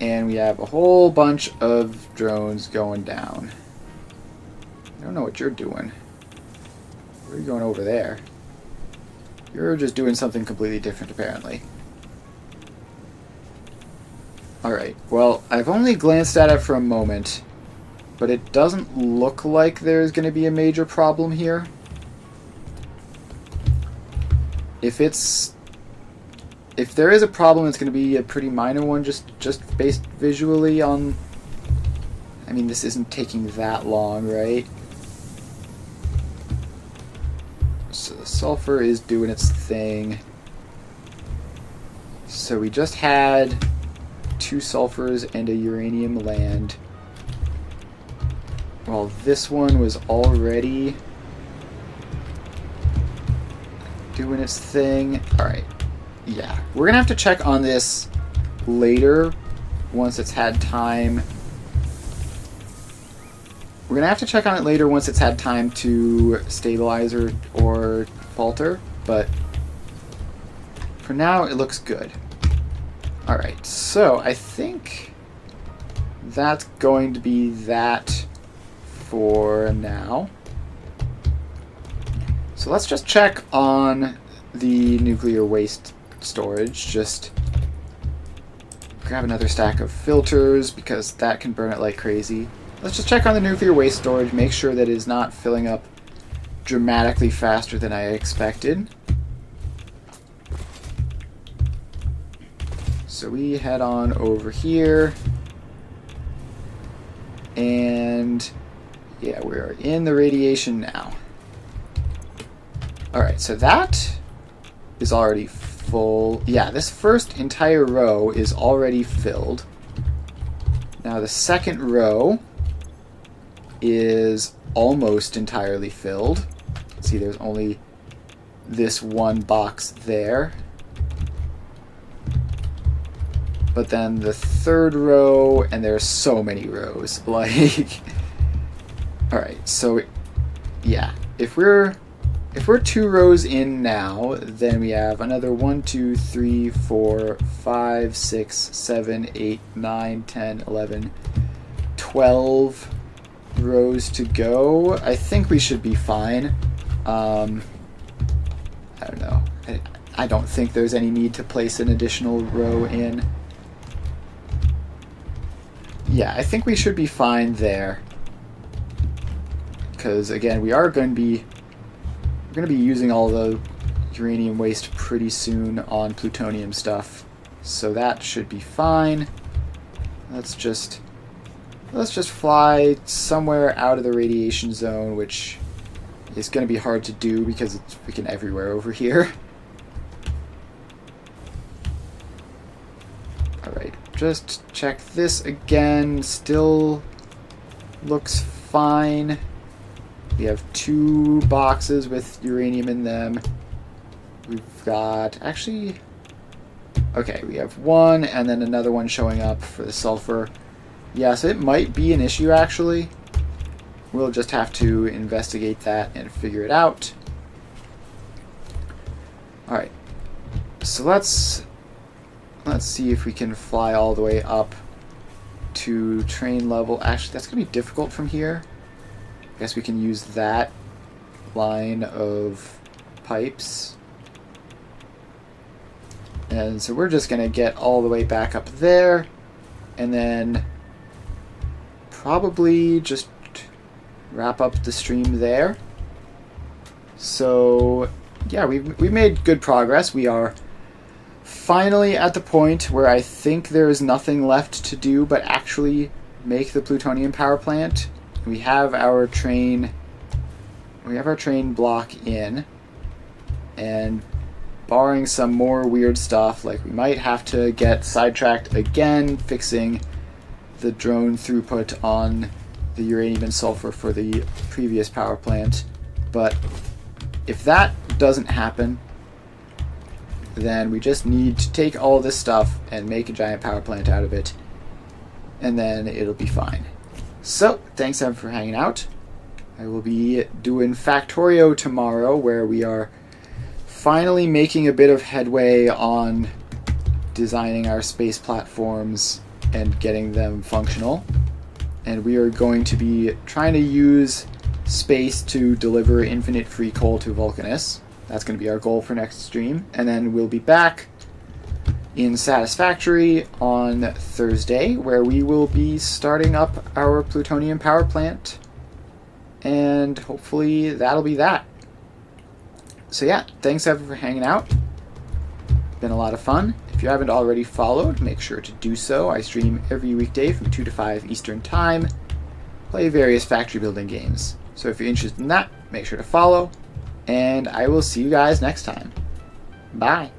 And we have a whole bunch of drones going down. I don't know what you're doing. Where are you going over there? You're just doing something completely different, apparently. Alright, well, I've only glanced at it for a moment, but it doesn't look like there's going to be a major problem here. If there is a problem, it's going to be a pretty minor one, just based visually on... I mean, this isn't taking that long, right? So the sulfur is doing its thing. So we just had 2 sulfurs and a uranium land. Well, this one was already doing its thing. Alright. Yeah. We're going to have to check on this later once it's had time. We're going to have to check on it later once it's had time to stabilize or falter, but for now it looks good. Alright, so I think that's going to be that for now. So let's just check on the nuclear waste storage. Just grab another stack of filters because that can burn it like crazy. Let's just check on the nuclear waste storage, make sure that it is not filling up dramatically faster than I expected. So we head on over here, and yeah, we are in the radiation now. Alright, so that is already full. Yeah, this first entire row is already filled. Now the second row is almost entirely filled. See, there's only this one box there. But then the third row, and there's so many rows. Like, alright, so yeah, if we're 2 rows in now, then we have another 1, 2, 3, 4, 5, 6, 7, 8, 9, 10, 11, 12 rows to go. I think we should be fine. I don't know. I don't think there's any need to place an additional row in. Yeah, I think we should be fine there. Because again, we're going to be using all the uranium waste pretty soon on plutonium stuff. So that should be fine. Let's just fly somewhere out of the radiation zone, which is going to be hard to do because it's freaking everywhere over here. Alright, just check this again. Still looks fine. We have 2 boxes with uranium in them. We've got, actually, okay, we have 1 and then another one showing up for the sulfur. Yeah, so it might be an issue, actually. We'll just have to investigate that and figure it out. Alright, so let's see if we can fly all the way up to train level. Actually, that's going to be difficult from here. I guess we can use that line of pipes. And so we're just going to get all the way back up there, and then probably just wrap up the stream there. So yeah, we've made good progress. We are finally at the point where I think there is nothing left to do but actually make the plutonium power plant. We have our train block in, and barring some more weird stuff, like we might have to get sidetracked again fixing the drone throughput on the uranium and sulfur for the previous power plant. But if that doesn't happen, then we just need to take all this stuff and make a giant power plant out of it, and then it'll be fine. So, thanks everyone for hanging out. I will be doing Factorio tomorrow, where we are finally making a bit of headway on designing our space platforms and getting them functional. And we are going to be trying to use space to deliver infinite free coal to Vulcanus. That's going to be our goal for next stream. And then we'll be back in Satisfactory on Thursday, where we will be starting up our plutonium power plant, and hopefully that'll be that. So yeah, thanks everyone for hanging out. Been a lot of fun. If you haven't already followed, make sure to do so. I stream every weekday from 2 to 5 Eastern Time, play various factory building games. So if you're interested in that, make sure to follow, and I will see you guys next time. Bye.